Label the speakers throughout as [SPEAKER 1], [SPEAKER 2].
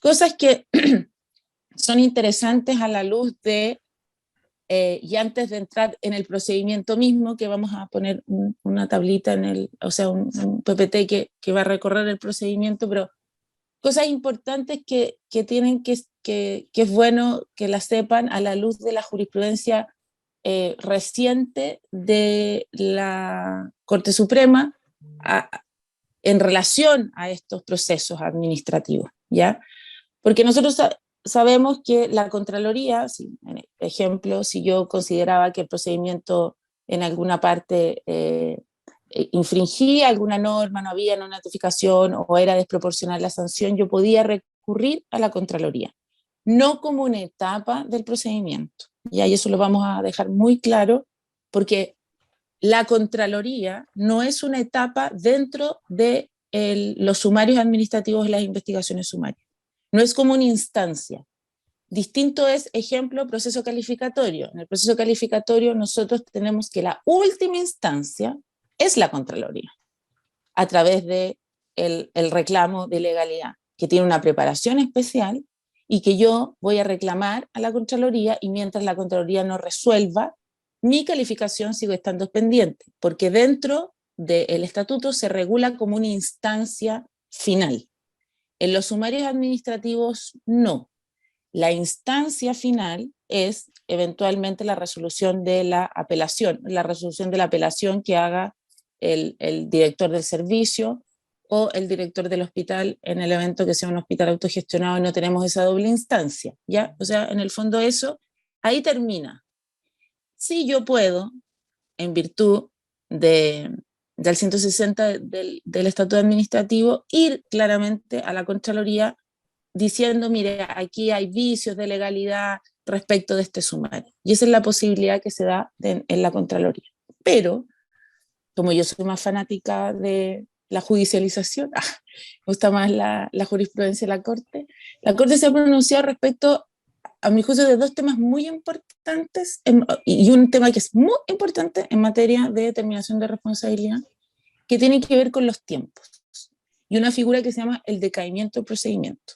[SPEAKER 1] Cosas que son interesantes a la luz de, y antes de entrar en el procedimiento mismo, que vamos a poner una tablita en el, o sea, un PPT que va a recorrer el procedimiento, pero cosas importantes que tienen que es bueno que las sepan a la luz de la jurisprudencia reciente de la Corte Suprema en relación a estos procesos administrativos, ¿ya? Porque nosotros sabemos que la Contraloría, ejemplo, si yo consideraba que el procedimiento en alguna parte infringía alguna norma, no había una notificación o era desproporcional la sanción, yo podía recurrir a la Contraloría, no como una etapa del procedimiento. Y eso lo vamos a dejar muy claro, porque la Contraloría no es una etapa dentro de los sumarios administrativos y las investigaciones sumarias. No es como una instancia. Distinto es, ejemplo, proceso calificatorio. En el proceso calificatorio nosotros tenemos que la última instancia es la Contraloría, a través de el reclamo de legalidad, que tiene una preparación especial y que yo voy a reclamar a la Contraloría, y mientras la Contraloría no resuelva, mi calificación sigue estando pendiente, porque dentro del estatuto se regula como una instancia final. En los sumarios administrativos no. La instancia final es eventualmente la resolución de la apelación, que haga el director del servicio o el director del hospital en el evento que sea un hospital autogestionado y no tenemos esa doble instancia, ¿ya? O sea, en el fondo eso, ahí termina. Sí, yo puedo, en virtud del 160 del Estatuto Administrativo, ir claramente a la Contraloría diciendo, mire, aquí hay vicios de legalidad respecto de este sumario. Y esa es la posibilidad que se da en la Contraloría. Pero, como yo soy más fanática de la judicialización, me gusta más la jurisprudencia de la Corte se ha pronunciado respecto, a mi juicio, de dos temas muy importantes, y un tema que es muy importante en materia de determinación de responsabilidad, que tiene que ver con los tiempos, y una figura que se llama el decaimiento del procedimiento.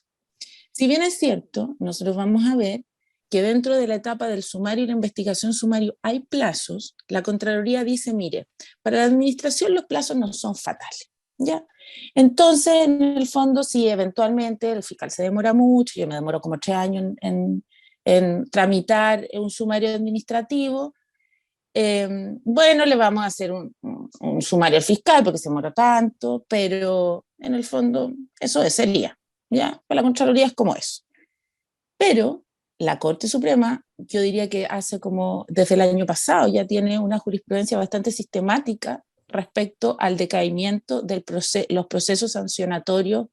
[SPEAKER 1] Si bien es cierto, nosotros vamos a ver que dentro de la etapa del sumario y la investigación sumario hay plazos, la Contraloría dice, mire, para la administración los plazos no son fatales, ¿ya? Entonces, en el fondo, si eventualmente el fiscal se demora mucho, yo me demoro como 3 años en tramitar un sumario administrativo, bueno, le vamos a hacer un sumario fiscal porque se demora tanto, pero en el fondo eso sería, ¿ya? Pues la Contraloría es como eso. Pero la Corte Suprema, yo diría que hace como desde el año pasado ya tiene una jurisprudencia bastante sistemática respecto al decaimiento de los procesos sancionatorios,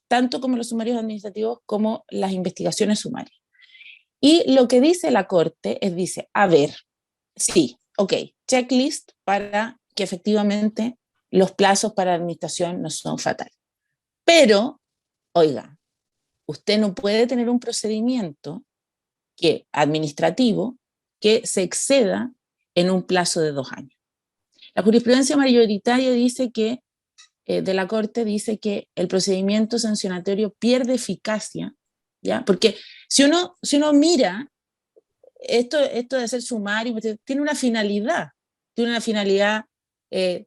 [SPEAKER 1] tanto como los sumarios administrativos como las investigaciones sumarias. Y lo que dice la Corte es, dice, a ver, sí, ok, checklist para que efectivamente los plazos para la administración no son fatales. Pero, oiga, usted no puede tener un procedimiento administrativo que se exceda en un plazo de 2 años. La jurisprudencia mayoritaria dice que, de la Corte dice que el procedimiento sancionatorio pierde eficacia, ¿ya? Porque si uno mira, esto de hacer sumario tiene una finalidad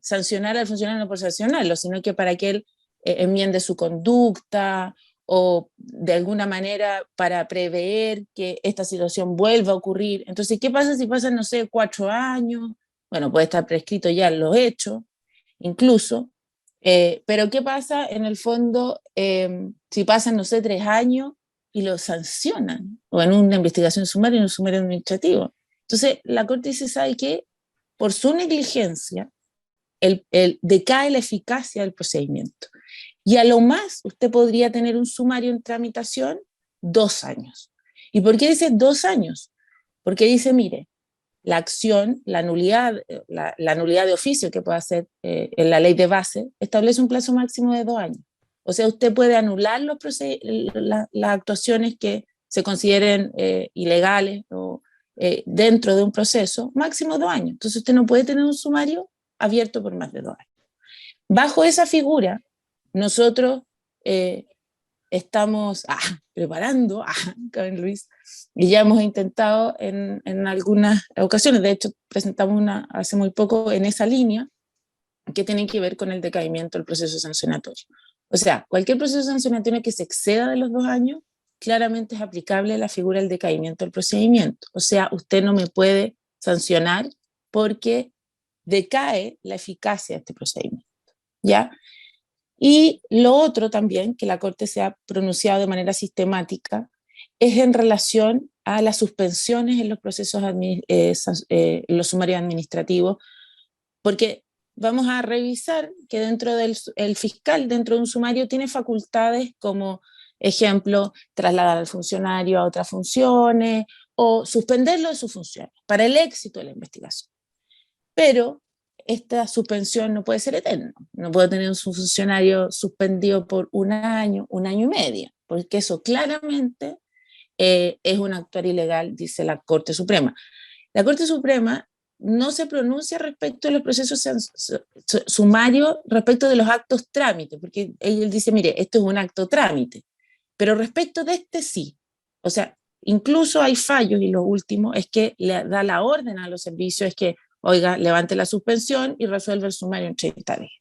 [SPEAKER 1] sancionar al funcionario no por sancionarlo, sino que para que él enmiende su conducta o de alguna manera para prever que esta situación vuelva a ocurrir. Entonces, ¿qué pasa si pasan, no sé, 4 años? Bueno, puede estar prescrito ya los hechos, incluso, pero ¿qué pasa en el fondo si pasan, no sé, 3 años y lo sancionan, o en una investigación sumaria, en un sumario administrativo? Entonces, la Corte dice, ¿sabe qué? Por su negligencia, decae la eficacia del procedimiento. Y a lo más, usted podría tener un sumario en tramitación 2 años. ¿Y por qué dice 2 años? Porque dice, mire, la acción, la nulidad de oficio que puede hacer en la ley de base, establece un plazo máximo de 2 años. O sea, usted puede anular las actuaciones que se consideren ilegales o dentro de un proceso, máximo 2 años. Entonces usted no puede tener un sumario abierto por más de 2 años. Bajo esa figura, nosotros estamos preparando, con Luis, y ya hemos intentado en algunas ocasiones, de hecho presentamos una hace muy poco en esa línea, que tiene que ver con el decaimiento del proceso sancionatorio. O sea, cualquier proceso sancionatorio que se exceda de los 2 años, claramente es aplicable la figura del decaimiento del procedimiento. O sea, usted no me puede sancionar porque decae la eficacia de este procedimiento, ¿ya? Y lo otro también, que la Corte se ha pronunciado de manera sistemática, es en relación a las suspensiones en los procesos, los sumarios administrativos, porque vamos a revisar que dentro del el fiscal, dentro de un sumario, tiene facultades como, ejemplo, trasladar al funcionario a otras funciones o suspenderlo de sus funciones para el éxito de la investigación. Pero esta suspensión no puede ser eterna. No puedo tener un funcionario suspendido por un año y medio, porque eso claramente es un actuar ilegal, dice la Corte Suprema. La Corte Suprema no se pronuncia respecto de los procesos sumarios, respecto de los actos trámite, porque él dice, mire, esto es un acto trámite, pero respecto de este sí. O sea, incluso hay fallos, y lo último es que le da la orden a los servicios, es que, oiga, levante la suspensión y resuelve el sumario en 30 días,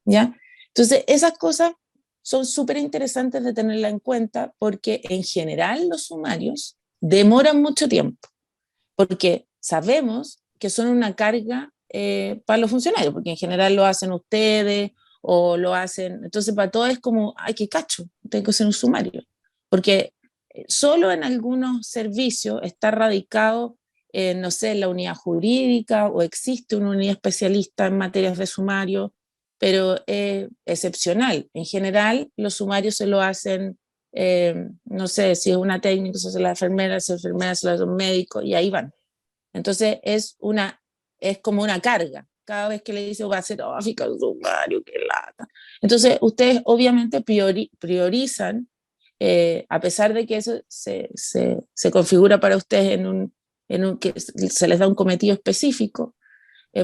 [SPEAKER 1] ¿ya? Entonces, esas cosas son súper interesantes de tenerla en cuenta, porque en general los sumarios demoran mucho tiempo, porque sabemos que son una carga para los funcionarios, porque en general lo hacen ustedes o lo hacen, entonces para todo es como, ay, qué cacho, tengo que hacer un sumario, porque solo en algunos servicios está radicado, no sé, la unidad jurídica o existe una unidad especialista en materias de sumario, pero es excepcional. En general, los sumarios se lo hacen, no sé, si es una técnica, se hace la enfermera, si es enfermera, se lo hace un médico, y ahí van. Entonces es como una carga. Cada vez que le dice, va a ser, oh, fiscal sumario, qué lata. Entonces, ustedes obviamente priorizan, a pesar de que eso se configura para ustedes que se les da un cometido específico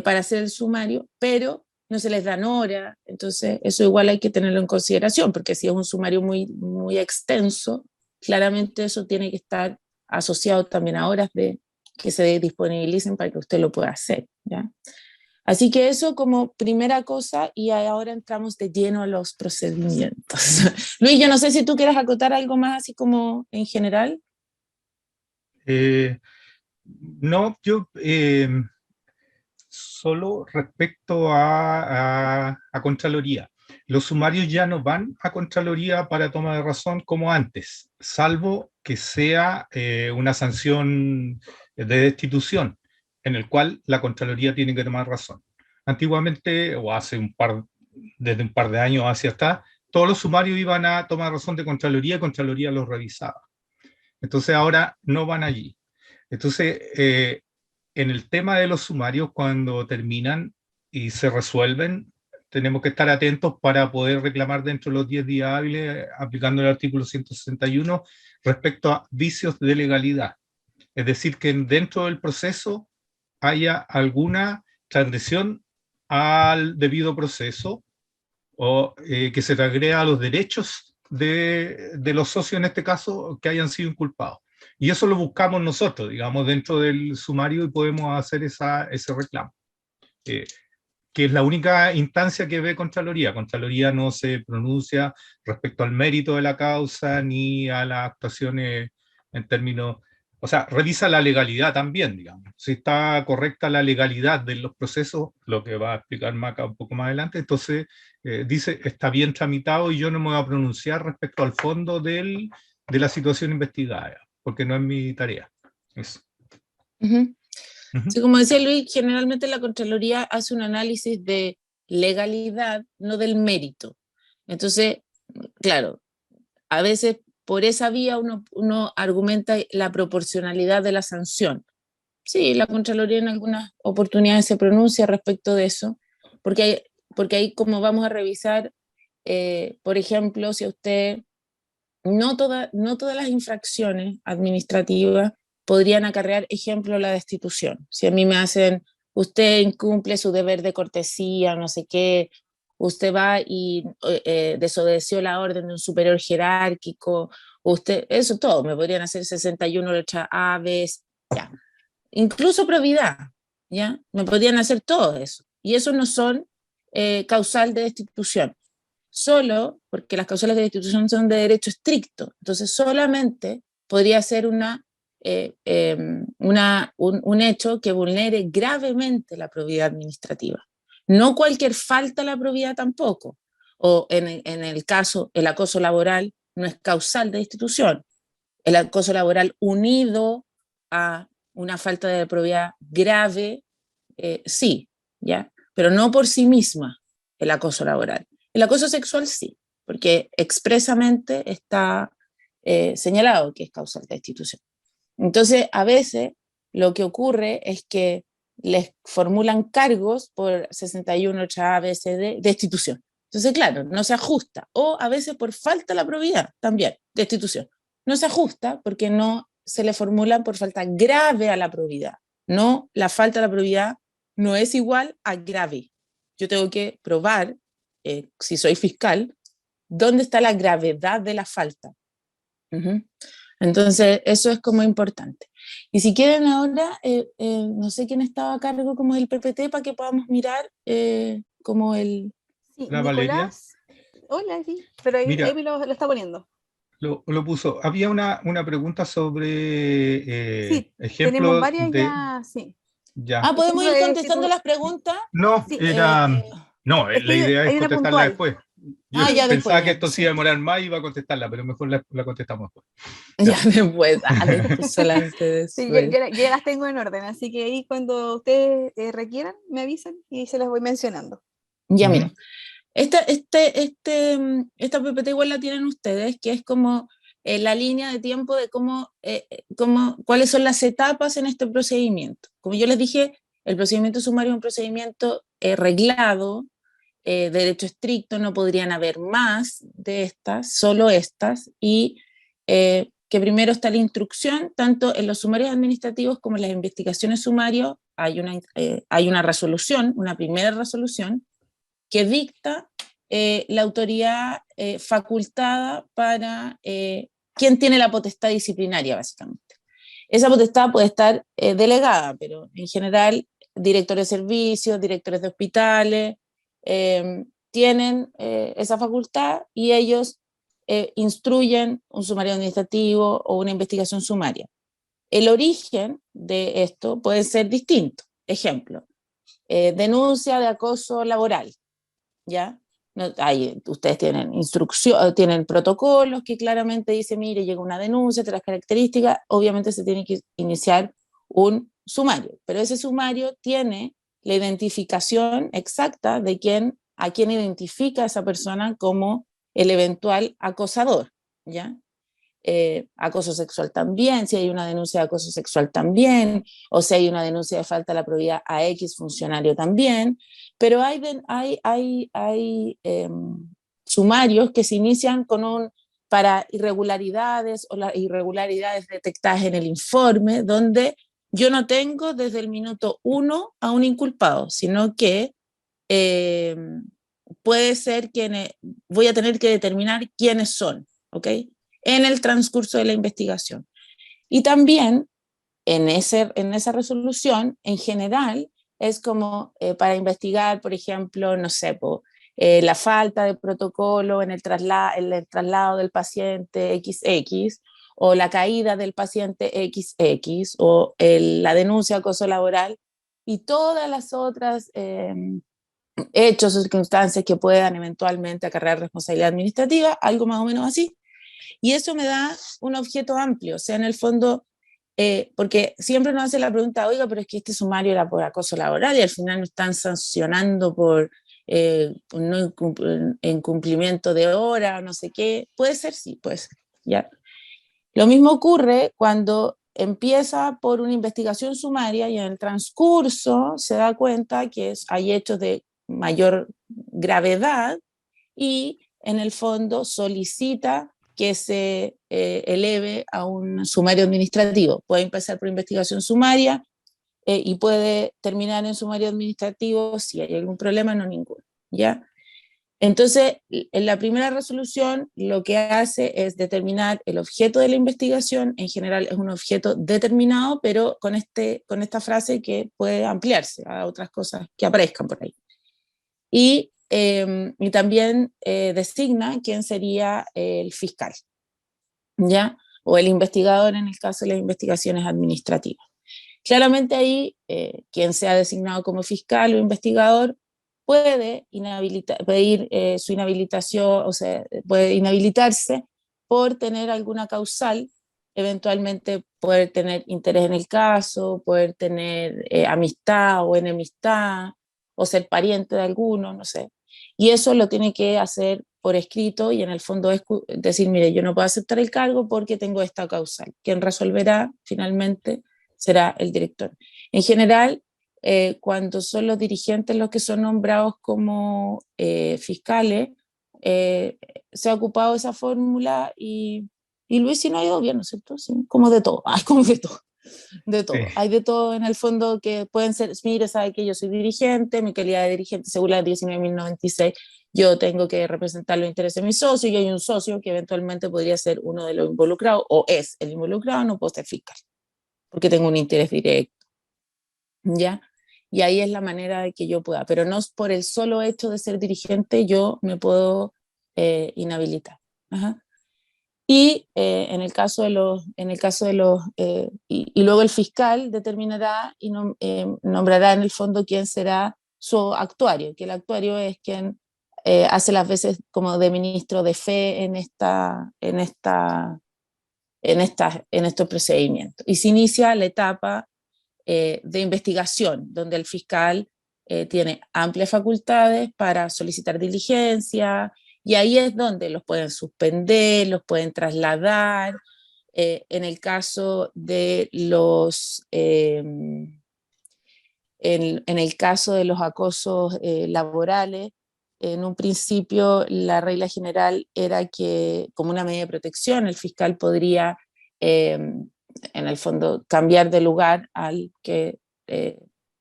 [SPEAKER 1] para hacer el sumario, pero no se les dan horas. Entonces, eso igual hay que tenerlo en consideración, porque si es un sumario muy, muy extenso, claramente eso tiene que estar asociado también a horas que se disponibilicen para que usted lo pueda hacer, ¿ya? Así que eso como primera cosa, y ahora entramos de lleno a los procedimientos. Luis, yo no sé si tú quieres acotar algo más así como en general.
[SPEAKER 2] No, yo solo respecto a Contraloría. Los sumarios ya no van a Contraloría para toma de razón como antes, salvo que sea una sanción de destitución, en el cual la Contraloría tiene que tomar razón. Antiguamente, o desde un par de años hacia atrás, todos los sumarios iban a tomar razón de Contraloría y Contraloría los revisaba. Entonces ahora no van allí. Entonces, en el tema de los sumarios, cuando terminan y se resuelven, tenemos que estar atentos para poder reclamar dentro de los 10 días hábiles, aplicando el artículo 161, respecto a vicios de legalidad. Es decir, que dentro del proceso haya alguna transgresión al debido proceso o que se transgreda a los derechos de los socios, en este caso, que hayan sido inculpados. Y eso lo buscamos nosotros, digamos, dentro del sumario, y podemos hacer ese reclamo, que es la única instancia que ve Contraloría. Contraloría no se pronuncia respecto al mérito de la causa ni a las actuaciones en términos, o sea, revisa la legalidad también, digamos. Si está correcta la legalidad de los procesos, lo que va a explicar Maca un poco más adelante, entonces dice, está bien tramitado y yo no me voy a pronunciar respecto al fondo de la situación investigada, porque no es mi tarea. Eso.
[SPEAKER 1] Uh-huh.
[SPEAKER 2] Uh-huh.
[SPEAKER 1] Sí, como decía Luis, generalmente la Contraloría hace un análisis de legalidad, no del mérito. Entonces, claro, a veces por esa vía uno argumenta la proporcionalidad de la sanción. Sí, la Contraloría en algunas oportunidades se pronuncia respecto de eso, porque ahí como vamos a revisar, por ejemplo, si usted, no todas las infracciones administrativas podrían acarrear, ejemplo, la destitución. Si a mí me hacen, usted incumple su deber de cortesía, no sé qué, usted va y desobedeció la orden de un superior jerárquico, usted, eso todo, me podrían hacer 61 letra A, B, ya. Incluso probidad, ¿ya? Me podrían hacer todo eso. Y eso no son causal de destitución. Solo porque las causales de destitución son de derecho estricto. Entonces solamente podría ser un hecho que vulnere gravemente la probidad administrativa. No cualquier falta a la probidad tampoco. O en el caso, el acoso laboral no es causal de destitución. El acoso laboral unido a una falta de probidad grave, sí, ¿ya? Pero no por sí misma el acoso laboral. El acoso sexual sí, porque expresamente está señalado que es causal de destitución. Entonces, a veces lo que ocurre es que les formulan cargos por 61 A, B, C, D, destitución. Entonces, claro, no se ajusta. O a veces por falta de la probidad, también, destitución. No se ajusta porque no se le formulan por falta grave a la probidad. No, la falta de la probidad no es igual a grave. Yo tengo que probar, si soy fiscal, dónde está la gravedad de la falta. Entonces, eso es como importante. Y si quieren ahora, no sé quién estaba a cargo como del PPT para que podamos mirar como el...
[SPEAKER 3] Sí,
[SPEAKER 2] La Valeria.
[SPEAKER 3] Nicolás. Hola, sí, pero ahí
[SPEAKER 2] Mira,
[SPEAKER 3] lo está poniendo.
[SPEAKER 2] lo puso. Había una pregunta sobre
[SPEAKER 3] Sí, tenemos
[SPEAKER 2] ejemplo
[SPEAKER 3] varias
[SPEAKER 2] de...
[SPEAKER 3] ya, sí.
[SPEAKER 2] Ya.
[SPEAKER 1] Ah, ¿podemos ir
[SPEAKER 3] Ejemplo de
[SPEAKER 1] contestando las preguntas?
[SPEAKER 2] No,
[SPEAKER 3] Sí,
[SPEAKER 2] era... No,
[SPEAKER 3] es
[SPEAKER 2] la
[SPEAKER 3] que
[SPEAKER 2] idea es
[SPEAKER 3] hay una
[SPEAKER 2] contestarla
[SPEAKER 3] puntual.
[SPEAKER 2] después. Yo
[SPEAKER 1] Ya después,
[SPEAKER 2] pensaba que
[SPEAKER 1] ya.
[SPEAKER 2] esto se iba a demorar más y iba a contestarla, pero mejor la contestamos después.
[SPEAKER 1] Ya después, después solamente
[SPEAKER 3] Sí,
[SPEAKER 1] después.
[SPEAKER 3] yo ya las tengo en orden, así que ahí cuando ustedes requieran, me avisan y se las voy mencionando.
[SPEAKER 1] Ya, mira. Esta PPT igual la tienen ustedes, que es como la línea de tiempo de cuáles son las etapas en este procedimiento. Como yo les dije, el procedimiento sumario es un procedimiento reglado, de derecho estricto, no podrían haber más de estas, solo estas, y que primero está la instrucción, tanto en los sumarios administrativos como en las investigaciones sumarios, hay una resolución, una primera resolución, que dicta la autoridad facultada para quien tiene la potestad disciplinaria, básicamente. Esa potestad puede estar delegada, pero en general directores de servicios, directores de hospitales, tienen esa facultad y ellos instruyen un sumario administrativo o una investigación sumaria. El origen de esto puede ser distinto. Ejemplo, denuncia de acoso laboral, ¿ya? No, ustedes tienen tienen protocolos que claramente dicen, mire, llega una denuncia, las características, obviamente se tiene que iniciar un sumario, pero ese sumario tiene la identificación exacta de a quién identifica a esa persona como el eventual acosador, ¿ya? Acoso sexual también, si hay una denuncia de acoso sexual también, o si hay una denuncia de falta de la probidad a X funcionario también, pero hay sumarios que se inician para irregularidades o las irregularidades detectadas en el informe, donde yo no tengo desde el minuto 1 a un inculpado, sino que puede ser voy a tener que determinar quiénes son, ¿ok? En el transcurso de la investigación. Y también en esa resolución, en general, es como para investigar, por ejemplo, no sé, la falta de protocolo en el traslado del paciente XX, o la caída del paciente XX, o la denuncia de acoso laboral, y todas las otras hechos o circunstancias que puedan eventualmente acarrear responsabilidad administrativa, algo más o menos así. Y eso me da un objeto amplio, o sea, en el fondo, porque siempre nos hace la pregunta, oiga, pero es que este sumario era por acoso laboral y al final nos están sancionando por no incumplimiento de hora, no sé qué. Puede ser, sí, puede ser. ¿Ya? Lo mismo ocurre cuando empieza por una investigación sumaria y en el transcurso se da cuenta que hay hechos de mayor gravedad y en el fondo solicita que se eleve a un sumario administrativo. Puede empezar por investigación sumaria y puede terminar en sumario administrativo si hay algún problema, no ninguno, ¿ya? Entonces, en la primera resolución lo que hace es determinar el objeto de la investigación. En general es un objeto determinado, pero con esta frase que puede ampliarse a otras cosas que aparezcan por ahí. Y también designa quién sería el fiscal, ¿ya? O el investigador en el caso de las investigaciones administrativas. Claramente ahí, quien sea designado como fiscal o investigador puede pedir su inhabilitación, o sea, puede inhabilitarse por tener alguna causal, eventualmente poder tener interés en el caso, poder tener amistad o enemistad, o ser pariente de alguno, no sé. Y eso lo tiene que hacer por escrito y en el fondo es decir, mire, yo no puedo aceptar el cargo porque tengo esta causal. Quien resolverá finalmente será el director. En general, cuando son los dirigentes los que son nombrados como fiscales, se ha ocupado esa fórmula y Luis, y no ha ido bien, ¿no es cierto? Sí, como de todo, hay como de todo. De todo. Hay de todo en el fondo que pueden ser, mire, sabe que yo soy dirigente, mi calidad de dirigente según la 19.096, yo tengo que representar los intereses de mi socio y hay un socio que eventualmente podría ser uno de los involucrados o es el involucrado, no puedo ser fiscal porque tengo un interés directo, ¿ya? Y ahí es la manera de que yo pueda, pero no por el solo hecho de ser dirigente yo me puedo inhabilitar. Ajá. Y en el caso de los, y luego el fiscal determinará y nombrará en el fondo quién será su actuario, que el actuario es quien hace las veces como de ministro de fe en estos procedimientos. Y se inicia la etapa de investigación, donde el fiscal tiene amplias facultades para solicitar diligencia, y ahí es donde los pueden suspender, los pueden trasladar. En el caso de los en el caso de los acosos laborales, en un principio la regla general era que como una medida de protección el fiscal podría en el fondo cambiar de lugar al que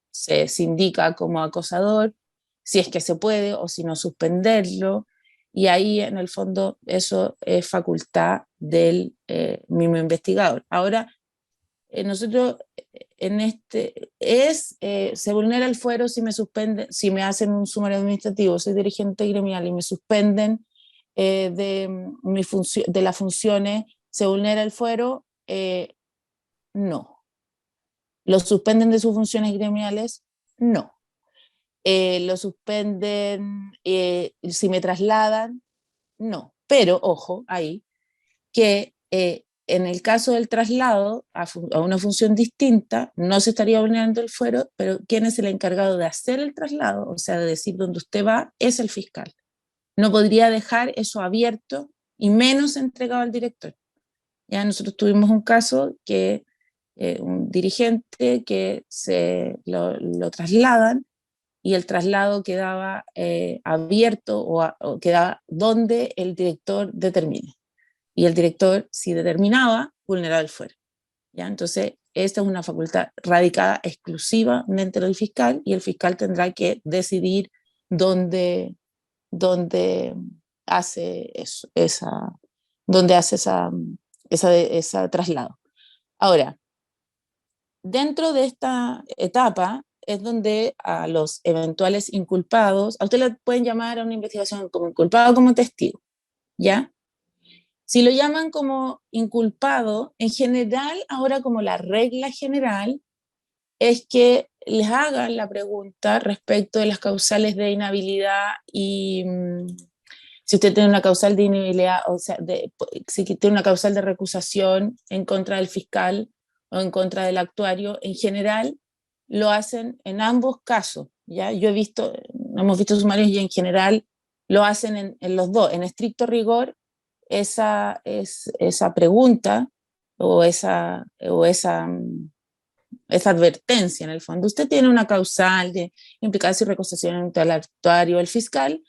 [SPEAKER 1] se indica como acosador, si es que se puede o si no suspenderlo, y ahí en el fondo eso es facultad del mismo investigador. Ahora, nosotros se vulnera el fuero si me suspenden, si me hacen un sumario administrativo, soy dirigente gremial y me suspenden de las funciones, ¿se vulnera el fuero? No. ¿Los suspenden de sus funciones gremiales? No. ¿Lo suspenden si me trasladan? No. Pero, ojo, ahí, que en el caso del traslado a una función distinta, no se estaría vulnerando el fuero, pero quien es el encargado de hacer el traslado, o sea, de decir dónde usted va, es el fiscal. No podría dejar eso abierto y menos entregado al director. Ya nosotros tuvimos un caso que un dirigente que lo trasladan y el traslado quedaba abierto o quedaba donde el director determine. Y el director, si determinaba, vulneraba el fuero. ¿Ya? Entonces, esta es una facultad radicada exclusivamente en el fiscal y el fiscal tendrá que decidir dónde, dónde hace eso, dónde hace esa traslado. Ahora, dentro de esta etapa es donde a los eventuales inculpados, a usted le pueden llamar a una investigación como inculpado o como testigo, ¿ya? Si lo llaman como inculpado, en general, ahora como la regla general, es que les hagan la pregunta respecto de las causales de inhabilidad y si usted tiene una causal de inhabilidad, o sea, si tiene una causal de recusación en contra del fiscal o en contra del actuario, en general lo hacen en ambos casos. ¿Ya? Hemos visto sumarios y en general lo hacen en los dos, en estricto rigor esa pregunta o esa advertencia en el fondo. Usted tiene una causal de implicación y recusación entre el actuario y el fiscal,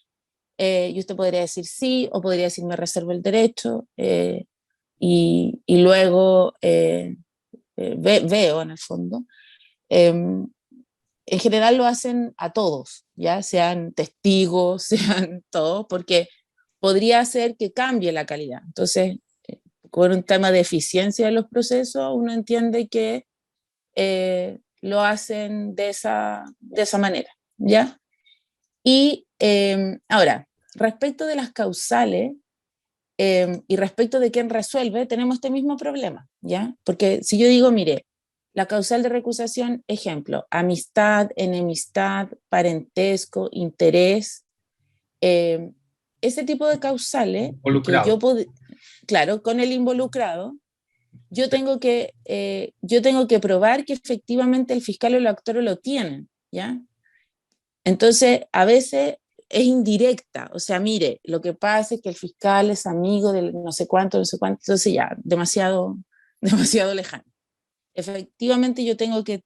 [SPEAKER 1] y usted podría decir sí o podría decir me reservo el derecho y luego veo en el fondo. en general lo hacen a todos, ya sean testigos, sean todos, porque podría ser que cambie la calidad. Entonces, con un tema de eficiencia de los procesos, uno entiende que lo hacen de esa manera, ¿ya? Y ahora, respecto de las causales y respecto de quién resuelve, tenemos este mismo problema, ¿ya? Porque si yo digo, mire, la causal de recusación, ejemplo, amistad, enemistad, parentesco, interés, ese tipo de causales que
[SPEAKER 2] Involucrado.
[SPEAKER 1] claro, con el involucrado, yo tengo que probar que efectivamente el fiscal o el actor lo tienen, ¿ya? Entonces, a veces es indirecta, o sea, mire, lo que pasa es que el fiscal es amigo del no sé cuánto, entonces ya, demasiado, demasiado lejano. Efectivamente, yo tengo que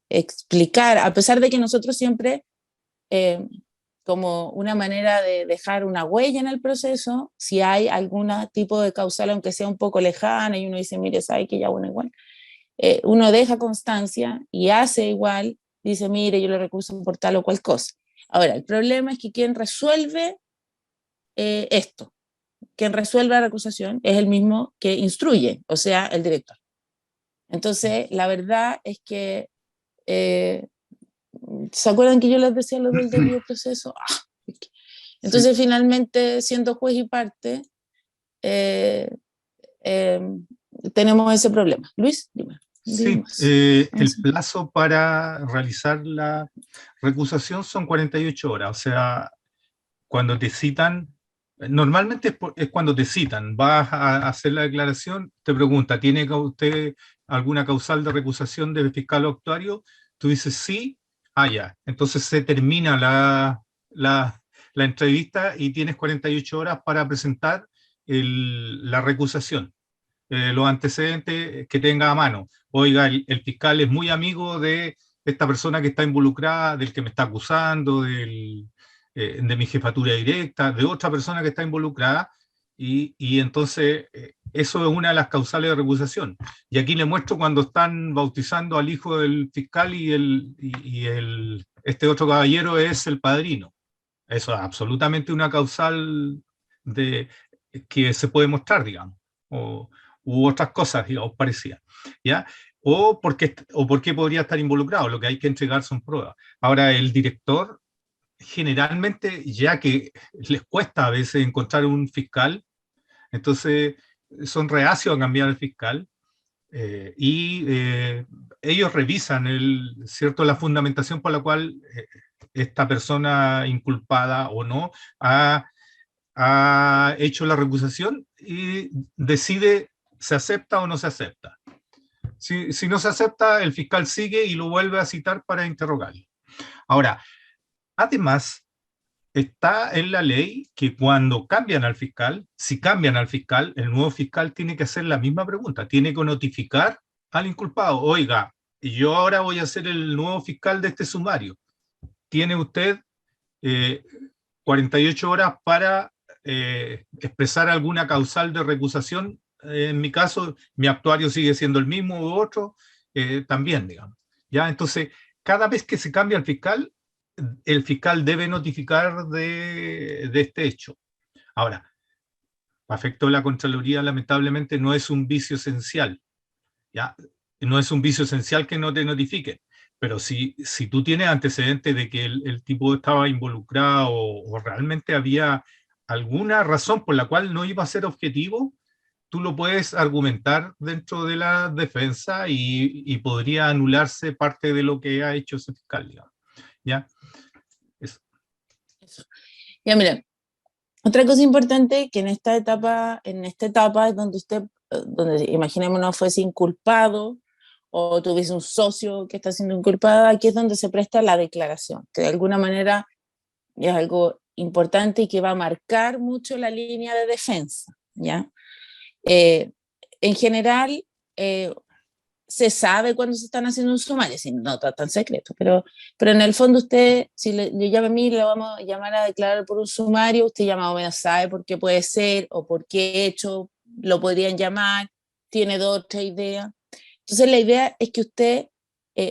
[SPEAKER 1] explicar, a pesar de que nosotros siempre, eh, como una manera de dejar una huella en el proceso, si hay algún tipo de causal, aunque sea un poco lejana, y uno dice, mire, sabe que ya, bueno, igual, uno deja constancia y hace igual, dice, mire, yo lo recuso por tal o cual cosa. Ahora, el problema es que quien resuelve esto, quien resuelve la recusación, es el mismo que instruye, o sea, el director. Entonces, la verdad es que, ¿se acuerdan que yo les decía lo del debido proceso? Entonces, sí. Finalmente, siendo juez y parte, tenemos ese problema. Luis, dime.
[SPEAKER 2] Sí, el plazo para realizar la recusación son 48 horas, o sea, cuando te citan, normalmente es cuando te citan, vas a hacer la declaración, te pregunta, ¿tiene usted alguna causal de recusación de fiscal o actuario? Tú dices sí, ya, entonces se termina la entrevista y tienes 48 horas para presentar la recusación. Los antecedentes que tenga a mano. Oiga, el fiscal es muy amigo de esta persona que está involucrada, del que me está acusando, de mi jefatura directa, de otra persona que está involucrada, y entonces eso es una de las causales de recusación. Y aquí le muestro cuando están bautizando al hijo del fiscal este otro caballero es el padrino. Eso es absolutamente una causal que se puede mostrar, digamos, u otras cosas, digamos, parecidas, ¿ya? O porque podría estar involucrado, lo que hay que entregar son pruebas. Ahora, el director, generalmente, ya que les cuesta a veces encontrar un fiscal, entonces son reacios a cambiar al fiscal, ellos revisan ¿cierto? La fundamentación por la cual esta persona inculpada o no ha hecho la recusación y decide se acepta o no se acepta. Si no se acepta, el fiscal sigue y lo vuelve a citar para interrogarlo. Ahora, además, está en la ley que cuando cambian al fiscal, si cambian al fiscal, el nuevo fiscal tiene que hacer la misma pregunta, tiene que notificar al inculpado, oiga, yo ahora voy a ser el nuevo fiscal de este sumario. Tiene usted 48 horas para expresar alguna causal de recusación. En mi caso, mi actuario sigue siendo el mismo u otro, también, digamos. ¿Ya? Entonces, cada vez que se cambia el fiscal debe notificar de este hecho. Ahora, para efecto de la Contraloría, lamentablemente, no es un vicio esencial. ¿Ya? No es un vicio esencial que no te notifiquen. Pero si tú tienes antecedentes de que el tipo estaba involucrado o realmente había alguna razón por la cual no iba a ser objetivo, tú lo puedes argumentar dentro de la defensa y podría anularse parte de lo que ha hecho ese fiscal, digamos. ¿Ya? Eso.
[SPEAKER 1] Ya, mira, otra cosa importante que en esta etapa es donde usted, donde imaginémonos fuese inculpado o tuviese un socio que está siendo inculpado, aquí es donde se presta la declaración, que de alguna manera es algo importante y que va a marcar mucho la línea de defensa, ¿ya? En general, se sabe cuando se están haciendo un sumario, si no está tan secreto, pero en el fondo usted, si le llama a mí, le vamos a llamar a declarar por un sumario, usted ya más o menos sabe por qué puede ser o por qué hecho lo podrían llamar, tiene dos o tres ideas. Entonces la idea es que usted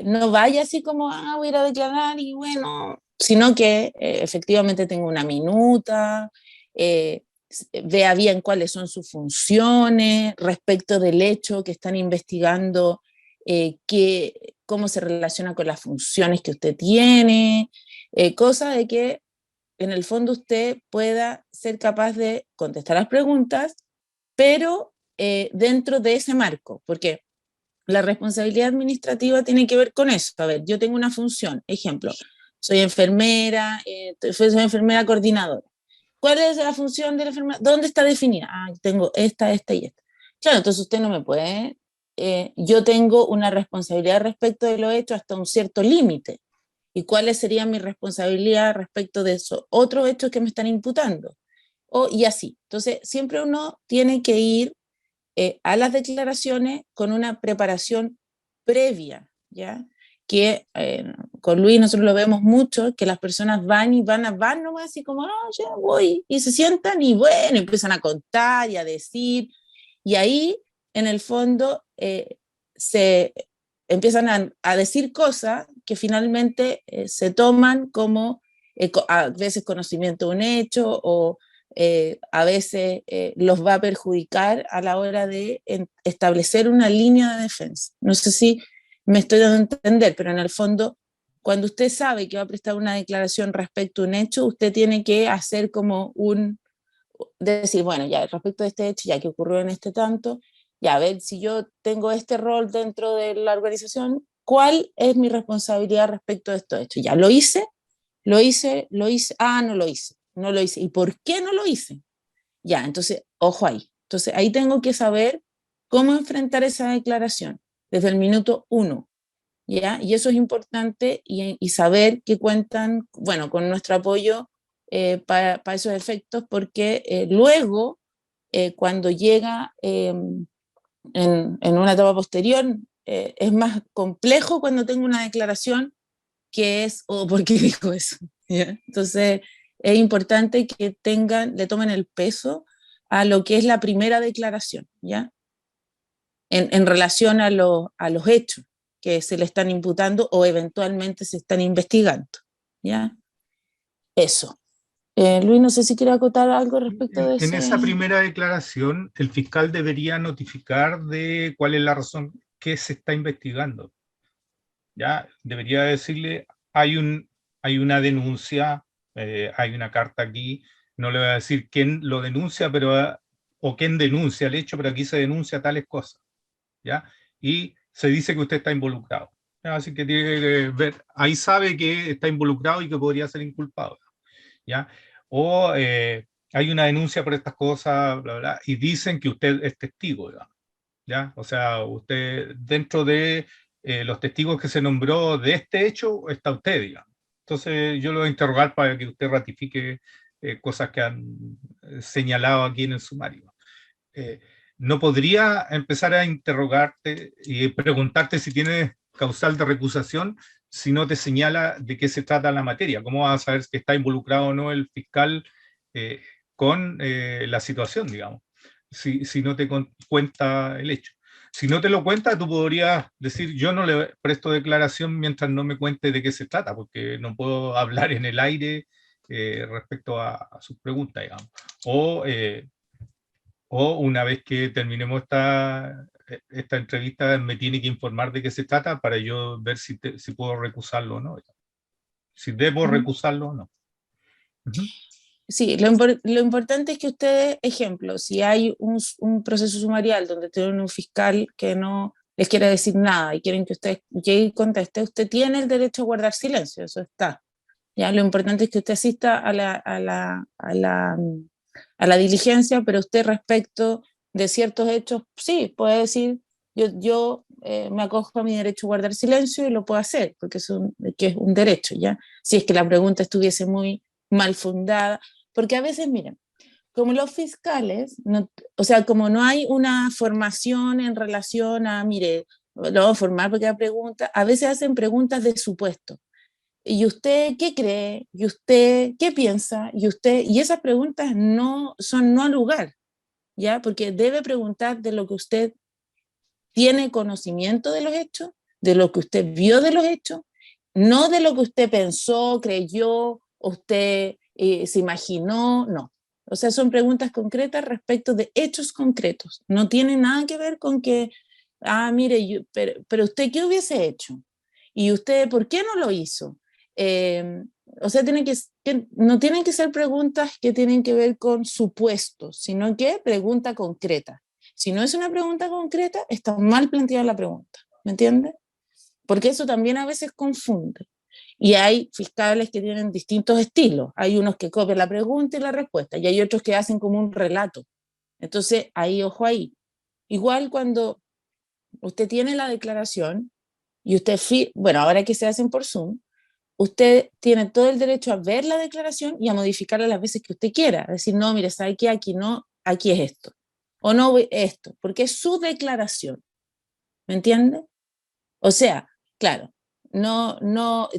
[SPEAKER 1] no vaya así como, voy a ir a declarar y bueno, sino que efectivamente tenga una minuta, vea bien cuáles son sus funciones respecto del hecho que están investigando, cómo se relaciona con las funciones que usted tiene, cosa de que en el fondo usted pueda ser capaz de contestar las preguntas, pero dentro de ese marco, porque la responsabilidad administrativa tiene que ver con eso. A ver, yo tengo una función, ejemplo, soy enfermera, soy enfermera coordinadora. ¿Cuál es la función de la enfermera? ¿Dónde está definida? Tengo esta y esta. Claro, entonces usted no me puede, yo tengo una responsabilidad respecto de lo hecho hasta un cierto límite. ¿Y cuáles serían mis responsabilidades respecto de esos otros hechos que me están imputando? Y así. Entonces, siempre uno tiene que ir a las declaraciones con una preparación previa, ¿ya? Que con Luis nosotros lo vemos mucho, que las personas van nomás así como, ya voy, y se sientan y bueno, empiezan a contar y a decir, y ahí en el fondo se empiezan a decir cosas que finalmente se toman como a veces conocimiento de un hecho o a veces los va a perjudicar a la hora de establecer una línea de defensa. No sé si me estoy dando a entender, pero en el fondo, cuando usted sabe que va a prestar una declaración respecto a un hecho, usted tiene que hacer como decir, bueno, ya respecto a este hecho, ya que ocurrió en este tanto, ya a ver si yo tengo este rol dentro de la organización, ¿cuál es mi responsabilidad respecto a estos hechos? Ya lo hice, no lo hice. ¿Y por qué no lo hice? Ya, entonces, ojo ahí. Entonces, ahí tengo que saber cómo enfrentar esa declaración desde el minuto 1, ¿ya? Y eso es importante y saber que cuentan, bueno, con nuestro apoyo para esos efectos, porque luego, cuando llega en una etapa posterior, es más complejo cuando tengo una declaración qué es o por qué dijo eso. ¿Ya? Entonces, es importante que le tomen el peso a lo que es la primera declaración, ¿ya? En relación a los hechos que se le están imputando o eventualmente se están investigando, ¿ya? Eso. Luis, no sé si quiere acotar algo respecto de
[SPEAKER 2] En
[SPEAKER 1] ese.
[SPEAKER 2] esa primera declaración, el fiscal debería notificar de cuál es la razón que se está investigando. Ya debería decirle, hay una denuncia, hay una carta aquí, no le voy a decir quién lo denuncia, pero o quién denuncia el hecho, pero aquí se denuncia tales cosas, ¿ya? Y se dice que usted está involucrado. ¿Ya? Así que tiene que ver, ahí sabe que está involucrado y que podría ser inculpado, ¿ya? O hay una denuncia por estas cosas, bla, bla, y dicen que usted es testigo, ¿ya? O sea, usted, dentro de los testigos que se nombró de este hecho, está usted, digamos. Entonces, yo lo voy a interrogar para que usted ratifique cosas que han señalado aquí en el sumario. No podría empezar a interrogarte y preguntarte si tienes causal de recusación si no te señala de qué se trata la materia. ¿Cómo vas a saber que está involucrado o no el fiscal con la situación, digamos? Si no te cuenta el hecho. Si no te lo cuenta, tú podrías decir, yo no le presto declaración mientras no me cuente de qué se trata, porque no puedo hablar en el aire respecto a sus preguntas, digamos. O una vez que terminemos esta entrevista, me tiene que informar de qué se trata para yo ver si puedo recusarlo o no. Si debo recusarlo o no.
[SPEAKER 1] Sí, lo importante es que ustedes, ejemplo, si hay un proceso sumarial donde tienen un fiscal que no les quiere decir nada y quieren que usted llegue y conteste, usted tiene el derecho a guardar silencio, eso está. Ya, lo importante es que usted asista a la diligencia, pero usted respecto de ciertos hechos, sí, puede decir, yo me acojo a mi derecho a guardar silencio y lo puedo hacer, porque que es un derecho, ¿ya? Si es que la pregunta estuviese muy mal fundada, porque a veces, miren, como los fiscales, o sea, como no hay una formación en relación a, mire, lo vamos a formar porque la pregunta, a veces hacen preguntas de supuesto. ¿Y usted qué cree? ¿Y usted qué piensa? Y esas preguntas no son no al lugar, ¿ya? Porque debe preguntar de lo que usted tiene conocimiento de los hechos de lo que usted vio de los hechos, no de lo que usted pensó, creyó, usted se imaginó, no. O sea, son preguntas concretas respecto de hechos concretos. No tiene nada que ver con que, mire, pero usted, ¿qué hubiese hecho? ¿Y usted por qué no lo hizo? O sea, no tienen que ser preguntas que tienen que ver con supuestos, sino que pregunta concreta. Si no es una pregunta concreta, está mal planteada la pregunta, ¿me entiende? Porque eso también a veces confunde. Y hay fiscales que tienen distintos estilos. Hay unos que copian la pregunta y la respuesta, y hay otros que hacen como un relato. Entonces, ahí, ojo ahí. Igual cuando usted tiene la declaración, y usted, bueno, ahora que se hacen por Zoom, usted tiene todo el derecho a ver la declaración y a modificarla las veces que usted quiera. Decir, no, mire, ¿sabe qué? Aquí no, aquí es esto. O no, esto, porque es su declaración. ¿Me entiende? O sea, claro,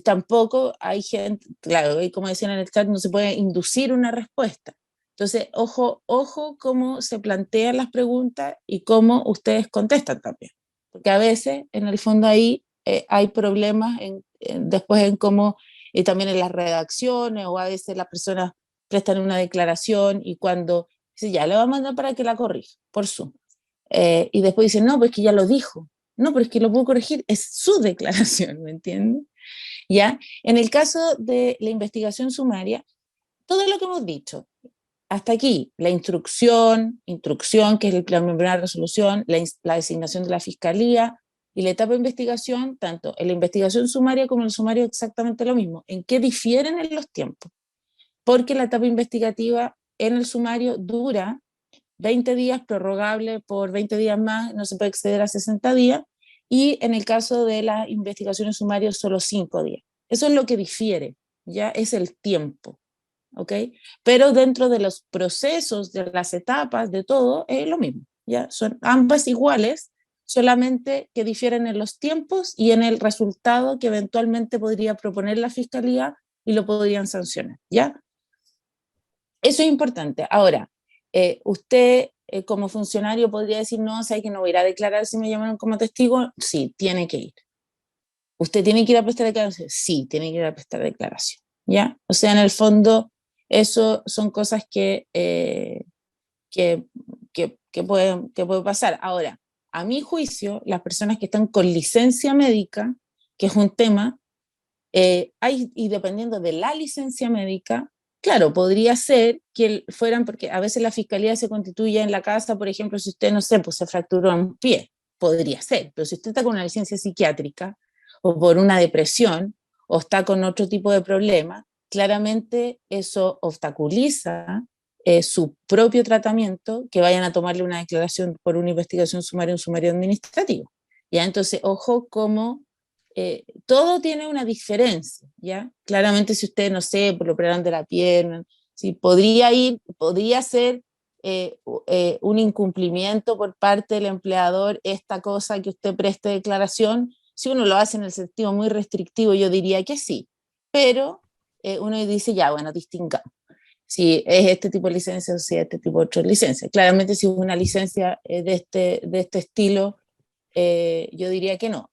[SPEAKER 1] tampoco hay gente, claro, como decían en el chat, no se puede inducir una respuesta. Entonces, ojo cómo se plantean las preguntas y cómo ustedes contestan también. Porque a veces, en el fondo, ahí hay problemas después en cómo, y también en las redacciones, o a veces las personas prestan una declaración y cuando dice, ya, le va a mandar para que la corrija, por Zoom. Y después dice, no, pues que ya lo dijo. No, pero es que lo puedo corregir, es su declaración, ¿me entienden? ¿Ya? En el caso de la investigación sumaria, todo lo que hemos dicho, hasta aquí, la instrucción, que es la primera resolución, la designación de la fiscalía y la etapa de investigación, tanto en la investigación sumaria como en el sumario exactamente lo mismo. ¿En qué difieren en los tiempos? Porque la etapa investigativa en el sumario dura 20 días, prorrogable por 20 días más, no se puede exceder a 60 días, y en el caso de las investigaciones sumarias solo 5 días. Eso es lo que difiere, ya es el tiempo, ¿ok? Pero dentro de los procesos, de las etapas, de todo, es lo mismo, ya son ambas iguales, solamente que difieren en los tiempos y en el resultado que eventualmente podría proponer la fiscalía y lo podrían sancionar, ¿ya? Eso es importante. Ahora, usted como funcionario podría decir, no, sé que no voy a ir a declarar si me llamaron como testigo. Sí, tiene que ir. ¿Usted tiene que ir a prestar declaración? Sí, tiene que ir a prestar declaración. ¿Ya? O sea, en el fondo, eso son cosas que, que pueden pasar. Ahora, a mi juicio, las personas que están con licencia médica, que es un tema, y dependiendo de la licencia médica, claro, podría ser que fueran, porque a veces la fiscalía se constituye en la casa, por ejemplo, si usted, no sé, pues se fracturó un pie, podría ser, pero si usted está con una licencia psiquiátrica o por una depresión o está con otro tipo de problema, claramente eso obstaculiza su propio tratamiento, que vayan a tomarle una declaración por una investigación sumaria, un sumario administrativo. Ya, entonces, ojo cómo todo tiene una diferencia, ¿ya? Claramente si usted, no sé, por lo operaron de la pierna, si podría ser un incumplimiento por parte del empleador esta cosa que usted preste declaración. Si uno lo hace en el sentido muy restrictivo, yo diría que sí, pero uno dice, ya, bueno, distingamos. Si es este tipo de licencia o si es este tipo de otra licencia. Claramente si es una licencia de este estilo, yo diría que no.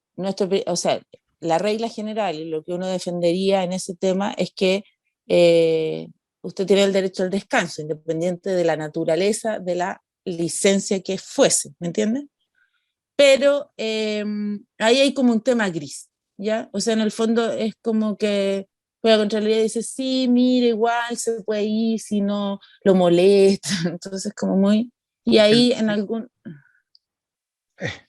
[SPEAKER 1] O sea, la regla general y lo que uno defendería en ese tema es que usted tiene el derecho al descanso, independiente de la naturaleza de la licencia que fuese, ¿me entiende? Pero ahí hay como un tema gris, ¿ya? O sea, en el fondo es como que la Contraloría dice, sí, mire, igual se puede ir si no lo molesta, entonces como muy... Y ahí en algún...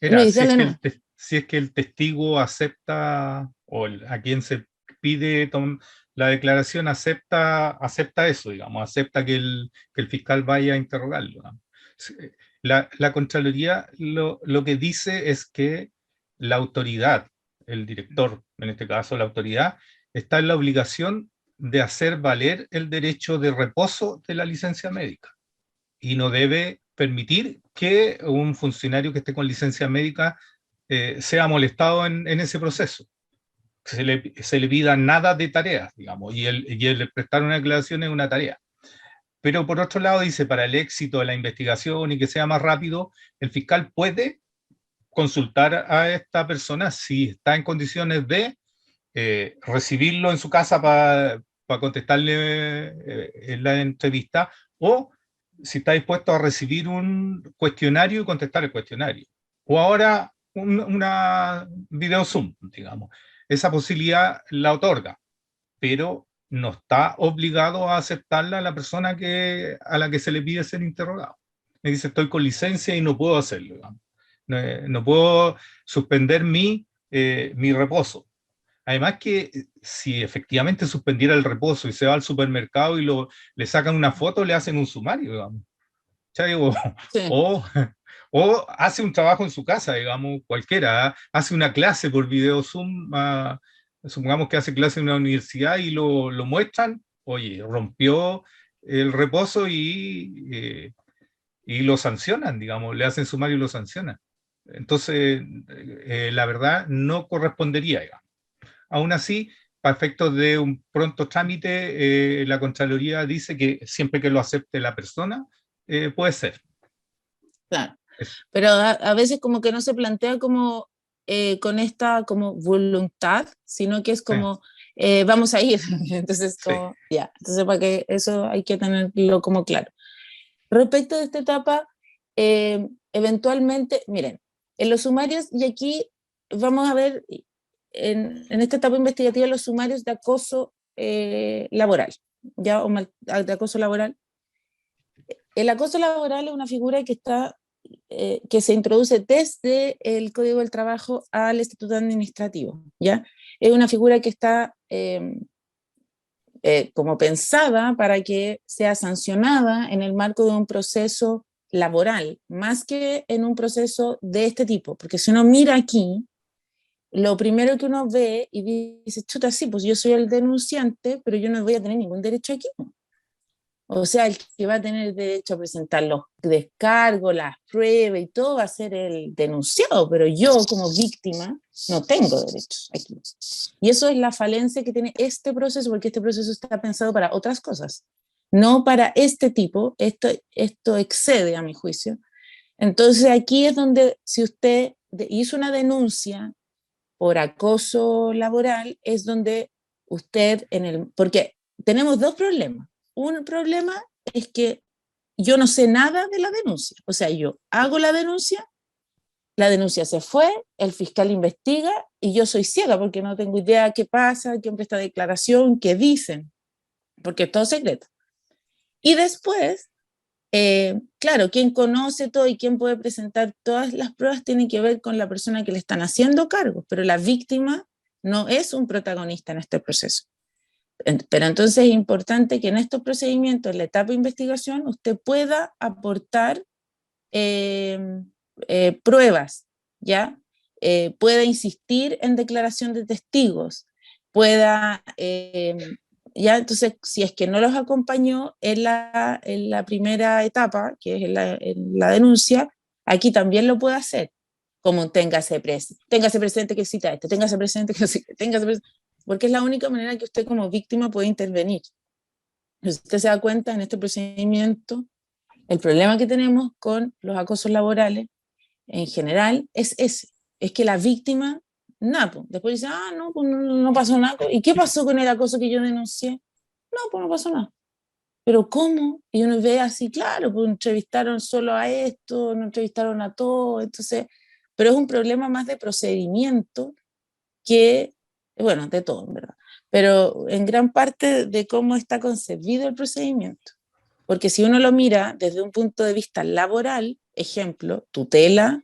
[SPEAKER 2] Era,
[SPEAKER 1] Luis, dale no.
[SPEAKER 2] si es que el testigo acepta, o a quien se pide la declaración acepta eso, digamos, acepta que el fiscal vaya a interrogarlo. Digamos. La Contraloría lo que dice es que la autoridad, el director, en este caso la autoridad, está en la obligación de hacer valer el derecho de reposo de la licencia médica y no debe permitir que un funcionario que esté con licencia médica sea molestado en ese proceso. Se le pida nada de tareas, digamos, y el prestar una declaración es una tarea. Pero por otro lado dice, para el éxito de la investigación y que sea más rápido, el fiscal puede consultar a esta persona si está en condiciones de recibirlo en su casa para contestarle en la entrevista, o si está dispuesto a recibir un cuestionario y contestar el cuestionario. O ahora una video Zoom, digamos. Esa posibilidad la otorga, pero no está obligado a aceptarla a la persona a la que se le pide ser interrogado. Me dice, estoy con licencia y no puedo hacerlo, digamos. No puedo suspender mi reposo. Además que si efectivamente suspendiera el reposo y se va al supermercado y le sacan una foto, le hacen un sumario, digamos. O,
[SPEAKER 1] Sí.
[SPEAKER 2] o hace un trabajo en su casa, digamos, cualquiera, hace una clase por video Zoom, supongamos que hace clase en una universidad y lo muestran, oye, rompió el reposo y lo sancionan, digamos, le hacen sumario y lo sancionan. Entonces, la verdad no correspondería, digamos. Aún así, para efectos de un pronto trámite, la Contraloría dice que siempre que lo acepte la persona, puede ser.
[SPEAKER 1] Claro.
[SPEAKER 2] Eso.
[SPEAKER 1] Pero a veces como que no se plantea como con esta como voluntad, sino que es como vamos a ir. Entonces, como,
[SPEAKER 2] Sí.
[SPEAKER 1] ya. Entonces, para que eso hay que tenerlo como claro. Respecto de esta etapa, eventualmente, miren, en los sumarios, y aquí vamos a ver en esta etapa investigativa los sumarios de acoso laboral, ya, o de acoso laboral. El acoso laboral es una figura que está que se introduce desde el Código del Trabajo al Estatuto Administrativo, ¿ya? Es una figura que está como pensada para que sea sancionada en el marco de un proceso laboral, más que en un proceso de este tipo, porque si uno mira aquí, lo primero que uno ve y dice, chuta, sí, pues yo soy el denunciante, pero yo no voy a tener ningún derecho aquí. O sea, el que va a tener derecho a presentar los descargos, las pruebas y todo va a ser el denunciado, pero yo como víctima no tengo derechos aquí. Y eso es la falencia que tiene este proceso, porque este proceso está pensado para otras cosas, no para este tipo. Esto excede a mi juicio. Entonces aquí es donde si usted hizo una denuncia por acoso laboral, es donde usted porque tenemos dos problemas. Un problema es que yo no sé nada de la denuncia. O sea, yo hago la denuncia se fue, el fiscal investiga y yo soy ciega porque no tengo idea qué pasa, quién presta declaración, qué dicen, porque es todo secreto. Y después, claro, quien conoce todo y quien puede presentar todas las pruebas tiene que ver con la persona que le están haciendo cargo, pero la víctima no es un protagonista en este proceso. Pero entonces es importante que en estos procedimientos, en la etapa de investigación, usted pueda aportar pruebas, ¿ya? Pueda insistir en declaración de testigos, pueda, ya, entonces, si es que no los acompañó en la primera etapa, que es en la denuncia, aquí también lo puede hacer, como téngase presente que cita esto, téngase presente que cita, téngase presente, porque es la única manera que usted como víctima puede intervenir. Si usted se da cuenta en este procedimiento, el problema que tenemos con los acosos laborales en general es ese, es que la víctima, nada, pues, después dice, no, pues no pasó nada. ¿Y qué pasó con el acoso que yo denuncié? No, pues no pasó nada. ¿Pero cómo? Y uno ve así, claro, pues entrevistaron solo a esto, no entrevistaron a todo, entonces, pero es un problema más de procedimiento que, bueno, de todo, en verdad, pero en gran parte de cómo está concebido el procedimiento. Porque si uno lo mira desde un punto de vista laboral, ejemplo, tutela,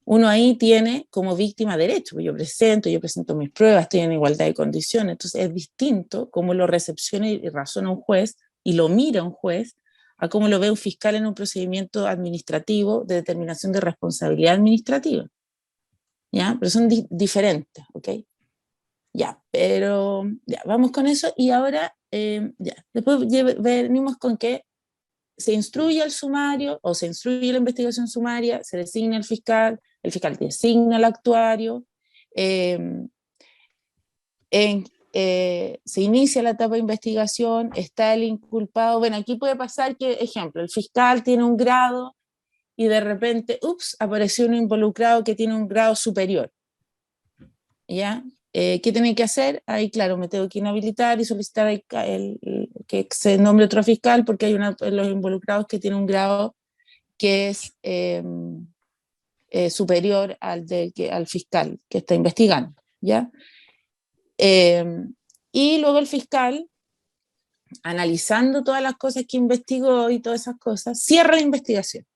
[SPEAKER 1] uno ahí tiene como víctima derecho. Yo presento mis pruebas, estoy en igualdad de condiciones. Entonces es distinto cómo lo recepciona y razona un juez y lo mira un juez a cómo lo ve un fiscal en un procedimiento administrativo de determinación de responsabilidad administrativa. ¿Ya? Pero son diferentes, ¿ok? Ya, pero ya, vamos con eso y ahora ya, después venimos con que se instruye el sumario o se instruye la investigación sumaria, se designa el fiscal designa al actuario, eh, se inicia la etapa de investigación, está el inculpado. Bueno, aquí puede pasar que, ejemplo, el fiscal tiene un grado y de repente, ups, apareció un involucrado que tiene un grado superior. ¿Ya? ¿Qué tiene que hacer? Ahí, claro, me tengo que inhabilitar y solicitar que se nombre otro fiscal, porque hay los involucrados que tienen un grado que es superior al fiscal que está investigando, ¿ya? Y luego el fiscal, analizando todas las cosas que investigó y todas esas cosas, cierra la investigación.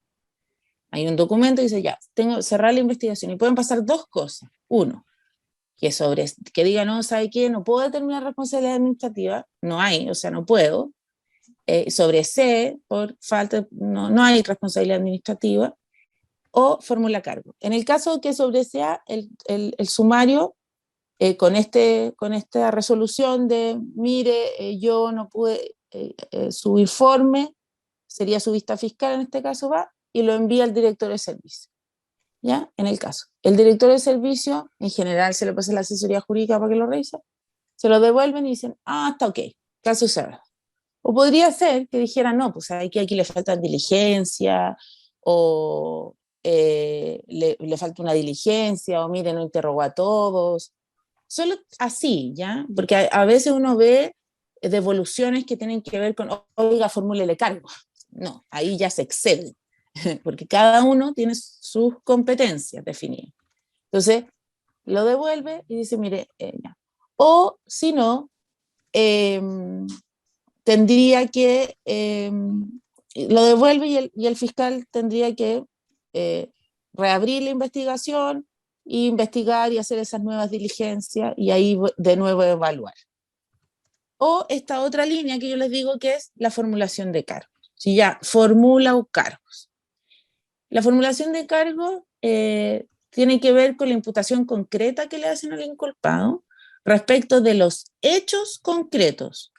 [SPEAKER 1] Hay un documento que dice, ya, tengo que cerrar la investigación, y pueden pasar dos cosas. Uno, que diga, no, ¿sabe qué? No puedo determinar responsabilidad administrativa, no hay, o sea, no puedo. Sobre C, por falta, no hay responsabilidad administrativa, o formula cargo. En el caso que sobresea el sumario, con esta resolución de, mire, yo no pude, su informe, sería su vista fiscal en este caso, va, y lo envía al director de servicio. ¿Ya? En el caso. El director de servicio, en general, se le pasa a la asesoría jurídica para que lo revise, se lo devuelven y dicen, está ok, caso cerrado. O podría ser que dijeran, no, pues aquí le falta diligencia, o le falta una diligencia, o mire, no interrogó a todos. Solo así, ¿ya? Porque a veces uno ve devoluciones que tienen que ver con, oiga, formúlele cargo. No, ahí ya se excede, porque cada uno tiene sus competencias definidas. Entonces, lo devuelve y dice, mire, ya. O si no, tendría que, lo devuelve y el fiscal tendría que reabrir la investigación, e investigar y hacer esas nuevas diligencias y ahí de nuevo evaluar. O esta otra línea que yo les digo que es la formulación de cargos. Si ya formula cargos. La formulación de cargos tiene que ver con la imputación concreta que le hacen al inculpado respecto de los hechos concretos,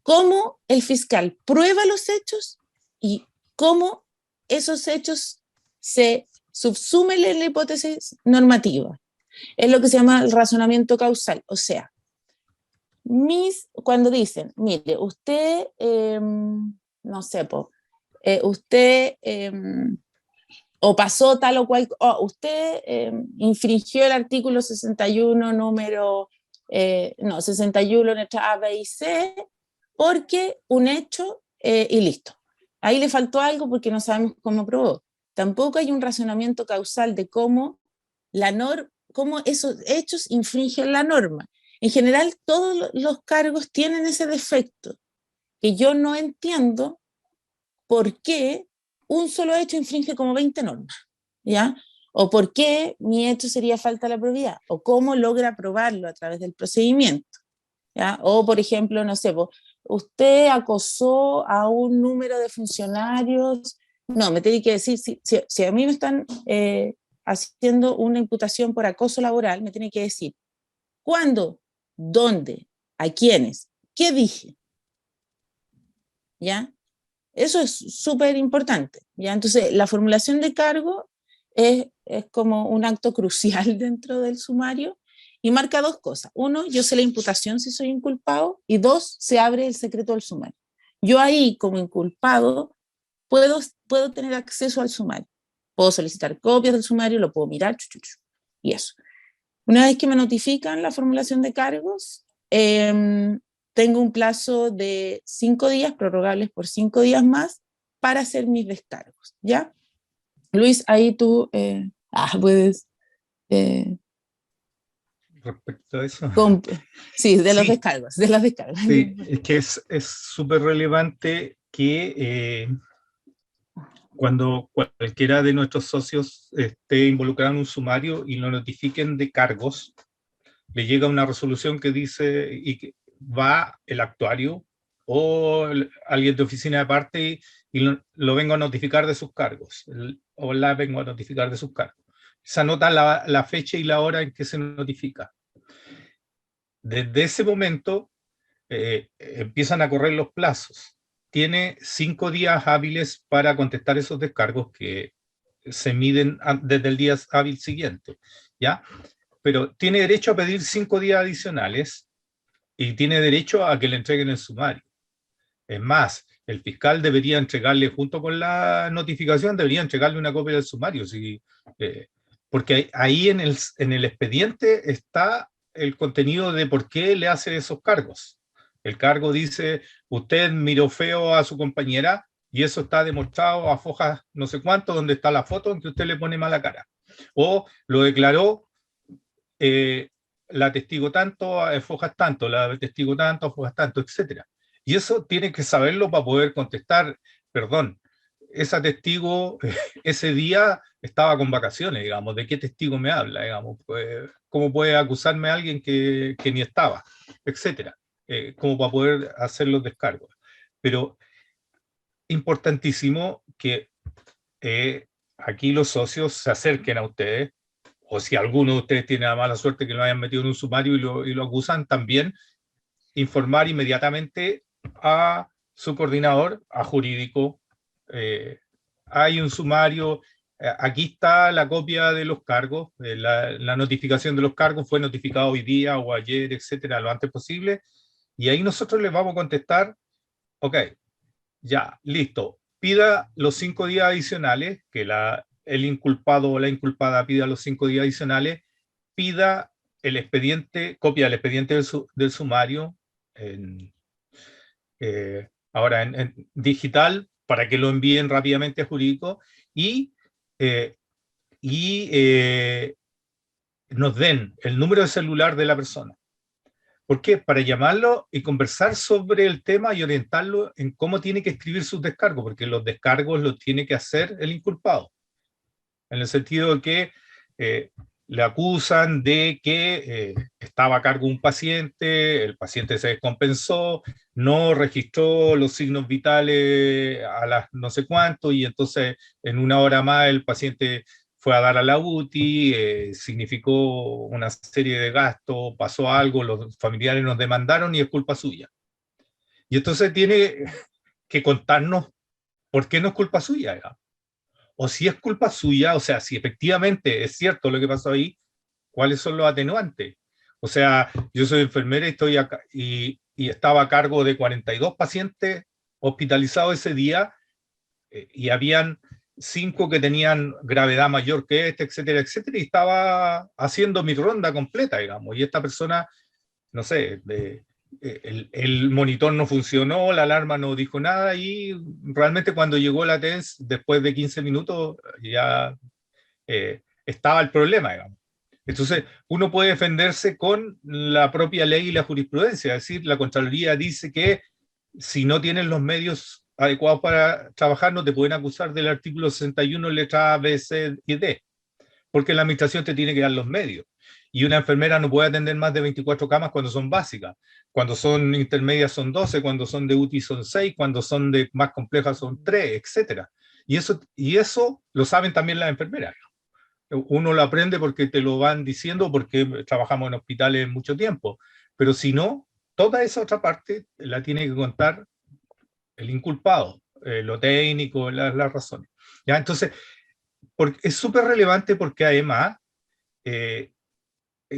[SPEAKER 1] cómo el fiscal prueba los hechos y cómo esos hechos se subsumen en la hipótesis normativa. Es lo que se llama el razonamiento causal. O sea, cuando dicen, mire, usted, no sé, usted o pasó tal o cual, usted infringió el artículo 61, número, 61, letra A, B y C, porque un hecho y listo. Ahí le faltó algo porque no sabemos cómo probó. Tampoco hay un razonamiento causal de cómo esos hechos infringen la norma. En general, todos los cargos tienen ese defecto, que yo no entiendo por qué un solo hecho infringe como 20 normas, ¿ya? O por qué mi hecho sería falta de la probidad, o cómo logra probarlo a través del procedimiento, ¿ya? O, por ejemplo, no sé, usted acosó a un número de funcionarios, no, me tiene que decir, si a mí me están haciendo una imputación por acoso laboral, me tiene que decir cuándo, dónde, a quiénes, qué dije, ¿ya? Eso es súper importante, ¿ya? Entonces, la formulación de cargo es como un acto crucial dentro del sumario y marca dos cosas. Uno, yo sé la imputación si soy inculpado, y dos, se abre el secreto del sumario. Yo ahí, como inculpado, puedo tener acceso al sumario. Puedo solicitar copias del sumario, lo puedo mirar, y eso. Una vez que me notifican la formulación de cargos, tengo un plazo de 5 días, prorrogables por 5 días más, para hacer mis descargos, ¿ya? Luis, ahí tú puedes...
[SPEAKER 2] Respecto a eso.
[SPEAKER 1] Sí, de los
[SPEAKER 2] Sí.
[SPEAKER 1] descargos, de las descargas.
[SPEAKER 2] Sí, es que es súper relevante que cuando cualquiera de nuestros socios esté involucrado en un sumario y lo notifiquen de cargos, le llega una resolución que dice y que va el actuario o alguien de oficina de parte y lo vengo a notificar de sus cargos, o la vengo a notificar de sus cargos. Se anota la fecha y la hora en que se notifica. Desde ese momento empiezan a correr los plazos. Tiene 5 días hábiles para contestar esos descargos que se miden desde el día hábil siguiente, ¿ya? Pero tiene derecho a pedir 5 días adicionales y tiene derecho a que le entreguen el sumario. Es más, el fiscal debería entregarle, junto con la notificación, debería entregarle una copia del sumario, porque ahí en el expediente está el contenido de por qué le hace esos cargos. El cargo dice, usted miró feo a su compañera, y eso está demostrado a fojas no sé cuánto, donde está la foto en que usted le pone mala cara. O lo declaró la testigo tanto, a fojas tanto, la testigo tanto, a fojas tanto, etc. Y eso tiene que saberlo para poder contestar, perdón, esa testigo ese día estaba con vacaciones, digamos, ¿de qué testigo me habla? Digamos, pues, ¿cómo puede acusarme a alguien que ni estaba? Etcétera. Como para poder hacer los descargos. Pero importantísimo que aquí los socios se acerquen a ustedes, o si alguno de ustedes tiene la mala suerte que lo hayan metido en un sumario y lo acusan, también informar inmediatamente a su coordinador, a jurídico. Hay un sumario, aquí está la copia de los cargos, la notificación de los cargos fue notificada hoy día o ayer, etcétera, lo antes posible, y ahí nosotros les vamos a contestar, ok, ya, listo, pida los 5 días adicionales, que el inculpado o la inculpada pida los 5 días adicionales, pida el expediente, copia del expediente del sumario, ahora en digital, para que lo envíen rápidamente a jurídico, y, eh, y nos den el número de celular de la persona. ¿Por qué? Para llamarlo y conversar sobre el tema y orientarlo en cómo tiene que escribir sus descargos, porque los descargos los tiene que hacer el inculpado. En el sentido de que le acusan de que estaba a cargo un paciente, el paciente se descompensó, no registró los signos vitales a las no sé cuánto, y entonces en una hora más el paciente fue a dar a la UTI, significó una serie de gastos, pasó algo, los familiares nos demandaron y es culpa suya. Y entonces tiene que contarnos por qué no es culpa suya, digamos. O si es culpa suya, o sea, si efectivamente es cierto lo que pasó ahí, ¿cuáles son los atenuantes? O sea, yo soy enfermera y estoy acá, y estaba a cargo de 42 pacientes hospitalizados ese día, y habían 5 que tenían gravedad mayor que este, etcétera, etcétera, y estaba haciendo mi ronda completa, digamos, y esta persona, no sé, el monitor no funcionó, la alarma no dijo nada, y realmente cuando llegó la TENS, después de 15 minutos, ya estaba el problema, digamos. Entonces, uno puede defenderse con la propia ley y la jurisprudencia, es decir, la Contraloría dice que si no tienes los medios adecuados para trabajar, no te pueden acusar del artículo 61, letra A, B, C y D, porque la administración te tiene que dar los medios. Y una enfermera no puede atender más de 24 camas cuando son básicas. Cuando son intermedias son 12, cuando son de UTI son 6, cuando son de más complejas son 3, etc. Y eso lo saben también las enfermeras. Uno lo aprende porque te lo van diciendo, porque trabajamos en hospitales mucho tiempo. Pero si no, toda esa otra parte la tiene que contar el inculpado, lo técnico, las razones. ¿Ya? Entonces, es súper relevante porque además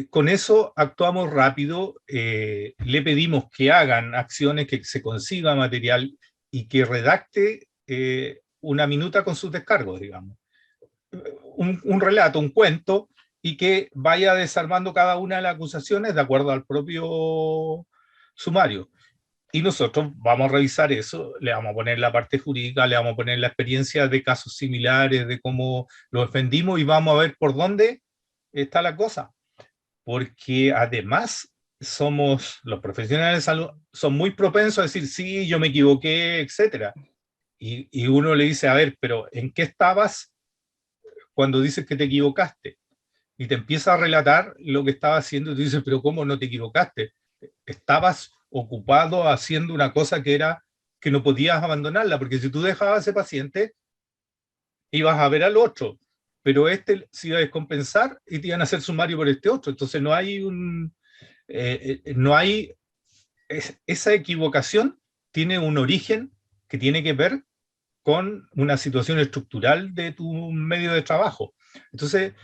[SPEAKER 2] con eso actuamos rápido, le pedimos que hagan acciones, que se consiga material y que redacte una minuta con sus descargos, digamos. Un relato, un cuento, y que vaya desarmando cada una de las acusaciones de acuerdo al propio sumario. Y nosotros vamos a revisar eso, le vamos a poner la parte jurídica, le vamos a poner la experiencia de casos similares, de cómo lo defendimos, y vamos a ver por dónde está la cosa. Porque además los profesionales de salud son muy propensos a decir, sí, yo me equivoqué, etcétera. Y uno le dice, a ver, pero ¿en qué estabas cuando dices que te equivocaste? Y te empieza a relatar lo que estaba haciendo, y tú dices, pero ¿cómo no te equivocaste? Estabas ocupado haciendo una cosa que no podías abandonarla, porque si tú dejabas a ese paciente, ibas a ver al otro, pero este se iba a descompensar y te iban a hacer sumario por este otro. Entonces no hay esa equivocación tiene un origen que tiene que ver con una situación estructural de tu medio de trabajo. Entonces,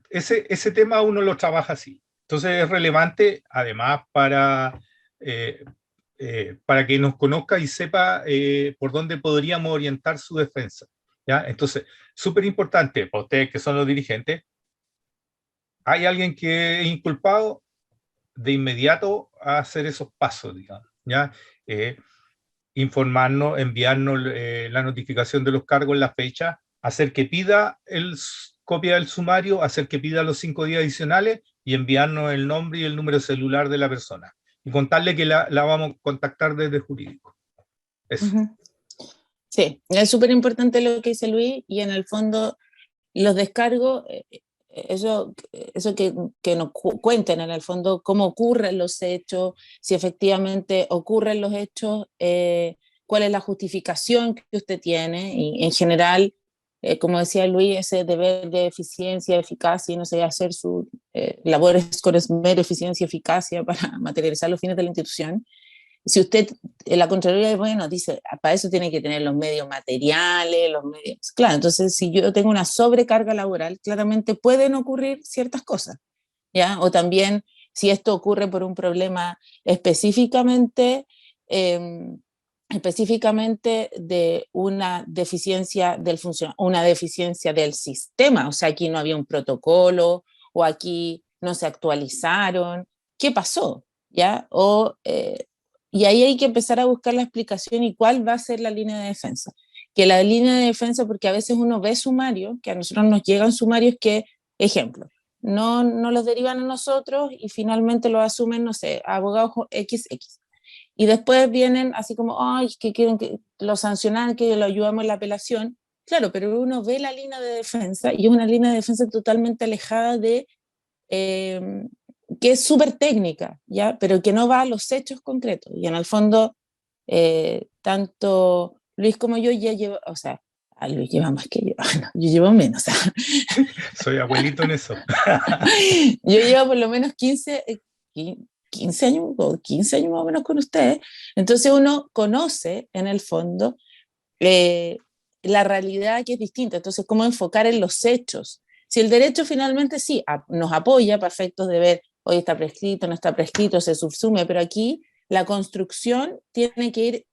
[SPEAKER 2] ese tema uno lo trabaja así. Entonces es relevante, además, para para que nos conozca y sepa por dónde podríamos orientar su defensa. ¿Ya? Entonces, súper importante para ustedes que son los dirigentes, hay alguien que es inculpado, de inmediato a hacer esos pasos, digamos, ¿ya? Informarnos, enviarnos la notificación de los cargos en la fecha, hacer que pida copia del sumario, hacer que pida los 5 días adicionales y enviarnos el nombre y el número celular de la persona. Y contarle que la vamos a contactar desde jurídico. Eso.
[SPEAKER 1] Sí, es súper importante lo que dice Luis, y en el fondo los descargos, eso que nos cuenten en el fondo cómo ocurren los hechos, si efectivamente ocurren los hechos, cuál es la justificación que usted tiene, y en general, como decía Luis, ese deber de eficiencia, eficacia, y no sé, hacer sus labores con esmero, eficiencia, eficacia para materializar los fines de la institución. Si usted, la Contraloría, bueno, dice, para eso tiene que tener los medios materiales, los medios, claro, entonces si yo tengo una sobrecarga laboral, claramente pueden ocurrir ciertas cosas, ¿ya? O también si esto ocurre por un problema específicamente, específicamente de una deficiencia una deficiencia del sistema, o sea, aquí no había un protocolo, o aquí no se actualizaron, ¿qué pasó? ¿Ya? Y ahí hay que empezar a buscar la explicación y cuál va a ser la línea de defensa. Que la línea de defensa, porque a veces uno ve sumarios, que a nosotros nos llegan sumarios que, ejemplo, no los derivan a nosotros y finalmente los asumen, no sé, abogados XX. Y después vienen así como, ay, que quieren que lo sancionan, que lo ayudamos en la apelación. Claro, pero uno ve la línea de defensa y es una línea de defensa totalmente alejada de... que es súper técnica, ¿ya? Pero que no va a los hechos concretos. Y en el fondo, tanto Luis como yo ya llevo, o sea, Luis lleva más que yo, no, yo llevo menos. O sea,
[SPEAKER 2] Soy abuelito en eso.
[SPEAKER 1] yo llevo por lo menos 15 años, o 15 años más o menos con ustedes. Entonces uno conoce, en el fondo, la realidad que es distinta. Entonces, cómo enfocar en los hechos. Si el derecho finalmente sí nos apoya para efectos de ver, hoy está prescrito, no está prescrito, se subsume, pero aquí la construcción tiene que ir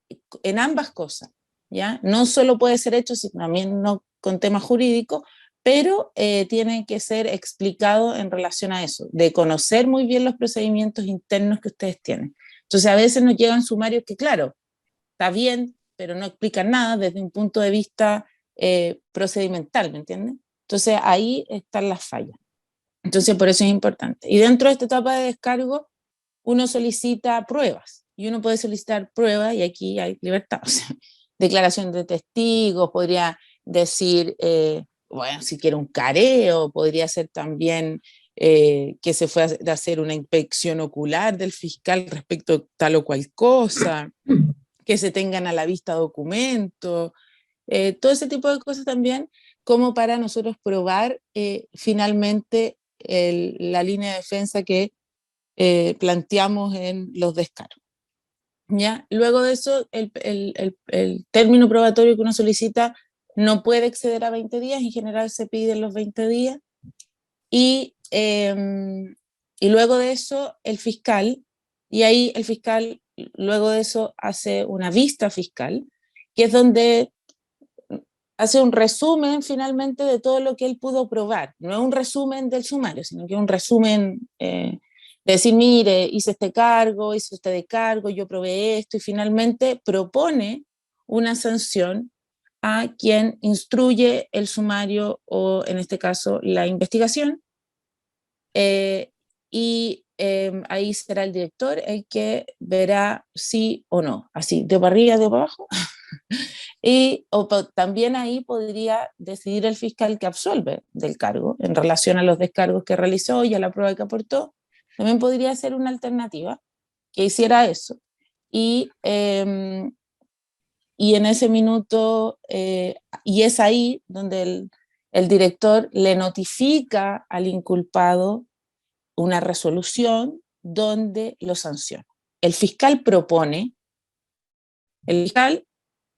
[SPEAKER 1] en ambas cosas, ¿ya? No solo puede ser hecho, sino también no con temas jurídicos, pero tiene que ser explicado en relación a eso, de conocer muy bien los procedimientos internos que ustedes tienen. Entonces, a veces nos llegan sumarios que, claro, está bien, pero no explican nada desde un punto de vista procedimental, ¿me entiendes? Entonces ahí están las fallas. Entonces por eso es importante. Y dentro de esta etapa de descargo, uno solicita pruebas, y uno puede solicitar pruebas, y aquí hay libertad. O sea, declaración de testigos, podría decir, bueno, si quiere un careo, podría ser también que se fue a hacer una inspección ocular del fiscal respecto a tal o cual cosa, que se tengan a la vista documentos, todo ese tipo de cosas también, como para nosotros probar finalmente la línea de defensa que planteamos en los descargos. ¿Ya? Luego de eso, el término probatorio que uno solicita no puede exceder a 20 días, en general se piden los 20 días, y luego de eso el fiscal, y ahí el fiscal luego de eso hace una vista fiscal, que es donde hace un resumen finalmente de todo lo que él pudo probar. No es un resumen del sumario, sino que es un resumen de decir, mire, hice este cargo, hice este cargo, yo probé esto, y finalmente propone una sanción a quien instruye el sumario, o en este caso la investigación, y ahí será el director el que verá sí o no, así, de para arriba, de para abajo. Y también ahí podría decidir el fiscal que absuelve del cargo en relación a los descargos que realizó y a la prueba que aportó. También podría ser una alternativa que hiciera eso. Y en ese minuto, y es ahí donde el director le notifica al inculpado una resolución donde lo sanciona. El fiscal propone, el fiscal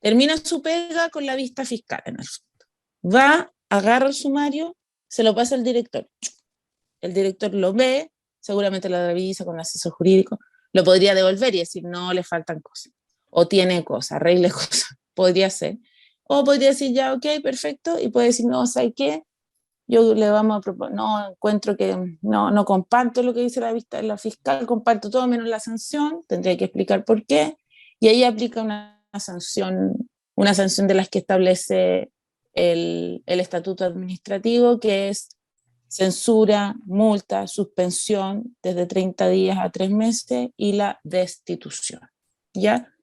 [SPEAKER 1] termina su pega con la vista fiscal en el fondo. Va, agarra el sumario, se lo pasa al director. El director lo ve, seguramente lo revisa con el asesor jurídico, Lo podría devolver y decir, no, le faltan cosas. O tiene cosas, arregle cosas. Podría ser. O podría decir, ya, ok, perfecto. Y puede decir, no, ¿sabes qué? Yo le vamos a proponer, no, encuentro que no comparto lo que dice la fiscal, comparto todo menos la sanción, tendría que explicar por qué. Y ahí aplica una sanción de las que establece el estatuto administrativo, que es censura, multa, suspensión desde 30 días a 3 meses y la destitución, ¿ya?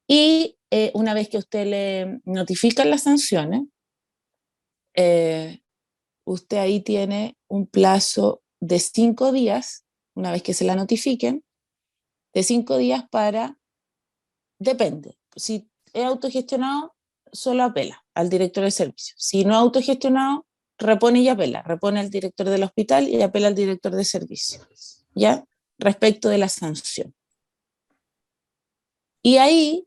[SPEAKER 1] Y una vez que usted le notifican las sanciones, usted ahí tiene un plazo de 5 días, una vez que se la notifiquen, de 5 días para, depende, si es autogestionado, solo apela al director de servicio. Si no es autogestionado, repone y apela, repone al director del hospital y apela al director de servicio, ¿ya? Respecto de la sanción. Y ahí,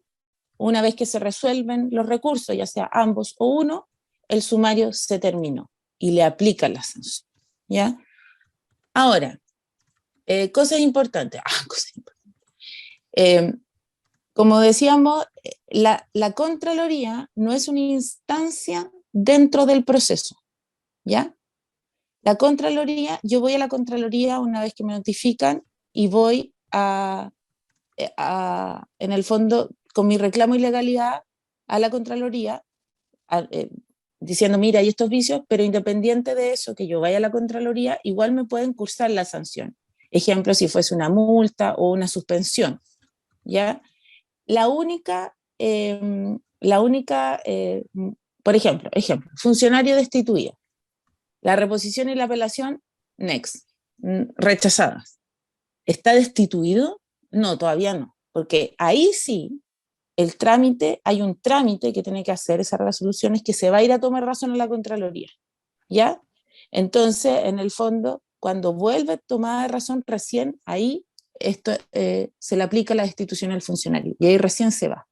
[SPEAKER 1] una vez que se resuelven los recursos, ya sea ambos o uno, el sumario se terminó y le aplica la sanción, ¿ya? Ahora, cosas importantes. Como decíamos, la Contraloría no es una instancia dentro del proceso, ¿ya? La Contraloría, yo voy a la Contraloría una vez que me notifican y voy en el fondo, con mi reclamo de ilegalidad a la Contraloría, diciendo, mira, hay estos vicios, pero independiente de eso, que yo vaya a la Contraloría, igual me pueden cursar la sanción. Ejemplo, si fuese una multa o una suspensión, ¿ya? La única, por ejemplo, funcionario destituido, la reposición y la apelación, next, rechazadas. ¿Está destituido? No, todavía no, porque ahí sí, hay un trámite que tiene que hacer esas resoluciones que se va a ir a tomar razón a la Contraloría, ¿ya? Entonces, en el fondo, cuando vuelve a tomar razón, recién ahí se le aplica la destitución al funcionario y ahí recién se va,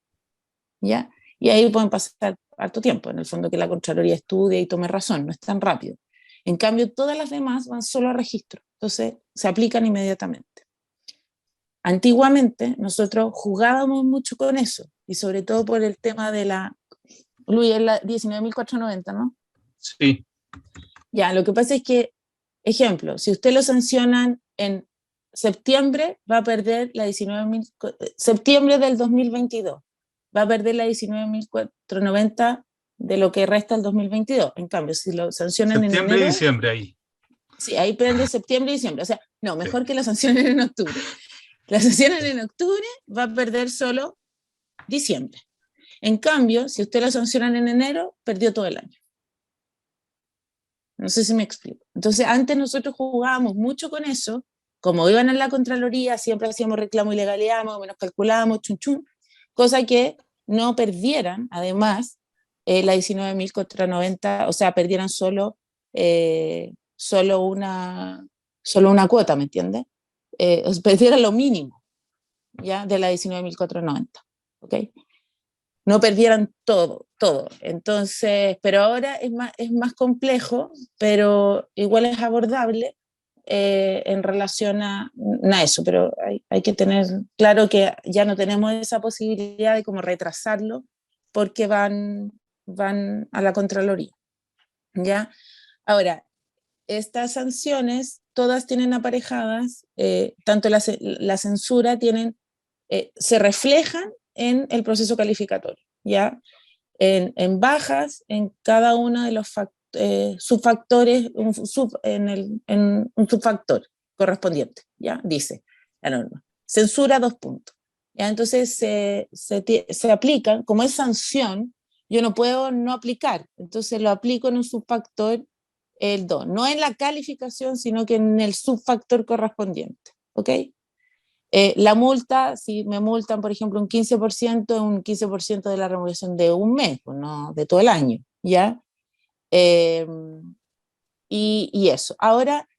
[SPEAKER 1] ¿ya? Y ahí pueden pasar harto tiempo, en el fondo, que la Contraloría estudie y tome razón, no es tan rápido. En cambio, todas las demás van solo a registro, entonces se aplican inmediatamente. Antiguamente nosotros jugábamos mucho con eso, y sobre todo por el tema de Luis, es la 19.490, ¿no?
[SPEAKER 2] Sí.
[SPEAKER 1] Ya, lo que pasa es que, ejemplo, si usted lo sancionan en septiembre, va a perder la 19.000, septiembre del 2022, va a perder la 19.490 de lo que resta el 2022. En cambio, si lo sancionan en
[SPEAKER 2] Septiembre
[SPEAKER 1] enero...
[SPEAKER 2] y diciembre ahí.
[SPEAKER 1] Sí, ahí pierde septiembre y diciembre. O sea, no, mejor que la sancionen en octubre. La sancionen en octubre, va a perder solo diciembre. En cambio, si usted lo sancionan en enero, perdió todo el año. No sé si me explico. Entonces, antes nosotros jugábamos mucho con eso, como iban en la Contraloría, siempre hacíamos reclamo de ilegalidad, más o menos calculábamos, chun chun, cosa que no perdieran, además, la 19.490, o sea, perdieran solo una cuota, ¿me entiendes? Perdieran lo mínimo, ¿ya? De la 19.490, ¿ok? No perdieran todo. Entonces, pero ahora es más complejo, pero igual es abordable en relación a eso, pero hay que tener claro que ya no tenemos esa posibilidad de como retrasarlo porque van a la Contraloría, ¿ya? Ahora, estas sanciones todas tienen aparejadas, tanto la censura se reflejan en el proceso calificatorio, ¿ya? En bajas, en cada uno de los subfactores, en un subfactor correspondiente, ¿ya? Dice la norma. Censura 2 puntos. ¿Ya? Entonces se aplican, como es sanción, yo no puedo no aplicar, entonces lo aplico en un subfactor el 2, no en la calificación, sino que en el subfactor correspondiente, ¿ok? La multa, si me multan, por ejemplo, un 15% de la remuneración de un mes, no de todo el año, ¿ya? Y eso. Ahora,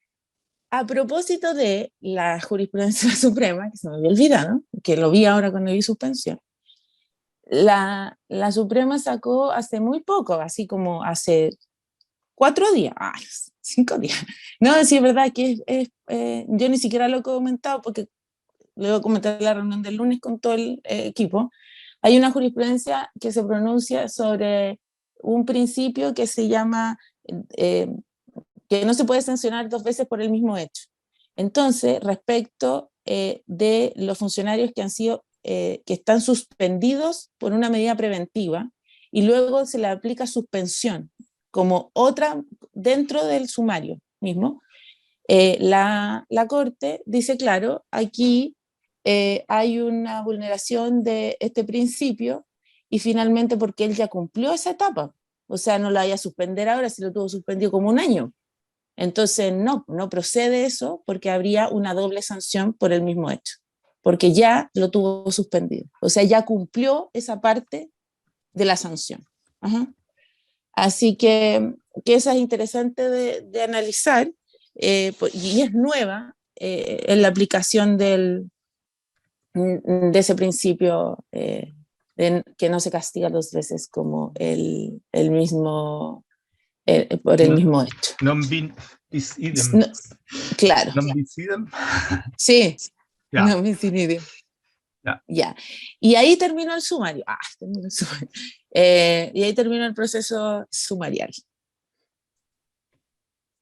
[SPEAKER 1] a propósito de la jurisprudencia suprema, que se me había olvidado, que lo vi ahora cuando vi suspensión, la Suprema sacó hace muy poco, así como hace 4 días, 5 días. No, sí, es verdad que yo ni siquiera lo he comentado porque le voy a comentar la reunión del lunes con todo el equipo, hay una jurisprudencia que se pronuncia sobre un principio que se llama que no se puede sancionar 2 veces por el mismo hecho. Entonces, respecto de los funcionarios que han sido, que están suspendidos por una medida preventiva y luego se le aplica suspensión como otra dentro del sumario mismo, la Corte dice, claro, aquí hay una vulneración de este principio y finalmente porque él ya cumplió esa etapa, o sea, no lo vaya a suspender ahora si lo tuvo suspendido como 1 año. Entonces, no procede eso porque habría una doble sanción por el mismo hecho, porque ya lo tuvo suspendido. O sea, ya cumplió esa parte de la sanción. Ajá. Así que esa es interesante de analizar y es nueva en la aplicación de ese principio que no se castiga 2 veces como el mismo, por el mismo hecho.
[SPEAKER 2] Non bis idem.
[SPEAKER 1] No, claro.
[SPEAKER 2] Non bis idem.
[SPEAKER 1] Sí,
[SPEAKER 2] Ya.
[SPEAKER 1] no bis in idem. Ya. Y ahí terminó el sumario. Terminó el sumario. Y ahí terminó el proceso sumarial.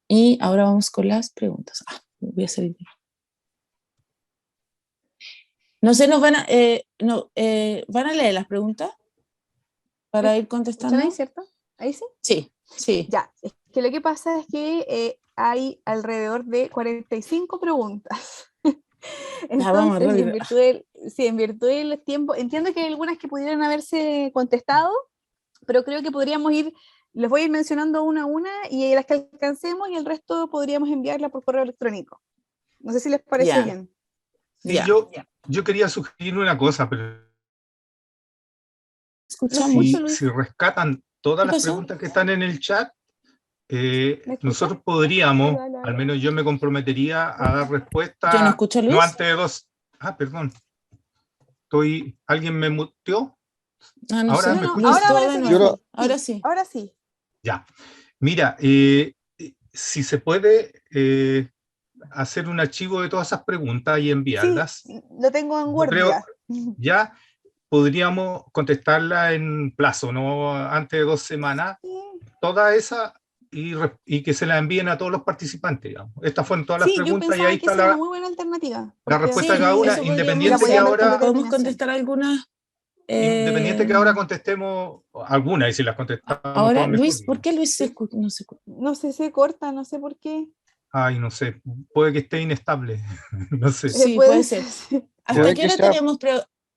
[SPEAKER 1] Y ahora vamos con las preguntas. Voy a salir. No sé, nos van a, ¿van a leer las preguntas para ir contestando?
[SPEAKER 3] ¿Están ahí, cierto? ¿Ahí sí?
[SPEAKER 1] Sí, sí.
[SPEAKER 3] Ya, es que lo que pasa es que hay alrededor de 45 preguntas.
[SPEAKER 1] Vamos
[SPEAKER 3] Entonces,
[SPEAKER 1] rápido.
[SPEAKER 3] en virtud del tiempo, entiendo que hay algunas que pudieran haberse contestado, pero creo que podríamos ir, les voy a ir mencionando una a una y las que alcancemos y el resto podríamos enviarla por correo electrónico. No sé si les parece
[SPEAKER 1] Ya.
[SPEAKER 3] bien.
[SPEAKER 2] Sí,
[SPEAKER 1] Ya.
[SPEAKER 2] yo quería sugerir una cosa, pero
[SPEAKER 1] Escuchamos.
[SPEAKER 2] si rescatan todas
[SPEAKER 1] ¿Qué
[SPEAKER 2] las
[SPEAKER 1] pasó?
[SPEAKER 2] preguntas que están en el chat,
[SPEAKER 3] escucha?
[SPEAKER 2] nosotros podríamos,
[SPEAKER 3] Hola.
[SPEAKER 2] al menos yo me comprometería a dar respuesta.
[SPEAKER 1] Yo no escucho a Luis.
[SPEAKER 2] No antes de 2. Perdón. ¿Alguien me muteó?
[SPEAKER 1] No
[SPEAKER 2] ¿Ahora
[SPEAKER 1] sé.
[SPEAKER 2] me escuchan?
[SPEAKER 1] Luis, todo
[SPEAKER 3] Ahora
[SPEAKER 1] de
[SPEAKER 3] sí.
[SPEAKER 1] nuevo. Ahora sí.
[SPEAKER 3] Ahora sí.
[SPEAKER 2] Ya. Mira, si se puede hacer un archivo de todas esas preguntas y enviarlas.
[SPEAKER 3] Sí, lo tengo en
[SPEAKER 2] Yo
[SPEAKER 3] Word
[SPEAKER 2] creo,
[SPEAKER 3] ya.
[SPEAKER 2] ya podríamos contestarla en plazo, no antes de 2 semanas, toda esa y que se la envíen a todos los participantes. Digamos. Estas fueron todas las
[SPEAKER 3] Sí, yo
[SPEAKER 2] preguntas y
[SPEAKER 3] pensaba
[SPEAKER 2] ahí
[SPEAKER 3] que
[SPEAKER 2] está
[SPEAKER 3] esa era una muy buena alternativa.
[SPEAKER 2] la respuesta de cada
[SPEAKER 1] Sí,
[SPEAKER 2] una,
[SPEAKER 1] eso
[SPEAKER 2] independiente que
[SPEAKER 3] podríamos
[SPEAKER 2] ahora,
[SPEAKER 1] podemos contestar algunas.
[SPEAKER 2] independiente que ahora contestemos algunas, y si las contestamos
[SPEAKER 1] Ahora,
[SPEAKER 2] todas mejor.
[SPEAKER 1] Luis, ¿por qué Luis se escucha? No sé.
[SPEAKER 3] No sé, se corta, no sé por qué.
[SPEAKER 2] Ay, no sé, puede que esté inestable, no sé.
[SPEAKER 1] Sí, puede ser. ¿Hasta qué hora tenemos?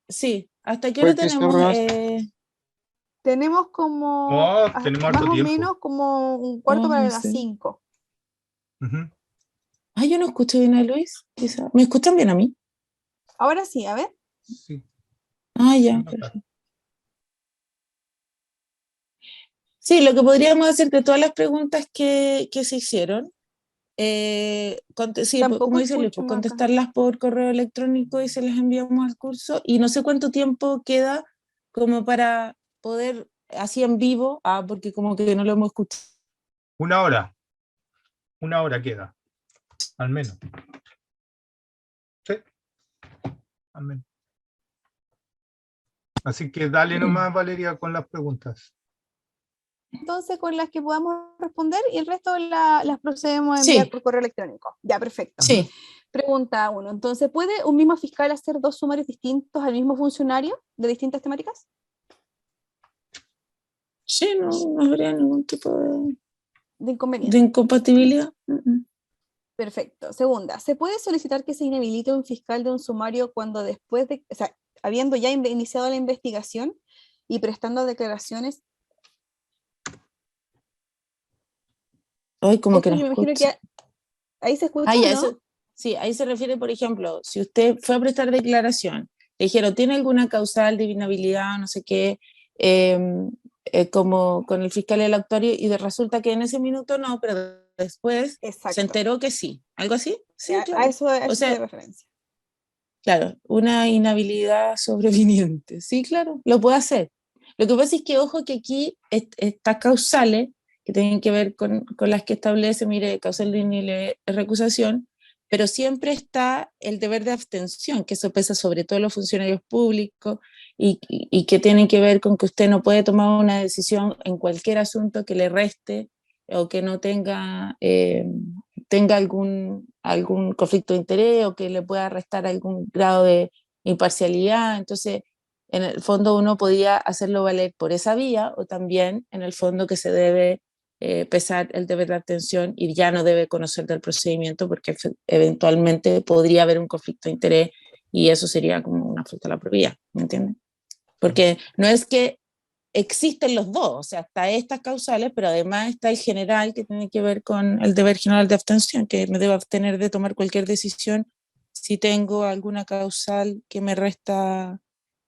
[SPEAKER 1] Sí, ¿hasta qué hora tenemos?
[SPEAKER 3] Tenemos como
[SPEAKER 2] tenemos
[SPEAKER 3] más
[SPEAKER 2] harto
[SPEAKER 3] o
[SPEAKER 2] tiempo.
[SPEAKER 3] menos como un cuarto para las 5.
[SPEAKER 1] Yo no escucho bien a Luis. Quizá. ¿Me escuchan bien a mí?
[SPEAKER 3] Ahora sí, a ver.
[SPEAKER 2] Sí.
[SPEAKER 1] Ya, perfecto. Sí, lo que podríamos hacer de todas las preguntas que se hicieron, sí, como dice Luis, pues, contestarlas por correo electrónico y se las enviamos al curso. Y no sé cuánto tiempo queda como para poder, así en vivo, porque como que no lo hemos escuchado.
[SPEAKER 2] 1 hora. 1 hora queda, al menos. Sí, al menos. Así que dale nomás, Valeria, con las preguntas.
[SPEAKER 3] Entonces, con las que podamos responder y el resto las procedemos a enviar por correo electrónico. Ya, perfecto.
[SPEAKER 1] Sí.
[SPEAKER 3] Pregunta 1. Entonces, ¿puede un mismo fiscal hacer 2 sumarios distintos al mismo funcionario de distintas temáticas?
[SPEAKER 1] Sí, no habría ningún tipo
[SPEAKER 3] de inconveniente.
[SPEAKER 1] De incompatibilidad.
[SPEAKER 3] Perfecto. Segunda, ¿se puede solicitar que se inhabilite un fiscal de un sumario cuando después de, o sea, habiendo ya iniciado la investigación y prestando declaraciones?
[SPEAKER 1] Hoy como que no
[SPEAKER 3] yo me imagino que ahí se escucha,
[SPEAKER 1] ya,
[SPEAKER 3] ¿no?
[SPEAKER 1] eso, sí, ahí se refiere, por ejemplo, si usted fue a prestar declaración, le dijeron, ¿tiene alguna causal de inhabilidad o no sé qué, como con el fiscal y el actuario, y resulta que en ese minuto no, pero después se enteró que sí? ¿Algo así? Sí, claro.
[SPEAKER 3] A eso de referencia.
[SPEAKER 1] Claro, una inhabilidad sobreviniente. Sí, claro, lo puede hacer. Lo que pasa es que, ojo, que aquí estas causales, que tienen que ver con las que establece, mire, causal de recusación, pero siempre está el deber de abstención, que eso pesa sobre todo en los funcionarios públicos y que tiene que ver con que usted no puede tomar una decisión en cualquier asunto que le reste o que no tenga algún conflicto de interés o que le pueda restar algún grado de imparcialidad. Entonces, en el fondo uno podía hacerlo valer por esa vía o también en el fondo que se debe pesar el deber de atención y ya no debe conocer del procedimiento porque eventualmente podría haber un conflicto de interés y eso sería como una falta a la probidad, ¿me entiendes? Porque no es que existen los dos, o sea, está estas causales, pero además está el general que tiene que ver con el deber general de abstención, que me debo abstener de tomar cualquier decisión si tengo alguna causal que me resta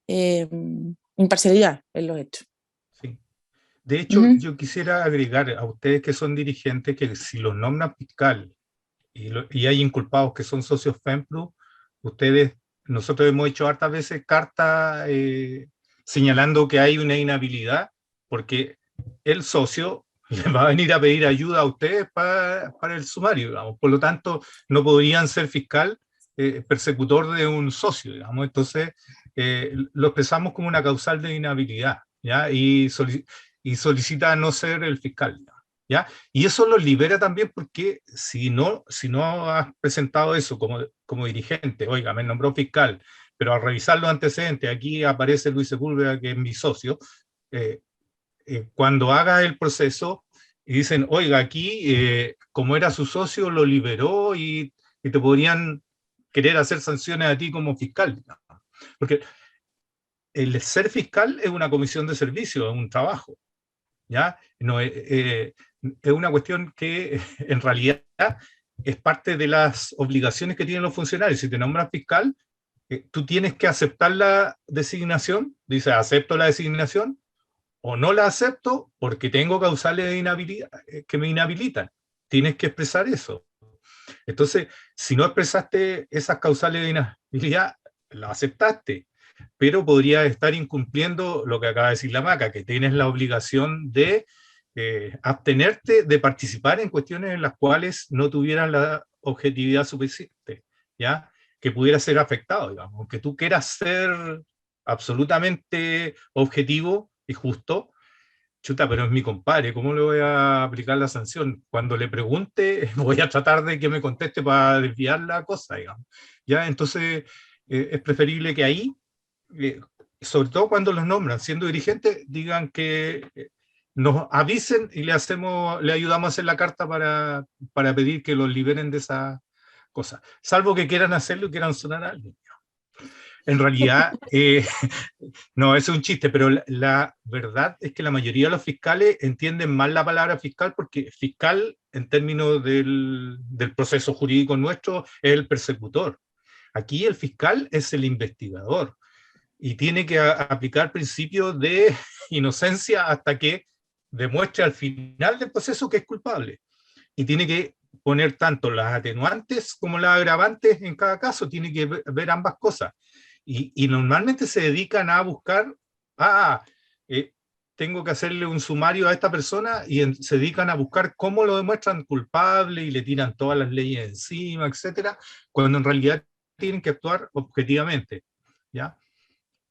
[SPEAKER 1] imparcialidad en los hechos.
[SPEAKER 2] Sí. De hecho, yo quisiera agregar a ustedes que son dirigentes que si los nombran fiscal y hay inculpados que son socios FEMPRU, nosotros hemos hecho hartas veces cartas señalando que hay una inhabilidad, porque el socio le va a venir a pedir ayuda a ustedes para el sumario, digamos. Por lo tanto, no podrían ser fiscal persecutor de un socio, digamos. Entonces, lo expresamos como una causal de inhabilidad, ¿ya? Y solicita no ser el fiscal, ¿ya? Y eso los libera también porque si no has presentado eso como dirigente, oiga, me nombró fiscal, pero al revisar los antecedentes, aquí aparece Luis Sepúlveda, que es mi socio, cuando haga el proceso y dicen, oiga, aquí, como era su socio, lo liberó y te podrían querer hacer sanciones a ti como fiscal, ¿no? Porque el ser fiscal es una comisión de servicio, es un trabajo, ¿ya? No, es una cuestión que en realidad es parte de las obligaciones que tienen los funcionarios. Si te nombran fiscal, tú tienes que aceptar la designación, dice, acepto la designación, o no la acepto porque tengo causales de inhabilidad, que me inhabilitan. Tienes que expresar eso. Entonces, si no expresaste esas causales de inhabilidad, la aceptaste, pero podría estar incumpliendo lo que acaba de decir la Maca, que tienes la obligación de abstenerte de participar en cuestiones en las cuales no tuvieran la objetividad suficiente, ¿ya? Que pudiera ser afectado, digamos. Aunque tú quieras ser absolutamente objetivo y justo, chuta, pero es mi compadre, ¿cómo le voy a aplicar la sanción? Cuando le pregunte, voy a tratar de que me conteste para desviar la cosa, digamos. ¿Ya? Entonces, es preferible que ahí, sobre todo cuando los nombran, siendo dirigentes, digan que nos avisen y le ayudamos a hacer la carta para pedir que los liberen de esa cosa. Salvo que quieran hacerlo y quieran sonar a alguien. En realidad, no, es un chiste, pero la verdad es que la mayoría de los fiscales entienden mal la palabra fiscal porque fiscal, en términos del proceso jurídico nuestro, es el persecutor. Aquí el fiscal es el investigador y tiene que aplicar principios de inocencia hasta que demuestre al final del proceso que es culpable. Y tiene que poner tanto las atenuantes como las agravantes en cada caso, tiene que ver ambas cosas. Y normalmente se dedican a buscar, tengo que hacerle un sumario a esta persona y se dedican a buscar cómo lo demuestran culpable y le tiran todas las leyes encima, etcétera, cuando en realidad tienen que actuar objetivamente, ¿ya?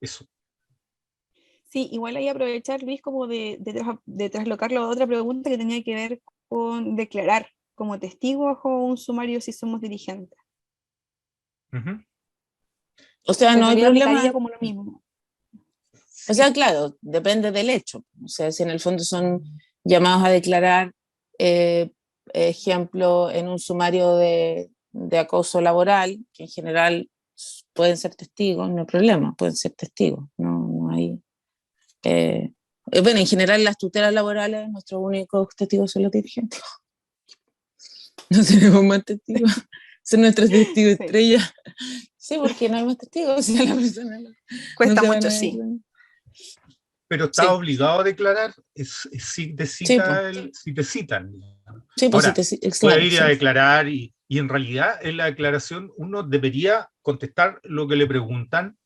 [SPEAKER 2] Eso.
[SPEAKER 3] Sí, igual ahí aprovechar, Luis, como de traslocarlo a otra pregunta que tenía que ver con declarar como testigo bajo un sumario si somos dirigentes.
[SPEAKER 1] O sea, no hay problema.
[SPEAKER 3] Como lo mismo.
[SPEAKER 1] O sea, claro, depende del hecho. O sea, si en el fondo son llamados a declarar, ejemplo, en un sumario de acoso laboral, que en general pueden ser testigos, no hay problema, pueden ser testigos. No hay. Bueno, en general las tutelas laborales, nuestros únicos testigos son los dirigentes. No tenemos más testigos. Son nuestros testigos estrella. Sí, porque no hay más testigos. Si la persona
[SPEAKER 3] cuesta mucho, sí.
[SPEAKER 2] Pero está obligado a declarar si te citan.
[SPEAKER 1] Sí, pues
[SPEAKER 2] ahora,
[SPEAKER 1] si
[SPEAKER 2] puede ir a declarar y en realidad en la declaración uno debería contestar lo que le preguntan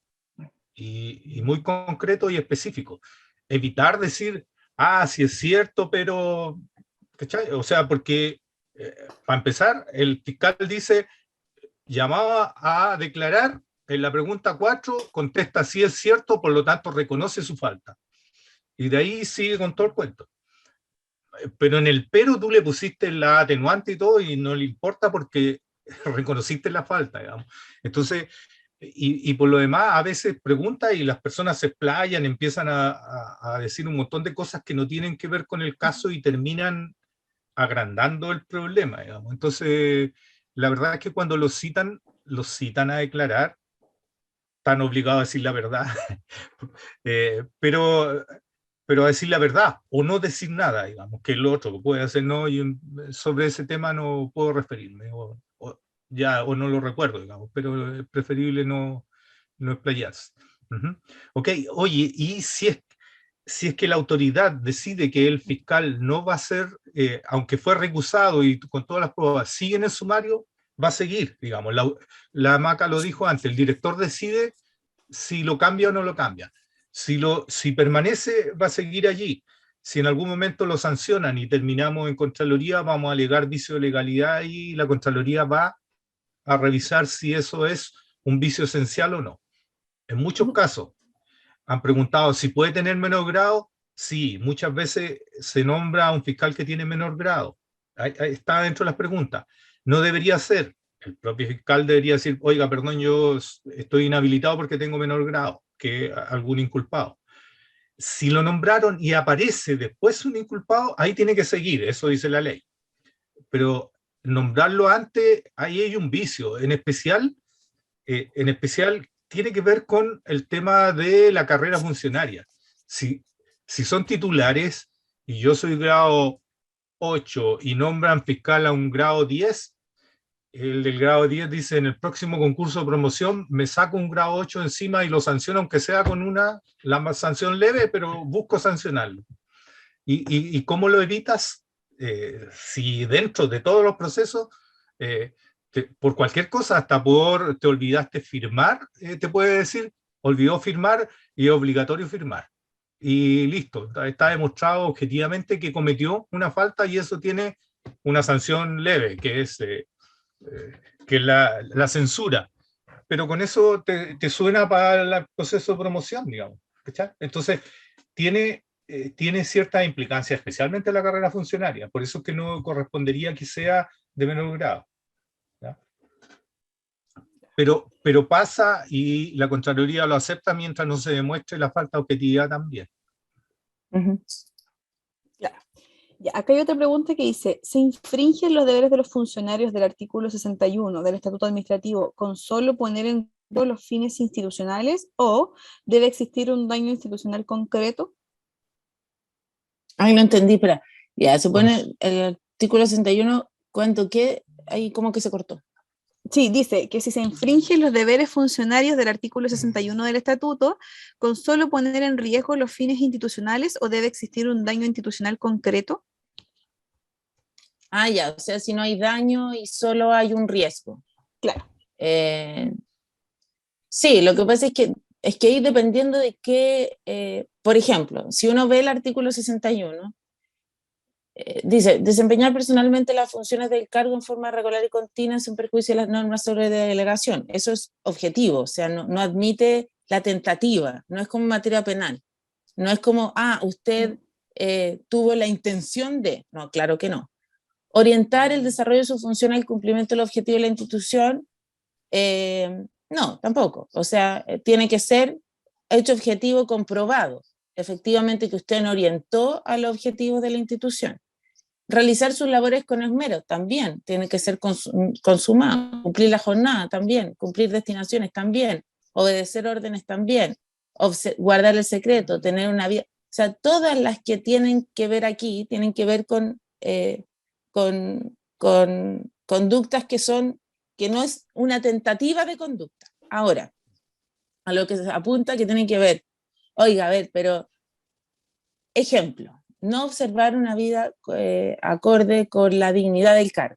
[SPEAKER 2] y muy concreto y específico. Evitar decir, sí es cierto, pero... ¿cachai? O sea, porque para empezar, el fiscal dice, llamaba a declarar, en la pregunta 4 contesta sí es cierto, por lo tanto reconoce su falta. Y de ahí sigue con todo el cuento. Pero en el pero tú le pusiste la atenuante y todo y no le importa porque reconociste la falta, digamos. Entonces, y por lo demás, a veces pregunta y las personas se explayan, empiezan a decir un montón de cosas que no tienen que ver con el caso y terminan agrandando el problema, digamos. Entonces, la verdad es que cuando los citan a declarar, están obligados a decir la verdad. Pero a decir la verdad o no decir nada, digamos, que es lo otro que puede hacer, no, sobre ese tema no puedo referirme, o no lo recuerdo, digamos, pero es preferible no explayarse. Ok, oye, y si es que la autoridad decide que el fiscal no va a ser, aunque fue recusado y con todas las pruebas, sigue en el sumario, va a seguir, digamos, la Maca lo dijo antes, el director decide si lo cambia o no lo cambia. Si permanece, va a seguir allí. Si en algún momento lo sancionan y terminamos en Contraloría, vamos a alegar vicio de legalidad y la Contraloría va a revisar si eso es un vicio esencial o no. En muchos casos han preguntado si puede tener menor grado. Sí, muchas veces se nombra a un fiscal que tiene menor grado. Ahí está dentro de las preguntas. No debería ser. El propio fiscal debería decir, oiga, perdón, yo estoy inhabilitado porque tengo menor grado que algún inculpado. Si lo nombraron y aparece después un inculpado, ahí tiene que seguir, eso dice la ley. Pero nombrarlo antes, ahí hay un vicio. En especial tiene que ver con el tema de la carrera funcionaria. Si son titulares y yo soy grado 8 y nombran fiscal a un grado 10, el del grado 10 dice, en el próximo concurso de promoción me saco un grado 8 encima y lo sanciono, aunque sea con la sanción leve, pero busco sancionarlo. ¿Y cómo lo evitas? Si dentro de todos los procesos, por cualquier cosa, hasta te olvidaste firmar, te puede decir, olvidó firmar y es obligatorio firmar. Y listo, está demostrado objetivamente que cometió una falta y eso tiene una sanción leve, que es la censura, pero con eso te suena para el proceso de promoción, digamos. ¿Cachai? Entonces, tiene cierta implicancia, especialmente en la carrera funcionaria, por eso es que no correspondería que sea de menor grado. ¿Ya? Pero pasa y la Contraloría lo acepta mientras no se demuestre la falta de objetividad también.
[SPEAKER 3] Claro. Ya, acá hay otra pregunta que dice, ¿se infringen los deberes de los funcionarios del artículo 61 del Estatuto Administrativo con solo poner en todos los fines institucionales o debe existir un daño institucional concreto?
[SPEAKER 1] Ay, no entendí, pero ya, supone el artículo 61, ¿cuánto qué? Ahí como que se cortó.
[SPEAKER 3] Sí, dice que si se infringen los deberes funcionarios del artículo 61 del Estatuto, con solo poner en riesgo los fines institucionales o debe existir un daño institucional concreto.
[SPEAKER 1] Ah, ya, o sea, si no hay daño y solo hay un riesgo.
[SPEAKER 3] Claro.
[SPEAKER 1] Sí, lo que pasa es que ahí dependiendo de qué, por ejemplo, si uno ve el artículo 61, dice, desempeñar personalmente las funciones del cargo en forma regular y continua sin perjuicio de las normas sobre delegación. Eso es objetivo, o sea, no admite la tentativa, no es como en materia penal. No es como, usted tuvo la intención de, no, claro que no. Orientar el desarrollo de su función al cumplimiento del objetivo de la institución, no, tampoco. O sea, tiene que ser hecho objetivo comprobado, efectivamente que usted no orientó a los objetivos de la institución. Realizar sus labores con esmero también tiene que ser consumado, cumplir la jornada también, cumplir destinaciones también, obedecer órdenes también, guardar el secreto, tener una vida. O sea, todas las que tienen que ver aquí tienen que ver con conductas que no es una tentativa de conducta. Ahora, a lo que se apunta que tiene que ver, oiga, a ver, pero ejemplo, no observar una vida acorde con la dignidad del cargo.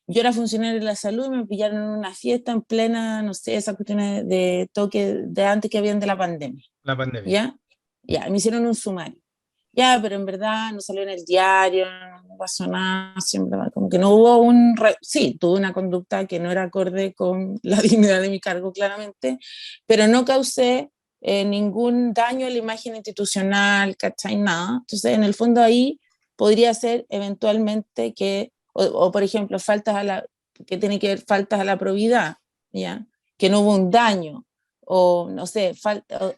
[SPEAKER 1] Yo era funcionaria de la salud y me pillaron en una fiesta en plena, no sé, esas cuestiones de toque de antes que habían de la pandemia.
[SPEAKER 2] La pandemia.
[SPEAKER 1] ¿Ya? Me hicieron un sumario. Ya, pero en verdad no salió en el diario, no pasó nada, siempre, como que no hubo sí, tuve una conducta que no era acorde con la dignidad de mi cargo, claramente, pero no causé ningún daño a la imagen institucional, ¿cachai? Nada. Entonces, en el fondo ahí podría ser eventualmente o por ejemplo, que tiene que ver faltas a la probidad, ¿ya? Que no hubo un daño, o no sé,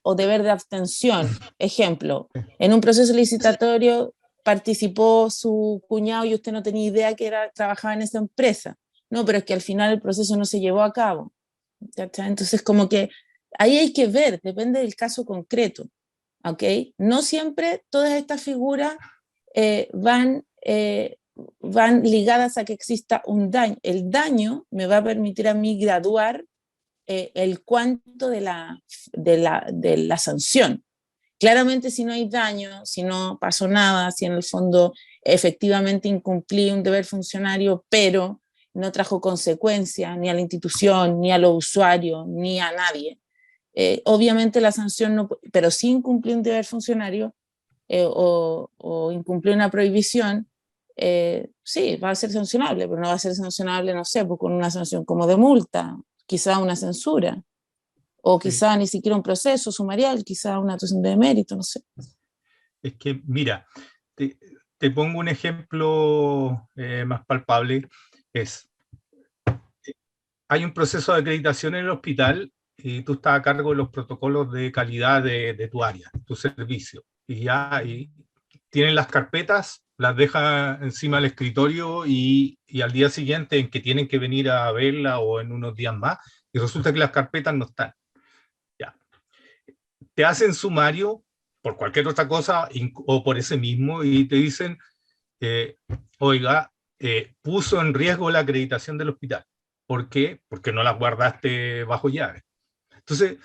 [SPEAKER 1] o deber de abstención, ejemplo en un proceso licitatorio participó su cuñado y usted no tenía idea que trabajaba en esa empresa. No, pero es que al final el proceso no se llevó a cabo. ¿Cachai? Entonces, como que ahí hay que ver, depende del caso concreto. ¿Ok? No siempre todas estas figuras van ligadas a que exista un daño. El daño me va a permitir a mí graduar el cuánto de la sanción. Claramente, si no hay daño, si no pasó nada, si en el fondo efectivamente incumplí un deber funcionario, pero no trajo consecuencias ni a la institución, ni a los usuarios, ni a nadie. Obviamente la sanción no, pero si incumplí un deber funcionario o incumplí una prohibición, sí, va a ser sancionable, pero no va a ser sancionable, no sé, pues con una sanción como de multa, quizá una censura. O
[SPEAKER 2] Sí.
[SPEAKER 1] quizá ni siquiera un proceso sumarial, quizá una actuación de mérito, no sé.
[SPEAKER 2] Es que, mira, te pongo un ejemplo más palpable. Hay un proceso de acreditación en el hospital y tú estás a cargo de los protocolos de calidad de tu área, tu servicio. Y tienen las carpetas, las deja encima del escritorio y al día siguiente en que tienen que venir a verla o en unos días más, y resulta que las carpetas no están. Ya. Te hacen sumario por cualquier otra cosa o por ese mismo y te dicen, oiga, puso en riesgo la acreditación del hospital. ¿Por qué? Porque no las guardaste bajo llave. Entonces,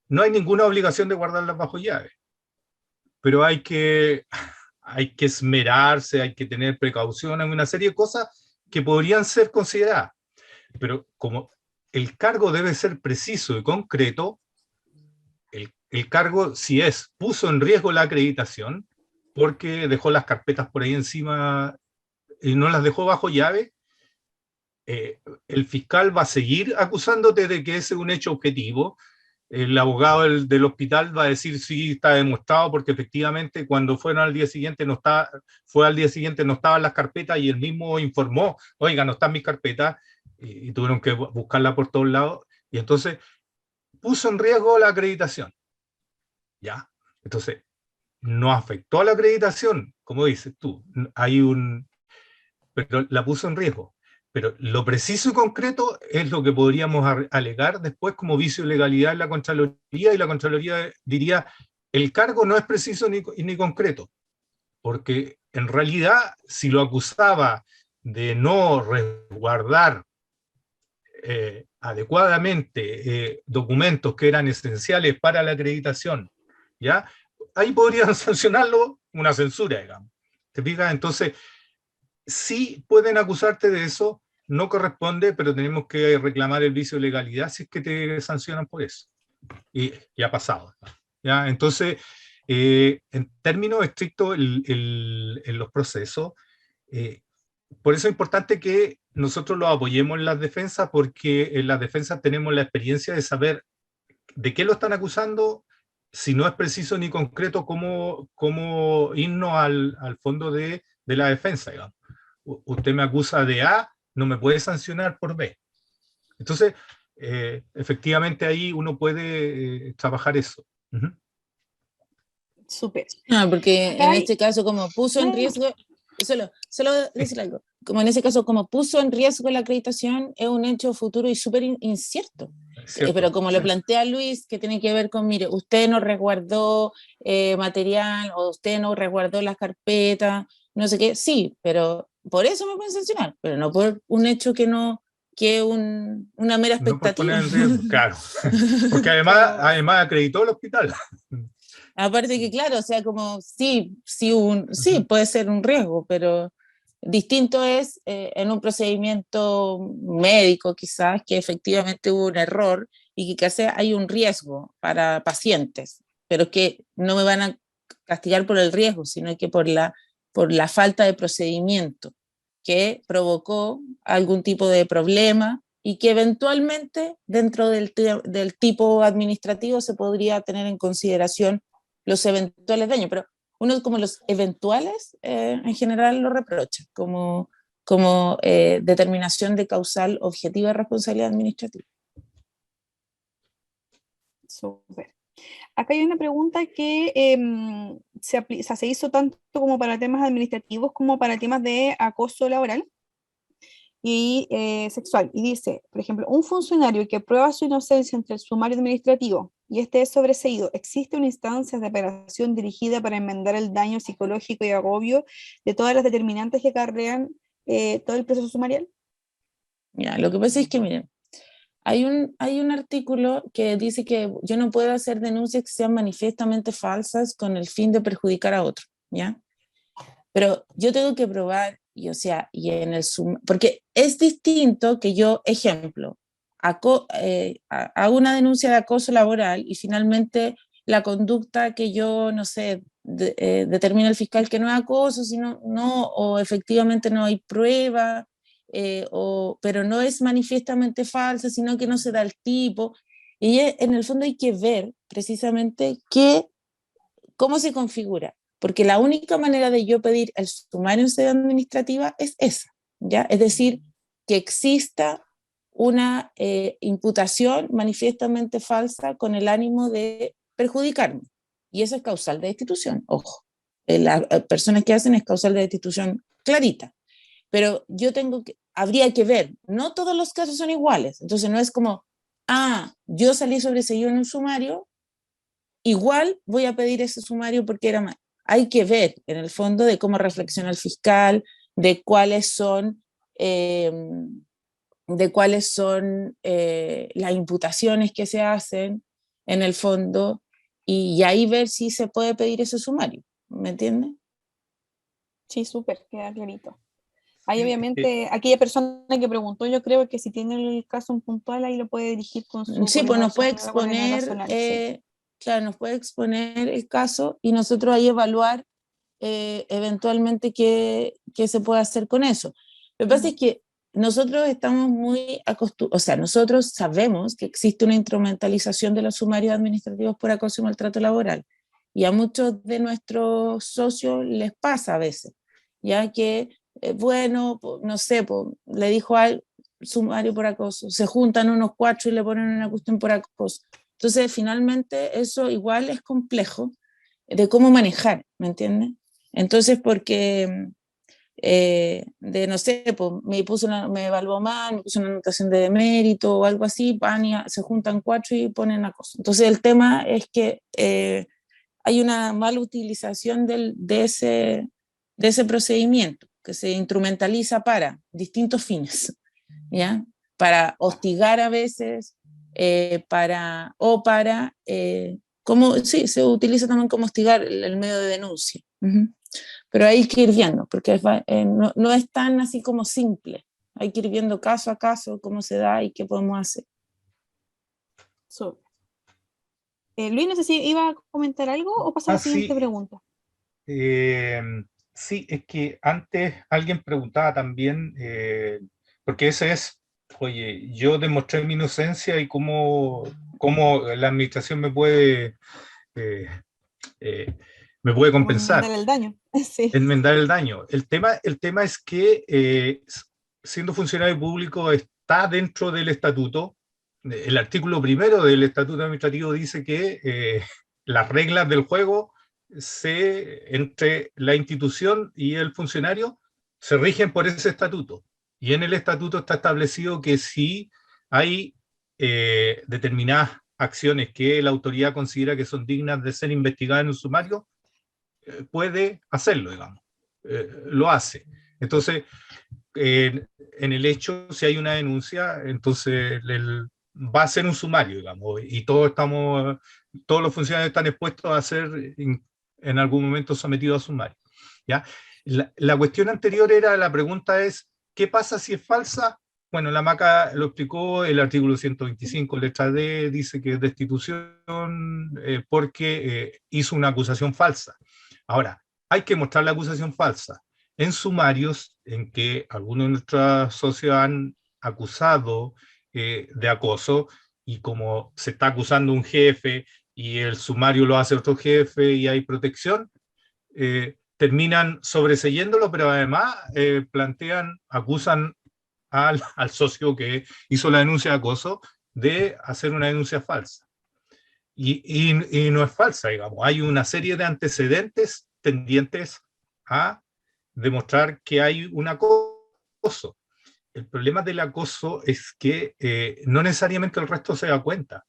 [SPEAKER 2] no hay ninguna obligación de guardarlas bajo llave, pero hay que esmerarse, hay que tener precaución, hay una serie de cosas que podrían ser consideradas. Pero como el cargo debe ser preciso y concreto, el cargo, si puso en riesgo la acreditación, porque dejó las carpetas por ahí encima y no las dejó bajo llave, el fiscal va a seguir acusándote de que ese es un hecho objetivo. El abogado del hospital va a decir sí, está demostrado, porque efectivamente cuando fueron al día siguiente no estaban las carpetas y él mismo informó, oiga, no están mis carpetas, y tuvieron que buscarla por todos lados, y entonces puso en riesgo la acreditación. ¿Ya? Entonces, no afectó a la acreditación, como dices tú, pero la puso en riesgo. Pero lo preciso y concreto es lo que podríamos alegar después como vicio de legalidad en la Contraloría, y la Contraloría diría, el cargo no es preciso ni concreto, porque en realidad si lo acusaba de no resguardar adecuadamente documentos que eran esenciales para la acreditación, ¿ya? Ahí podrían sancionarlo una censura, digamos. ¿Te fijas? Entonces, sí pueden acusarte de eso, no corresponde, pero tenemos que reclamar el vicio de legalidad si es que te sancionan por eso. Y ha pasado. ¿Ya? Entonces, en términos estrictos, en los procesos, por eso es importante que nosotros lo apoyemos en las defensas, porque en las defensas tenemos la experiencia de saber de qué lo están acusando, si no es preciso ni concreto cómo irnos al fondo de la defensa, digamos. Usted me acusa de A, no me puede sancionar por B. Entonces, efectivamente ahí uno puede trabajar eso. Uh-huh.
[SPEAKER 3] Súper.
[SPEAKER 1] Porque en
[SPEAKER 3] Acá
[SPEAKER 1] este caso, como puso en riesgo, solo decir algo, como en ese caso, como puso en riesgo la acreditación, es un hecho futuro y súper incierto. Pero como lo plantea Luis, que tiene que ver con, mire, usted no resguardó material, o usted no resguardó las carpetas, no sé qué, sí, pero por eso me pueden sancionar, pero no por un hecho que una mera
[SPEAKER 2] No por
[SPEAKER 1] expectativa.
[SPEAKER 2] poner en riesgo, claro. Porque además acreditó el hospital.
[SPEAKER 1] Aparte que, claro, o sea, como sí, puede ser un riesgo, pero distinto es en un procedimiento médico quizás que efectivamente hubo un error y que hay un riesgo para pacientes, pero que no me van a castigar por el riesgo, sino que por la falta de procedimiento que provocó algún tipo de problema y que eventualmente dentro del tipo administrativo se podría tener en consideración los eventuales daños, pero uno como los eventuales en general lo reprocha como determinación de causal objetiva de responsabilidad administrativa.
[SPEAKER 3] Súper. Acá hay una pregunta que se hizo tanto como para temas administrativos como para temas de acoso laboral y sexual. Y dice, por ejemplo, un funcionario que prueba su inocencia ante el sumario administrativo y este es sobreseído, ¿existe una instancia de apelación dirigida para enmendar el daño psicológico y agobio de todas las determinantes que acarrean todo el proceso sumarial?
[SPEAKER 1] Ya, lo que pasa es que, miren, hay un artículo que dice que yo no puedo hacer denuncias que sean manifiestamente falsas con el fin de perjudicar a otro, ¿ya? Pero yo tengo que probar, porque es distinto que yo, ejemplo, hago una denuncia de acoso laboral y finalmente la conducta que yo, no sé, determina el fiscal que no es acoso, sino o efectivamente no hay prueba, pero no es manifiestamente falsa, sino que no se da el tipo. Y en el fondo hay que ver precisamente cómo se configura, porque la única manera de yo pedir el sumario en sede administrativa es esa, ¿ya? Es decir, que exista una imputación manifiestamente falsa con el ánimo de perjudicarme. Y eso es causal de destitución, ojo. Las personas que hacen es causal de destitución clarita. Pero habría que ver, no todos los casos son iguales. Entonces no es como, yo salí sobreseído en un sumario, igual voy a pedir ese sumario porque era mal. Hay que ver, en el fondo, de cómo reflexiona el fiscal, de cuáles son las imputaciones que se hacen, en el fondo, y ahí ver si se puede pedir ese sumario. ¿Me entiendes?
[SPEAKER 3] Sí, súper, queda clarito. Ahí obviamente, aquella persona que preguntó, yo creo que si tiene el caso en puntual, ahí lo puede dirigir con su...
[SPEAKER 1] Sí, pues nos puede exponer, claro, nos puede exponer el caso y nosotros ahí evaluar eventualmente qué se puede hacer con eso. Lo que pasa es que nosotros estamos muy acostumbrados, o sea, nosotros sabemos que existe una instrumentalización de los sumarios administrativos por acoso y maltrato laboral, y a muchos de nuestros socios les pasa a veces, ya que, bueno, no sé, le dijo al sumario por acoso, se juntan unos 4 y le ponen una cuestión por acoso. Entonces, finalmente, eso igual es complejo de cómo manejar, ¿me entiendes? Entonces, porque no sé, me evaluó mal, me puso una anotación de demérito o algo así, se juntan 4 y ponen acoso. Entonces, el tema es que hay una mala utilización de ese procedimiento, que se instrumentaliza para distintos fines, ¿ya? Para hostigar a veces, sí, se utiliza también como hostigar el medio de denuncia. Pero hay que ir viendo, porque no es tan así como simple. Hay que ir viendo caso a caso cómo se da y qué podemos hacer.
[SPEAKER 3] Luis, no sé si iba a comentar algo o pasar a la siguiente pregunta.
[SPEAKER 2] Sí, es que antes alguien preguntaba también, porque ese es, oye, yo demostré mi inocencia y cómo la administración me puede compensar.
[SPEAKER 3] Enmendar el daño. Sí.
[SPEAKER 2] Enmendar el daño. El tema es que siendo funcionario público está dentro del estatuto. El artículo 1 del estatuto administrativo dice que las reglas del juego entre la institución y el funcionario se rigen por ese estatuto. Y en el estatuto está establecido que si hay determinadas acciones que la autoridad considera que son dignas de ser investigadas en un sumario, puede hacerlo, digamos. Lo hace. Entonces, en el hecho, si hay una denuncia, entonces va a ser un sumario, digamos, y todos los funcionarios están expuestos a ser en algún momento sometidos a sumario. ¿Ya? La cuestión anterior la pregunta es, ¿qué pasa si es falsa? Bueno, la Maca lo explicó, el artículo 125, letra D, dice que es destitución porque hizo una acusación falsa. Ahora, hay que mostrar la acusación falsa. En sumarios en que algunos de nuestros socios han acusado de acoso, y como se está acusando un jefe y el sumario lo hace otro jefe y hay protección, terminan sobreseyéndolo, pero además acusan al socio que hizo la denuncia de acoso de hacer una denuncia falsa. Y no es falsa, digamos. Hay una serie de antecedentes tendientes a demostrar que hay un acoso. El problema del acoso es que no necesariamente el resto se da cuenta.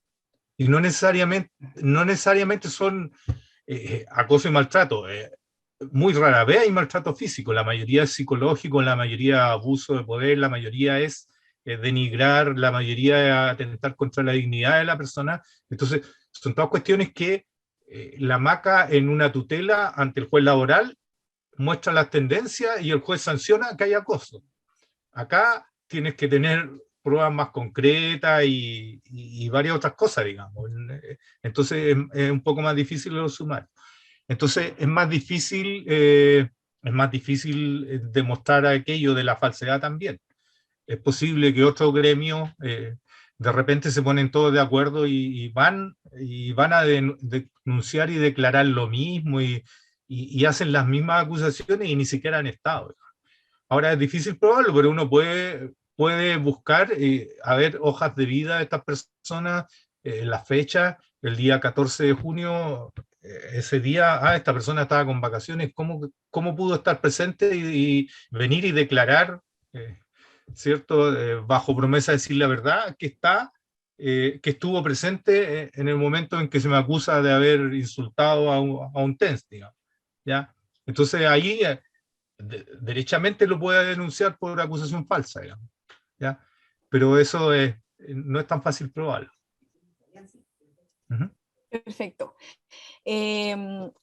[SPEAKER 2] Y no necesariamente son acoso y maltrato. Muy rara vez hay maltrato físico, la mayoría es psicológico, la mayoría abuso de poder, la mayoría es denigrar, la mayoría es atentar contra la dignidad de la persona. Entonces, son todas cuestiones que la MACA en una tutela ante el juez laboral muestra las tendencias y el juez sanciona que hay acoso. Acá tienes que tener pruebas más concretas y varias otras cosas, digamos. Entonces es un poco más difícil los sumarios. Entonces es más difícil demostrar aquello de la falsedad también. Es posible que otros gremios de repente se ponen todos de acuerdo y van a denunciar y declarar lo mismo y hacen las mismas acusaciones y ni siquiera han estado. Ahora es difícil probarlo, pero uno puede buscar, a ver, hojas de vida de estas personas, la fecha, el día 14 de junio, ese día, esta persona estaba con vacaciones, ¿cómo pudo estar presente y venir y declarar, ¿cierto? Bajo promesa de decir la verdad, que estuvo presente en el momento en que se me acusa de haber insultado a un TENS, digamos, ¿ya? Entonces ahí derechamente lo puede denunciar por acusación falsa, digamos, ¿ya? Pero eso no es tan fácil probarlo.
[SPEAKER 3] Perfecto.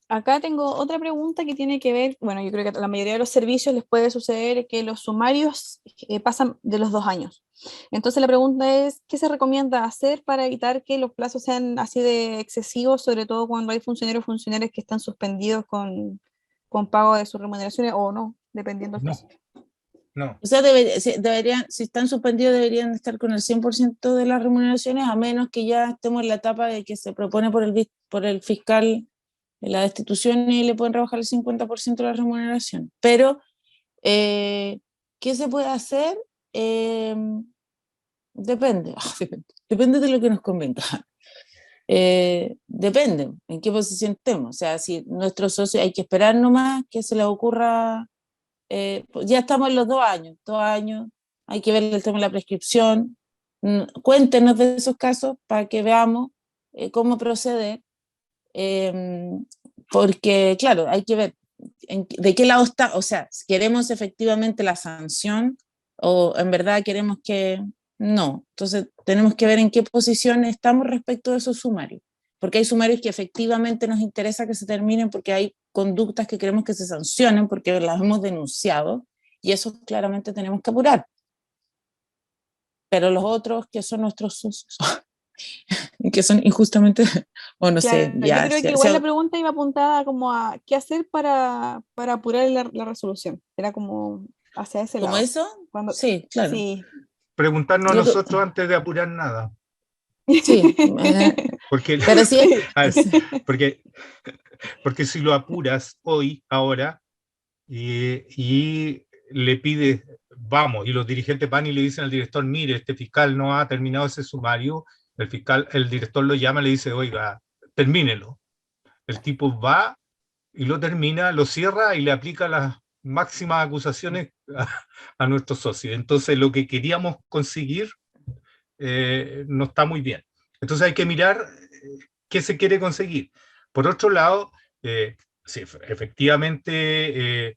[SPEAKER 3] Acá tengo otra pregunta que tiene que ver, bueno, yo creo que a la mayoría de los servicios les puede suceder que los sumarios pasan de los 2 años. Entonces la pregunta es, ¿qué se recomienda hacer para evitar que los plazos sean así de excesivos, sobre todo cuando hay funcionarios o funcionarias que están suspendidos con pago de sus remuneraciones o no, dependiendo del caso?
[SPEAKER 2] No.
[SPEAKER 1] O sea, si están suspendidos, deberían estar con el 100% de las remuneraciones, a menos que ya estemos en la etapa de que se propone por el fiscal la destitución y le pueden rebajar el 50% de la remuneración. Pero, ¿qué se puede hacer? Depende. Depende de lo que nos convenga. Depende en qué posición estemos. O sea, si nuestros socios, hay que esperar nomás que se les ocurra. Pues ya estamos en los 2 años, hay que ver el tema de la prescripción. Cuéntenos de esos casos para que veamos cómo proceder, porque claro, hay que ver de qué lado está, o sea, si queremos efectivamente la sanción o en verdad queremos que no. Entonces tenemos que ver en qué posición estamos respecto de esos sumarios, porque hay sumarios que efectivamente nos interesa que se terminen porque hay conductas que queremos que se sancionen porque las hemos denunciado y eso claramente tenemos que apurar. Pero los otros que son nuestros socios, que son injustamente, o no sé,
[SPEAKER 3] Claro,
[SPEAKER 1] ya.
[SPEAKER 3] yo creo que igual la pregunta iba apuntada como a qué hacer para apurar la resolución. Era como hacia ese
[SPEAKER 1] ¿Como
[SPEAKER 3] lado.
[SPEAKER 1] eso? Sí, claro.
[SPEAKER 3] Sí.
[SPEAKER 2] Preguntarnos a nosotros antes de apurar nada.
[SPEAKER 1] Sí. Pero sí,
[SPEAKER 2] porque si lo apuras hoy, ahora, y le pides, vamos, y los dirigentes van y le dicen al director, mire, este fiscal no ha terminado ese sumario, el director lo llama y le dice, oiga, termínelo. El tipo va y lo termina, lo cierra y le aplica las máximas acusaciones a nuestros socios. Entonces lo que queríamos conseguir no está muy bien. Entonces hay que mirar qué se quiere conseguir. Por otro lado, sí, efectivamente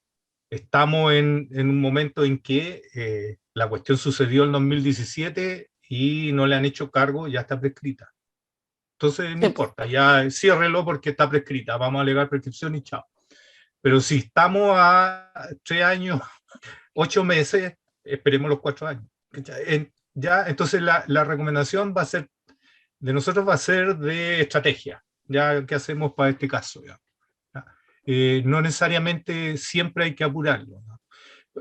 [SPEAKER 2] estamos en un momento en que la cuestión sucedió en 2017 y no le han hecho cargo, ya está prescrita. Entonces no importa, ya ciérrelo porque está prescrita, vamos a alegar prescripción y chao. Pero si estamos a 3 años, 8 meses, esperemos los 4 años. Ya, entonces la recomendación de nosotros va a ser de estrategia, ya qué hacemos para este caso. ¿Ya? no necesariamente siempre hay que apurarlo, ¿no?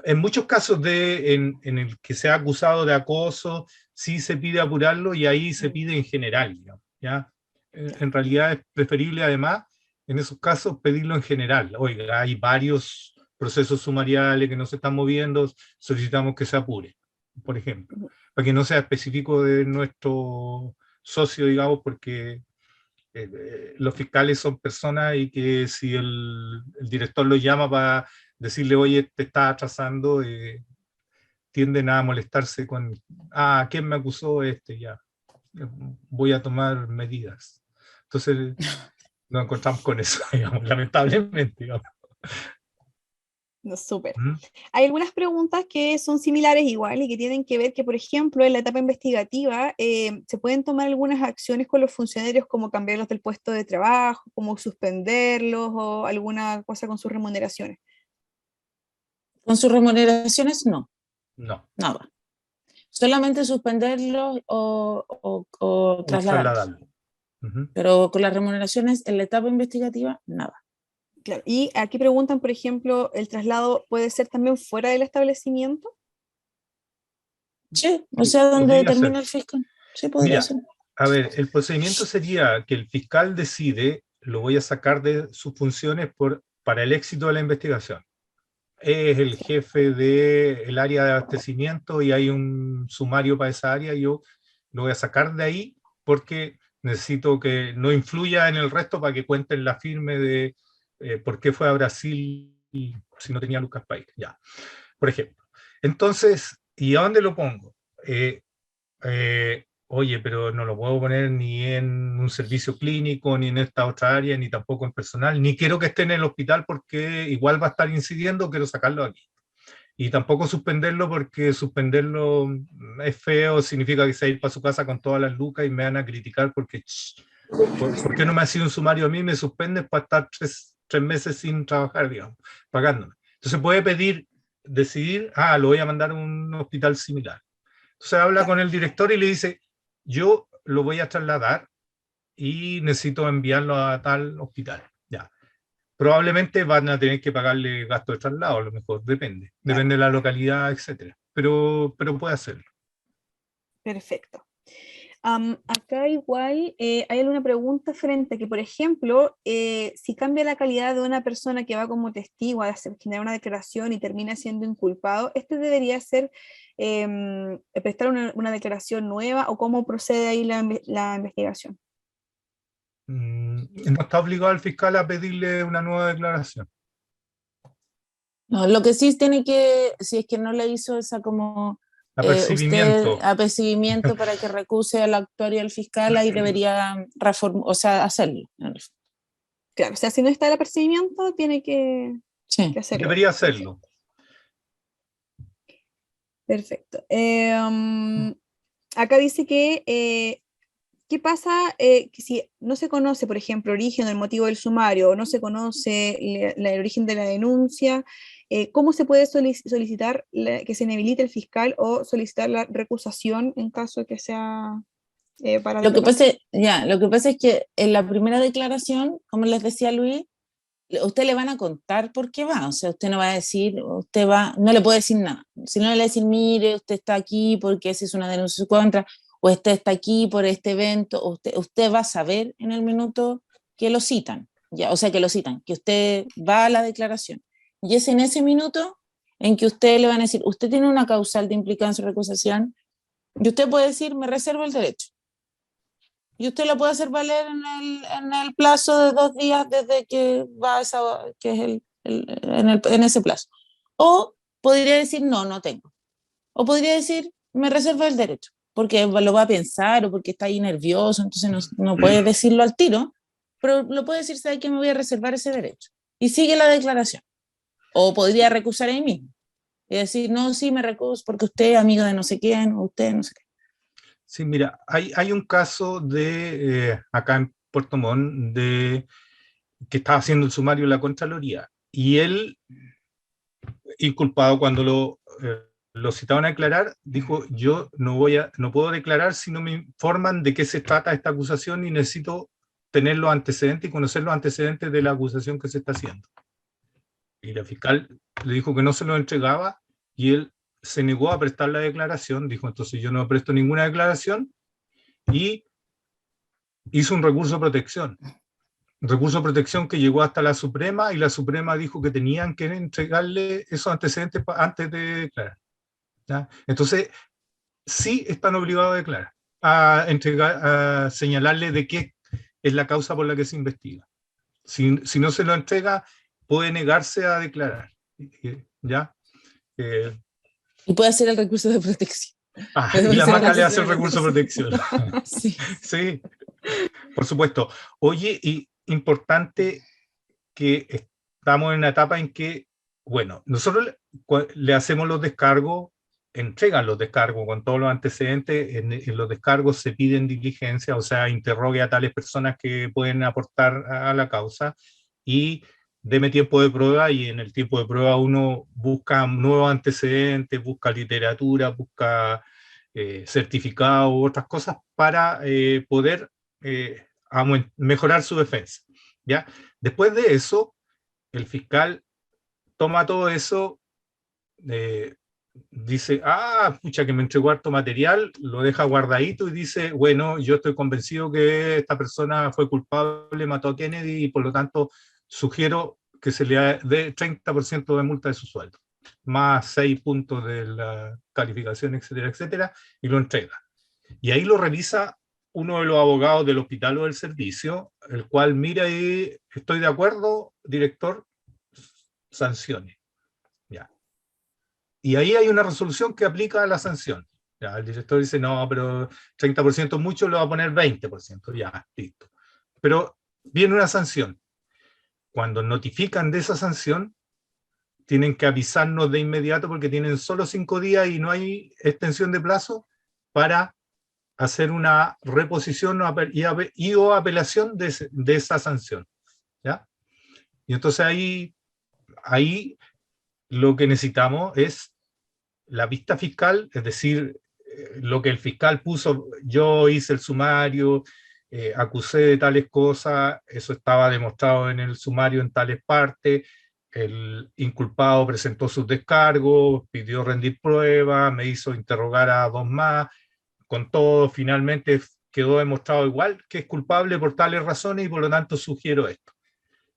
[SPEAKER 2] En muchos casos en el que se ha acusado de acoso, sí se pide apurarlo y ahí se pide en general, digamos, ¿ya? En realidad es preferible además, en esos casos, pedirlo en general. Oiga, hay varios procesos sumariales que no se están moviendo, solicitamos que se apure, por ejemplo, para que no sea específico de nuestro socio, digamos, porque los fiscales son personas y que si el director los llama para decirle, oye, te está atrasando, tienden a molestarse con, ¿quién me acusó? Ya, voy a tomar medidas. Entonces nos encontramos con eso, digamos, lamentablemente, digamos.
[SPEAKER 3] No, súper.
[SPEAKER 2] ¿Mm?
[SPEAKER 3] Hay algunas preguntas que son similares igual y que tienen que ver que, por ejemplo, en la etapa investigativa se pueden tomar algunas acciones con los funcionarios como cambiarlos del puesto de trabajo, como suspenderlos o alguna cosa con sus remuneraciones.
[SPEAKER 1] Con sus remuneraciones, no,
[SPEAKER 2] No.
[SPEAKER 1] nada. Solamente suspenderlos o trasladarlos.
[SPEAKER 2] Trasladarlo. Uh-huh.
[SPEAKER 1] Pero con las remuneraciones en la etapa investigativa, nada.
[SPEAKER 3] Claro. Y aquí preguntan, por ejemplo, ¿el traslado puede ser también fuera del establecimiento?
[SPEAKER 1] Sí, o sea, donde
[SPEAKER 2] Podría
[SPEAKER 1] determina
[SPEAKER 2] ser.
[SPEAKER 1] el fiscal. Sí, podría
[SPEAKER 2] Mira,
[SPEAKER 1] ser.
[SPEAKER 2] a ver, el procedimiento sería que el fiscal decide, lo voy a sacar de sus funciones para el éxito de la investigación. Es el jefe del área de abastecimiento y hay un sumario para esa área, yo lo voy a sacar de ahí porque necesito que no influya en el resto para que cuenten la firme de por qué fue a Brasil si no tenía Lucas País, ya, por ejemplo. Entonces, ¿y a dónde lo pongo? Oye, pero no lo puedo poner ni en un servicio clínico, ni en esta otra área, ni tampoco en personal, ni quiero que esté en el hospital porque igual va a estar incidiendo, quiero sacarlo aquí. Y tampoco suspenderlo porque suspenderlo es feo, significa que se va a ir para su casa con todas las lucas y me van a criticar porque, ¿por qué no me ha sido un sumario a mí? Me suspendes para estar tres meses sin trabajar, digamos, pagándome. Entonces puede decidir, lo voy a mandar a un hospital similar. Entonces habla con el director y le dice, yo lo voy a trasladar y necesito enviarlo a tal hospital. Ya. Probablemente van a tener que pagarle gasto de traslado, a lo mejor, depende.
[SPEAKER 3] Claro.
[SPEAKER 2] Depende de la localidad, etcétera. Pero puede hacerlo.
[SPEAKER 3] Perfecto. Acá igual hay alguna pregunta frente a que, por ejemplo, si cambia la calidad de una persona que va como testigo a generar una declaración y termina siendo inculpado, ¿este debería ser prestar una declaración nueva o cómo procede ahí la investigación?
[SPEAKER 2] No está obligado el fiscal a pedirle una nueva declaración.
[SPEAKER 1] No, lo que sí tiene que, si es que no le hizo esa como
[SPEAKER 2] Apercibimiento.
[SPEAKER 1] usted apercibimiento para que recuse al actuario del fiscal, ahí debería hacerlo.
[SPEAKER 3] Claro, o sea, si no está el apercibimiento, tiene que hacerlo.
[SPEAKER 2] Debería hacerlo.
[SPEAKER 3] Perfecto. Acá dice que ¿qué pasa que si no se conoce, por ejemplo, el origen o el motivo del sumario, o no se conoce el origen de la denuncia? ¿Cómo se puede solicitar que se inhabilite el fiscal o solicitar la recusación en caso de que sea para
[SPEAKER 1] lo que
[SPEAKER 3] declarar?
[SPEAKER 1] lo que pasa es que en la primera declaración, como les decía Luis, usted le van a contar por qué va, o sea, usted no va a decir, no le puede decir nada, si no le va a decir, mire, usted está aquí porque se hizo una denuncia en su contra, o usted está aquí por este evento, usted va a saber en el minuto que lo citan, ya, o sea, que lo citan, que usted va a la declaración, y es en ese minuto en que usted le van a decir, usted tiene una causal de implicancia o recusación, y usted puede decir, me reservo el derecho. Y usted lo puede hacer valer en el plazo de 2 días desde que va que es en ese plazo. O podría decir, no tengo. O podría decir, me reservo el derecho, porque lo va a pensar o porque está ahí nervioso, entonces no puede decirlo al tiro, pero lo puede decir, ¿sabe que me voy a reservar ese derecho? Y sigue la declaración. O podría recusar ahí mismo y decir, no, sí, me recuso porque usted es amigo de no sé quién, o usted no sé qué.
[SPEAKER 2] Sí, mira, hay un caso de acá en Puerto Montt que estaba haciendo el sumario en la Contraloría y él, inculpado cuando lo citaban a declarar, dijo, yo no puedo declarar si no me informan de qué se trata esta acusación y necesito tener los antecedentes y conocer los antecedentes de la acusación que se está haciendo. Y la fiscal le dijo que no se lo entregaba y él se negó a prestar la declaración, dijo entonces yo no presto ninguna declaración y hizo un recurso de protección. Recurso de protección que llegó hasta la Suprema y la Suprema dijo que tenían que entregarle esos antecedentes antes de declarar. ¿Ya? Entonces, sí están obligados a declarar, a señalarle de qué es la causa por la que se investiga. Si no se lo entrega, puede negarse a declarar. ¿Ya?
[SPEAKER 1] Y puede hacer el recurso de protección.
[SPEAKER 2] Y la Maca le hace el recurso de protección.
[SPEAKER 1] Sí.
[SPEAKER 2] Sí, por supuesto. Oye, y importante que estamos en una etapa en que, bueno, nosotros le hacemos los descargos, entregan los descargos con todos los antecedentes, en los descargos se piden diligencia, o sea, interrogue a tales personas que pueden aportar a la causa y deme tiempo de prueba, y en el tiempo de prueba uno busca nuevos antecedentes, busca literatura, busca certificados u otras cosas para poder mejorar su defensa. ¿Ya? Después de eso, el fiscal toma todo eso, dice, pucha, que me entregó harto material, lo deja guardadito y dice, bueno, yo estoy convencido que esta persona fue culpable, mató a Kennedy y por lo tanto sugiero que se le dé 30% de multa de su sueldo, más 6 puntos de la calificación, etcétera, etcétera, y lo entrega. Y ahí lo revisa uno de los abogados del hospital o del servicio, el cual mira y estoy de acuerdo, director, sancione. Ya. Y ahí hay una resolución que aplica a la sanción. Ya, el director dice, no, pero 30% es mucho, le va a poner 20%. Ya, listo. Pero viene una sanción. Cuando notifican de esa sanción, tienen que avisarnos de inmediato porque tienen solo 5 días y no hay extensión de plazo para hacer una reposición o apelación de esa sanción. ¿Ya? Y entonces ahí lo que necesitamos es la vista fiscal, es decir, lo que el fiscal puso, yo hice el sumario, acusé de tales cosas, eso estaba demostrado en el sumario en tales partes, el inculpado presentó sus descargos, pidió rendir pruebas, me hizo interrogar a 2 más, con todo, finalmente quedó demostrado igual que es culpable por tales razones y por lo tanto sugiero esto.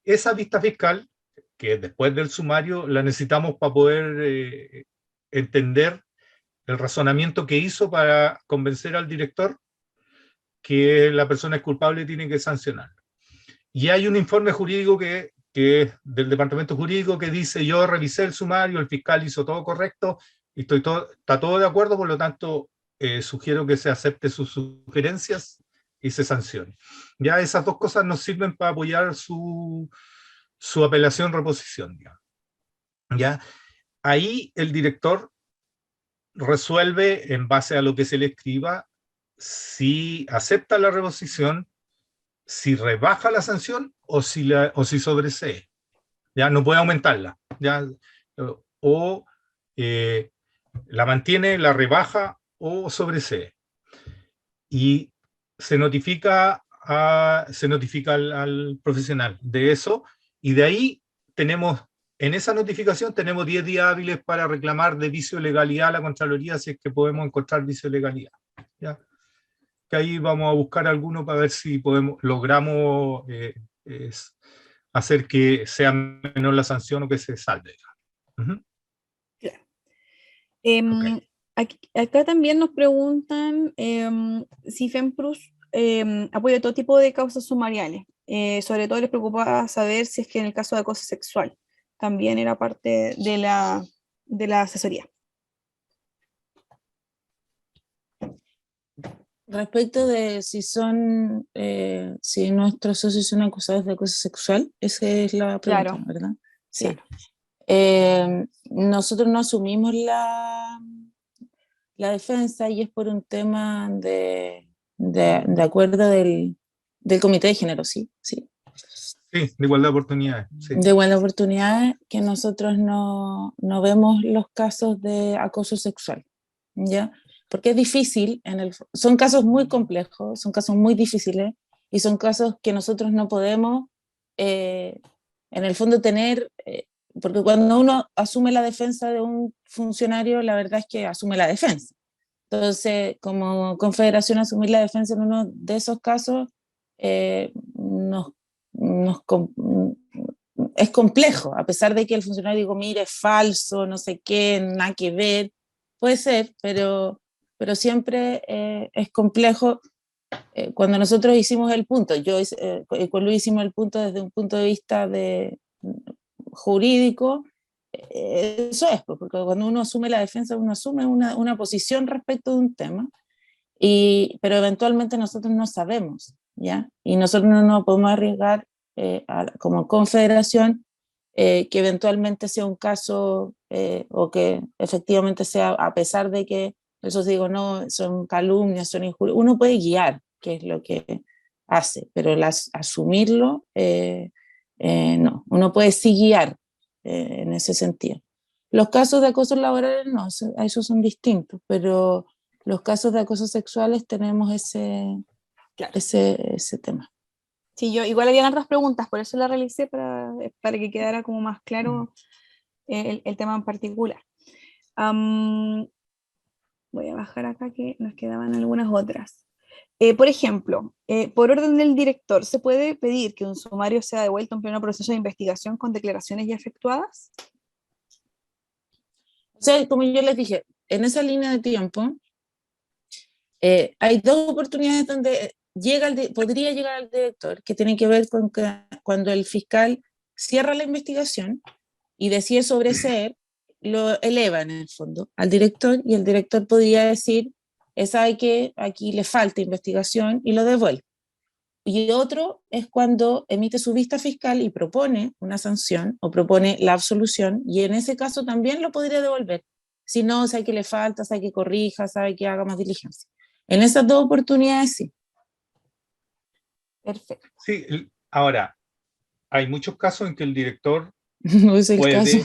[SPEAKER 2] Esa vista fiscal, que después del sumario la necesitamos para poder entender el razonamiento que hizo para convencer al director que la persona es culpable y tiene que sancionarlo. Y hay un informe jurídico que es del departamento jurídico que dice, yo revisé el sumario, el fiscal hizo todo correcto, y está todo de acuerdo, por lo tanto, sugiero que se acepte sus sugerencias y se sancione. Ya esas 2 cosas nos sirven para apoyar su apelación reposición. ¿Ya? Ahí el director resuelve en base a lo que se le escriba si acepta la reposición, si rebaja la sanción o si sobresee. Ya no puede aumentarla. Ya, o la mantiene, la rebaja o sobresee. Y se notifica al profesional de eso, y de ahí en esa notificación tenemos 10 días hábiles para reclamar de vicio de legalidad a la Contraloría, si es que podemos encontrar vicio de legalidad. ¿Ya? Que ahí vamos a buscar alguno para ver si logramos hacer que sea menor la sanción o que se salve. Uh-huh.
[SPEAKER 3] Claro.
[SPEAKER 2] Okay.
[SPEAKER 3] Acá también nos preguntan si FEMPRUS apoya todo tipo de causas sumariales. Sobre todo les preocupa saber si es que en el caso de acoso sexual también era parte de la asesoría.
[SPEAKER 1] Respecto de si nuestros socios son acusados de acoso sexual, esa es la pregunta,
[SPEAKER 3] claro,
[SPEAKER 1] ¿verdad? Sí.
[SPEAKER 3] Claro.
[SPEAKER 1] Nosotros no asumimos la defensa y es por un tema de acuerdo del Comité de Género, sí.
[SPEAKER 2] Sí, de igualdad de oportunidades. Sí.
[SPEAKER 1] De igualdad de oportunidades, que nosotros no vemos los casos de acoso sexual, ¿ya? Porque es difícil, son casos muy complejos, son casos muy difíciles, y son casos que nosotros no podemos, en el fondo, tener, porque cuando uno asume la defensa de un funcionario, la verdad es que asume la defensa. Entonces, como Confederación, asumir la defensa en uno de esos casos nos, es complejo, a pesar de que el funcionario digo, mire, es falso, no sé qué, nada que ver, puede ser, pero siempre es complejo. Cuando nosotros hicimos el punto, con Luis hicimos el punto desde un punto de vista jurídico, eso es, porque cuando uno asume la defensa, uno asume una posición respecto de un tema, pero eventualmente nosotros no sabemos, ¿ya? Y nosotros no nos podemos arriesgar como confederación que eventualmente sea un caso o que efectivamente sea, a pesar de que eso digo, no, son calumnias, son injurias, uno puede guiar, que es lo que hace, pero asumirlo, no, uno puede sí guiar en ese sentido. Los casos de acoso laboral no, esos son distintos, pero los casos de acoso sexuales tenemos
[SPEAKER 3] Claro.
[SPEAKER 1] ese tema.
[SPEAKER 3] Sí, yo igual habían otras preguntas, por eso la realicé para que quedara como más claro el tema en particular. Voy a bajar acá que nos quedaban algunas otras. Por ejemplo, por orden del director, ¿se puede pedir que un sumario sea devuelto en pleno proceso de investigación con declaraciones ya efectuadas?
[SPEAKER 1] O sea, como yo les dije, en esa línea de tiempo hay dos oportunidades donde podría llegar al director, que tienen que ver con que cuando el fiscal cierra la investigación y decide sobreseer, lo eleva en el fondo al director y el director podría decir, sabe que aquí le falta investigación y lo devuelve. Y otro es cuando emite su vista fiscal y propone una sanción o propone la absolución, y en ese caso también lo podría devolver. Si no, sabe que le falta, sabe que corrija, sabe que haga más diligencia. En esas dos oportunidades sí.
[SPEAKER 3] Perfecto.
[SPEAKER 2] Sí, ahora, hay muchos casos en que el director
[SPEAKER 1] No es el
[SPEAKER 2] puede,
[SPEAKER 1] caso.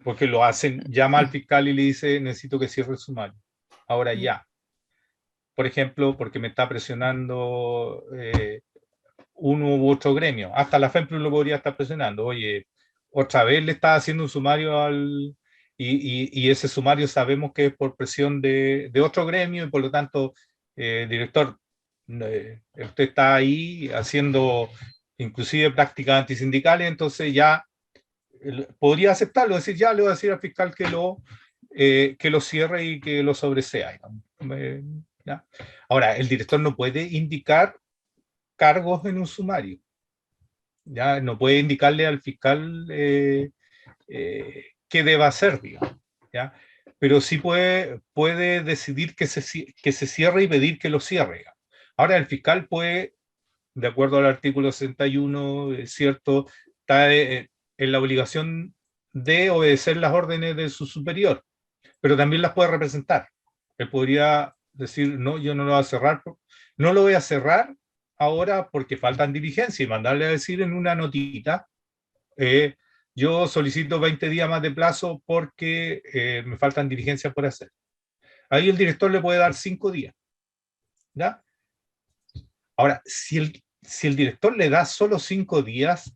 [SPEAKER 2] porque lo hacen, llama al fiscal y le dice, necesito que cierre el sumario. Ahora ya. Por ejemplo, porque me está presionando uno u otro gremio. Hasta la FEMPRO lo podría estar presionando. Oye, otra vez le está haciendo un sumario y ese sumario sabemos que es por presión de otro gremio y por lo tanto, director, usted está ahí haciendo inclusive prácticas antisindicales, entonces ya podría aceptarlo, decir, ya le voy a decir al fiscal que lo cierre y que lo sobresea. ¿Ya? Ahora, el director no puede indicar cargos en un sumario. Ya no puede indicarle al fiscal qué deba hacer, digamos. ¿Ya? Pero sí puede decidir que se cierre y pedir que lo cierre. Digamos. Ahora, el fiscal puede, de acuerdo al artículo 61, es cierto, está en la obligación de obedecer las órdenes de su superior, pero también las puede representar. Él podría decir, no, yo no lo voy a cerrar, no lo voy a cerrar ahora porque faltan diligencias y mandarle a decir en una notita, yo solicito 20 días más de plazo porque me faltan diligencias por hacer. Ahí el director le puede dar 5 días. ¿Ya? Ahora, si el director le da solo 5 días,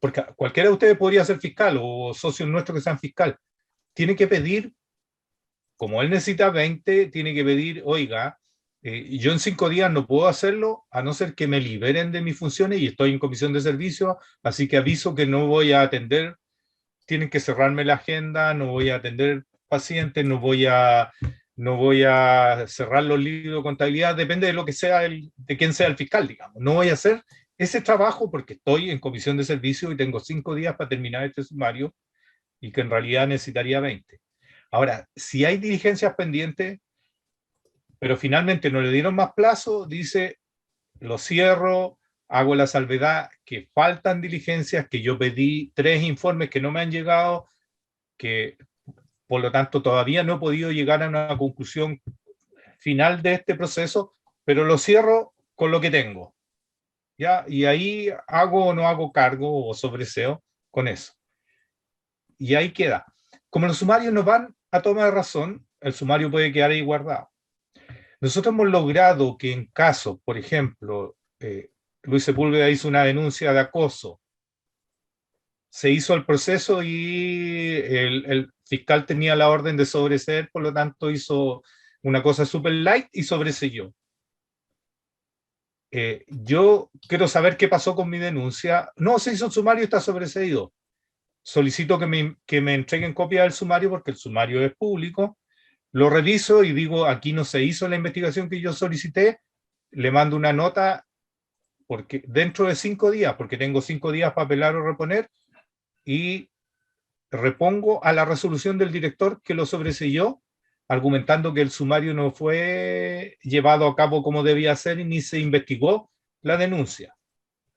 [SPEAKER 2] porque cualquiera de ustedes podría ser fiscal o socios nuestros que sean fiscal, tiene que pedir, como él necesita 20, tiene que pedir, oiga, yo en 5 días no puedo hacerlo a no ser que me liberen de mis funciones y estoy en comisión de servicio, así que aviso que no voy a atender, tienen que cerrarme la agenda, no voy a atender pacientes, no voy a cerrar los libros de contabilidad, depende de lo que sea, de quién sea el fiscal, digamos. No voy a hacer ese trabajo porque estoy en comisión de servicio y tengo 5 días para terminar este sumario y que en realidad necesitaría 20. Ahora, si hay diligencias pendientes, pero finalmente no le dieron más plazo, dice, lo cierro, hago la salvedad que faltan diligencias, que yo pedí 3 informes que no me han llegado, que por lo tanto todavía no he podido llegar a una conclusión final de este proceso, pero lo cierro con lo que tengo. ¿Ya? Y ahí hago o no hago cargo o sobreseo con eso. Y ahí queda. Como los sumarios no van a toma de razón, el sumario puede quedar ahí guardado. Nosotros hemos logrado que en casos, por ejemplo, Luis Sepúlveda hizo una denuncia de acoso, se hizo el proceso y el fiscal tenía la orden de sobreseer, por lo tanto hizo una cosa súper light y sobreseyó. Yo quiero saber qué pasó con mi denuncia. No, se hizo un sumario y está sobreseído. Solicito que me entreguen copia del sumario porque el sumario es público. Lo reviso y digo, aquí no se hizo la investigación que yo solicité. Le mando una nota porque dentro de 5 días, porque tengo 5 días para apelar o reponer, y repongo a la resolución del director que lo sobreseyó, argumentando que el sumario no fue llevado a cabo como debía ser y ni se investigó la denuncia.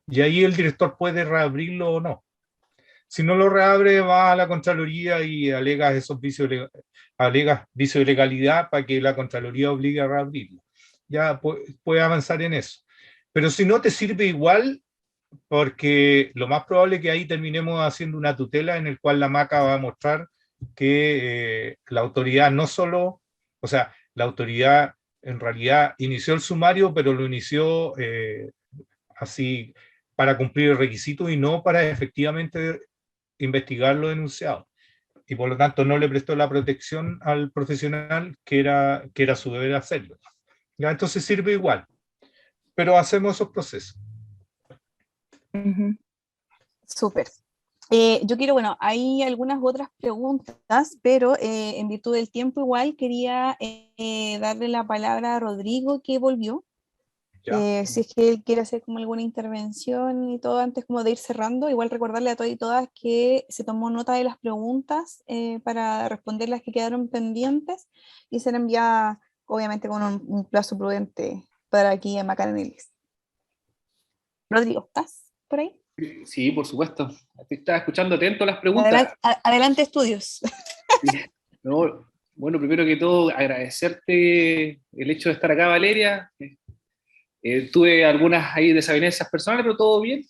[SPEAKER 2] Y ahí el director puede reabrirlo o no. Si no lo reabre, va a la Contraloría y alega vicio de legalidad para que la Contraloría obligue a reabrirlo. Ya puede avanzar en eso. Pero si no te sirve igual, porque lo más probable es que ahí terminemos haciendo una tutela en el cual la MACA va a mostrar que la autoridad no solo, o sea, la autoridad en realidad inició el sumario, pero lo inició así para cumplir el requisito y no para efectivamente investigar lo denunciado. Y por lo tanto no le prestó la protección al profesional que era su deber hacerlo. ¿Ya? Entonces sirve igual, pero hacemos esos procesos.
[SPEAKER 3] Súper. Yo quiero, bueno, hay algunas otras preguntas, pero en virtud del tiempo igual quería darle la palabra a Rodrigo, que volvió. Si es que él quiere hacer como alguna intervención y todo antes como de ir cerrando, igual recordarle a todos y todas que se tomó nota de las preguntas para responder las que quedaron pendientes y serán enviadas obviamente con un plazo prudente para aquí en Macananelis. Rodrigo, ¿estás por ahí?
[SPEAKER 4] Sí, por supuesto. Estaba escuchando atento las preguntas.
[SPEAKER 3] Adelante, estudios.
[SPEAKER 4] Sí. No, bueno, primero que todo, agradecerte el hecho de estar acá, Valeria. Tuve algunas ahí desavenencias personales, pero todo bien.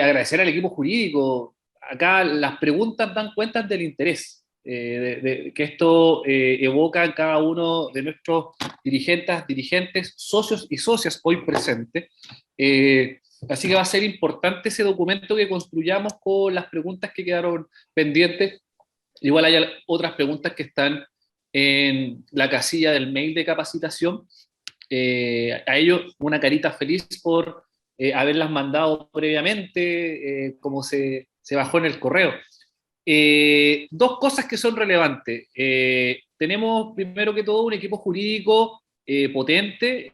[SPEAKER 4] Agradecer al equipo jurídico. Acá las preguntas dan cuenta del interés que esto evoca en cada uno de nuestros dirigentes, socios y socias hoy presentes. Así que va a ser importante ese documento que construyamos con las preguntas que quedaron pendientes. Igual hay otras preguntas que están en la casilla del mail de capacitación. A ellos una carita feliz por haberlas mandado previamente, como se bajó en el correo. Dos cosas que son relevantes. Tenemos primero que todo un equipo jurídico potente,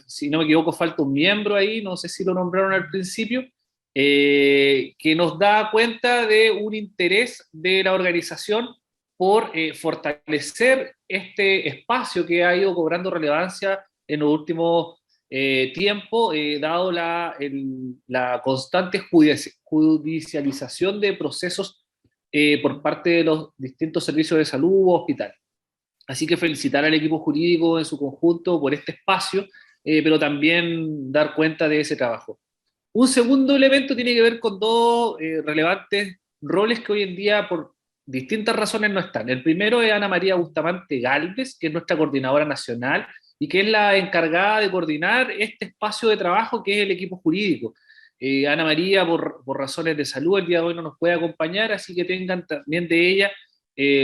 [SPEAKER 4] si no me equivoco falta un miembro ahí, no sé si lo nombraron al principio, que nos da cuenta de un interés de la organización por fortalecer este espacio que ha ido cobrando relevancia en los últimos tiempos, dado la constante judicialización de procesos por parte de los distintos servicios de salud u hospitales. Así que felicitar al equipo jurídico en su conjunto por este espacio, pero también dar cuenta de ese trabajo. Un segundo elemento tiene que ver con dos relevantes roles que hoy en día por distintas razones no están. El primero es Ana María Bustamante Gálvez, que es nuestra coordinadora nacional y que es la encargada de coordinar este espacio de trabajo que es el equipo jurídico. Ana María, por razones de salud, el día de hoy no nos puede acompañar, así que tengan también de ella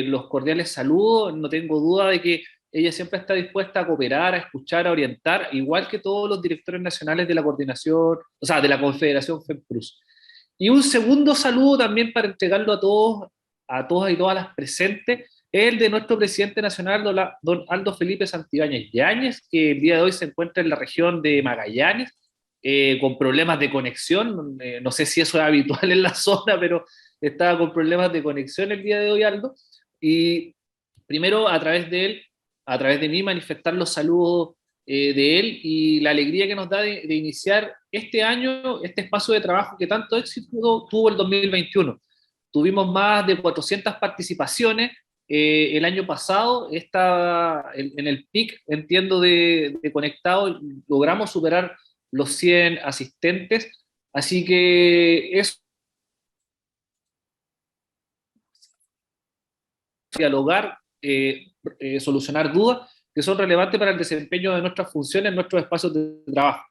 [SPEAKER 4] los cordiales saludos. No tengo duda de que ella siempre está dispuesta a cooperar, a escuchar, a orientar, igual que todos los directores nacionales de la coordinación, o sea, de la Confederación FEMPRUS. Y un segundo saludo también para entregarlo a todas y todas las presentes, el de nuestro presidente nacional, don Aldo Felipe Santibáñez Yáñez, que el día de hoy se encuentra en la región de Magallanes, con problemas de conexión. No sé si eso es habitual en la zona, pero estaba con problemas de conexión el día de hoy, Aldo. Y primero, a través de él, a través de mí, manifestar los saludos de él y la alegría que nos da de iniciar este año, este espacio de trabajo que tanto éxito tuvo el 2021. Tuvimos más de 400 participaciones el año pasado, en el pic, entiendo, de conectados, logramos superar los 100 asistentes, así que es dialogar, solucionar dudas, que son relevantes para el desempeño de nuestras funciones en nuestros espacios de trabajo.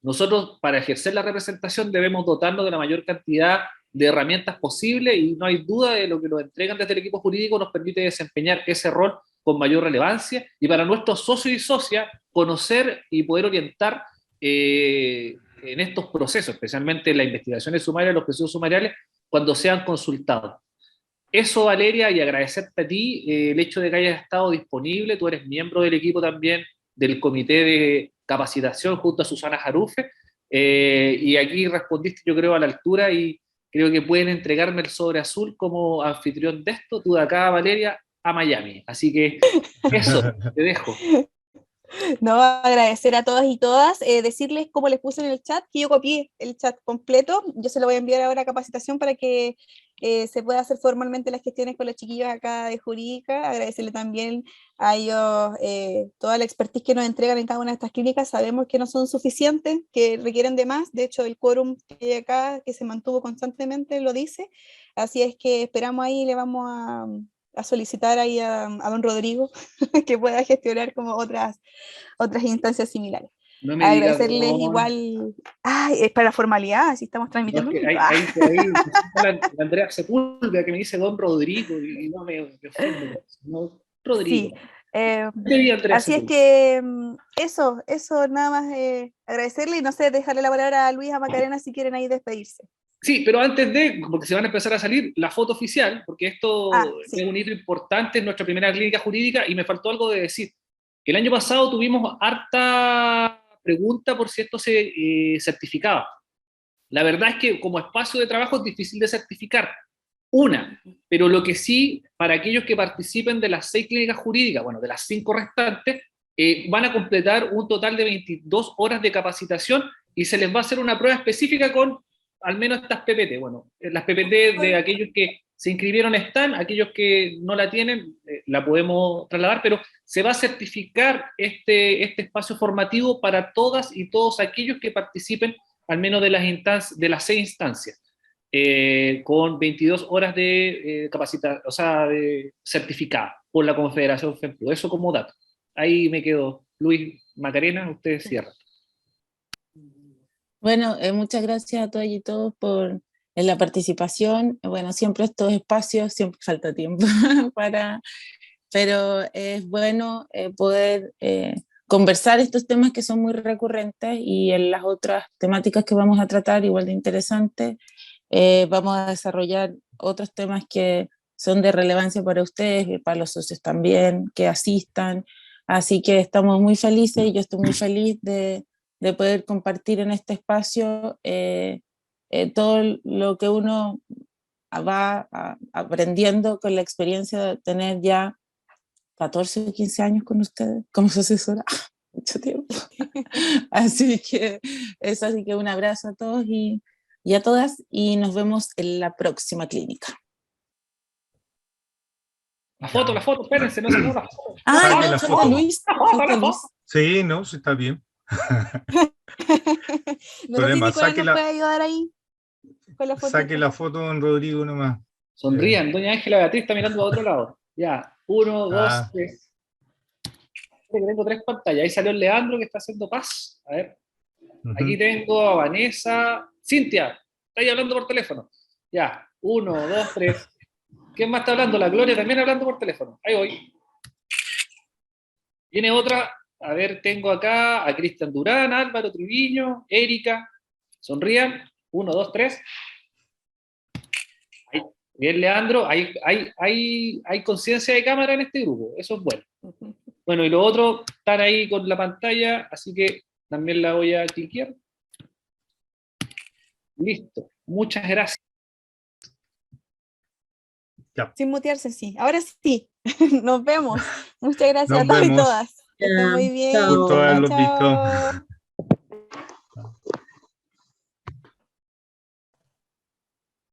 [SPEAKER 4] Nosotros, para ejercer la representación, debemos dotarnos de la mayor cantidad de herramientas posibles y no hay duda de lo que nos entregan desde el equipo jurídico nos permite desempeñar ese rol con mayor relevancia y para nuestros socios y socias conocer y poder orientar en estos procesos, especialmente en las investigaciones sumarias, los procesos sumariales, cuando sean consultados. Eso, Valeria, y agradecerte a ti el hecho de que hayas estado disponible, tú eres miembro del equipo también del comité de capacitación junto a Susana Jarufe, y aquí respondiste yo creo a la altura y creo que pueden entregarme el sobre azul como anfitrión de esto, tú de acá, Valeria, a Miami. Así que eso, te dejo.
[SPEAKER 3] No, agradecer a todas y todas, decirles como les puse en el chat, que yo copié el chat completo, yo se lo voy a enviar ahora a capacitación para que se pueda hacer formalmente las gestiones con los chiquillos acá de Jurídica, agradecerle también a ellos toda la expertise que nos entregan en cada una de estas clínicas, sabemos que no son suficientes, que requieren de más, de hecho el quórum que hay acá, que se mantuvo constantemente, lo dice, así es que esperamos ahí, le vamos a solicitar ahí a don Rodrigo que pueda gestionar como otras instancias similares.
[SPEAKER 4] No me
[SPEAKER 3] Agradecerles
[SPEAKER 4] digas,
[SPEAKER 3] igual, es para la formalidad, si estamos transmitiendo.
[SPEAKER 4] No, es que ahí la Andrea Sepúlveda que me dice don Rodrigo y no me ofende. No, Rodrigo.
[SPEAKER 3] Sí, así es que eso nada más agradecerle y no sé, dejarle la palabra a Luis, a Macarena si quieren ahí despedirse.
[SPEAKER 4] Sí, pero antes porque se van a empezar a salir la foto oficial, porque esto
[SPEAKER 3] sí.
[SPEAKER 4] es un hito importante en nuestra primera clínica jurídica y me faltó algo de decir. El año pasado tuvimos harta pregunta por si esto se certificaba. La verdad es que como espacio de trabajo es difícil de certificar, pero lo que sí, para aquellos que participen de las 6 clínicas jurídicas, bueno, de las 5 restantes, van a completar un total de 22 horas de capacitación y se les va a hacer una prueba específica con al menos estas PPT. Bueno, las PPT de aquellos que se inscribieron están, aquellos que no la tienen, la podemos trasladar, pero se va a certificar este espacio formativo para todas y todos aquellos que participen al menos de las 6 instancias, con 22 horas de capacitación, o sea, de certificada por la Confederación FEMPLU. Eso como dato. Ahí me quedo. Luis, Macarena, ustedes cierran.
[SPEAKER 1] Bueno, muchas gracias a todas y todos por la participación. Bueno, siempre estos espacios, siempre falta tiempo pero es bueno poder conversar estos temas que son muy recurrentes y en las otras temáticas que vamos a tratar, igual de interesantes, vamos a desarrollar otros temas que son de relevancia para ustedes y para los socios también, que asistan. Así que estamos muy felices y yo estoy muy feliz de poder compartir en este espacio todo lo que uno va aprendiendo con la experiencia de tener ya 14 o 15 años con ustedes como su asesora, mucho tiempo. Así que eso, así que un abrazo a todos y a todas y nos vemos en la próxima clínica.
[SPEAKER 4] La foto, espérense, no se la foto.
[SPEAKER 1] Ah,
[SPEAKER 2] la
[SPEAKER 1] falta
[SPEAKER 2] foto.
[SPEAKER 1] Luis. Falta Luis.
[SPEAKER 2] Sí, no, sí está bien.
[SPEAKER 3] No sé si Nicolás nos puede ayudar ahí con la foto.
[SPEAKER 2] Saque la foto don Rodrigo nomás.
[SPEAKER 4] Sonrían, doña Ángela Beatriz está mirando a otro lado. Ya, 1, 2, 3. Tengo 3 pantallas. Ahí salió el Leandro que está haciendo paz. A ver. Aquí tengo a Vanessa. Cintia, está ahí hablando por teléfono. Ya, 1, 2, 3. ¿Quién más está hablando? La Gloria también hablando por teléfono. Ahí voy. Viene otra. A ver, tengo acá a Cristian Durán, Álvaro Triviño, Erika. Sonrían. 1, 2, 3. Ahí. Bien, Leandro. Hay conciencia de cámara en este grupo. Eso es bueno. Bueno, y los otros están ahí con la pantalla, así que también la voy a cliquear. Listo. Muchas gracias.
[SPEAKER 3] Ya. Sin mutearse, sí. Ahora sí. Nos vemos. Muchas gracias a todos y todas. Que estén muy bien.
[SPEAKER 2] Chao.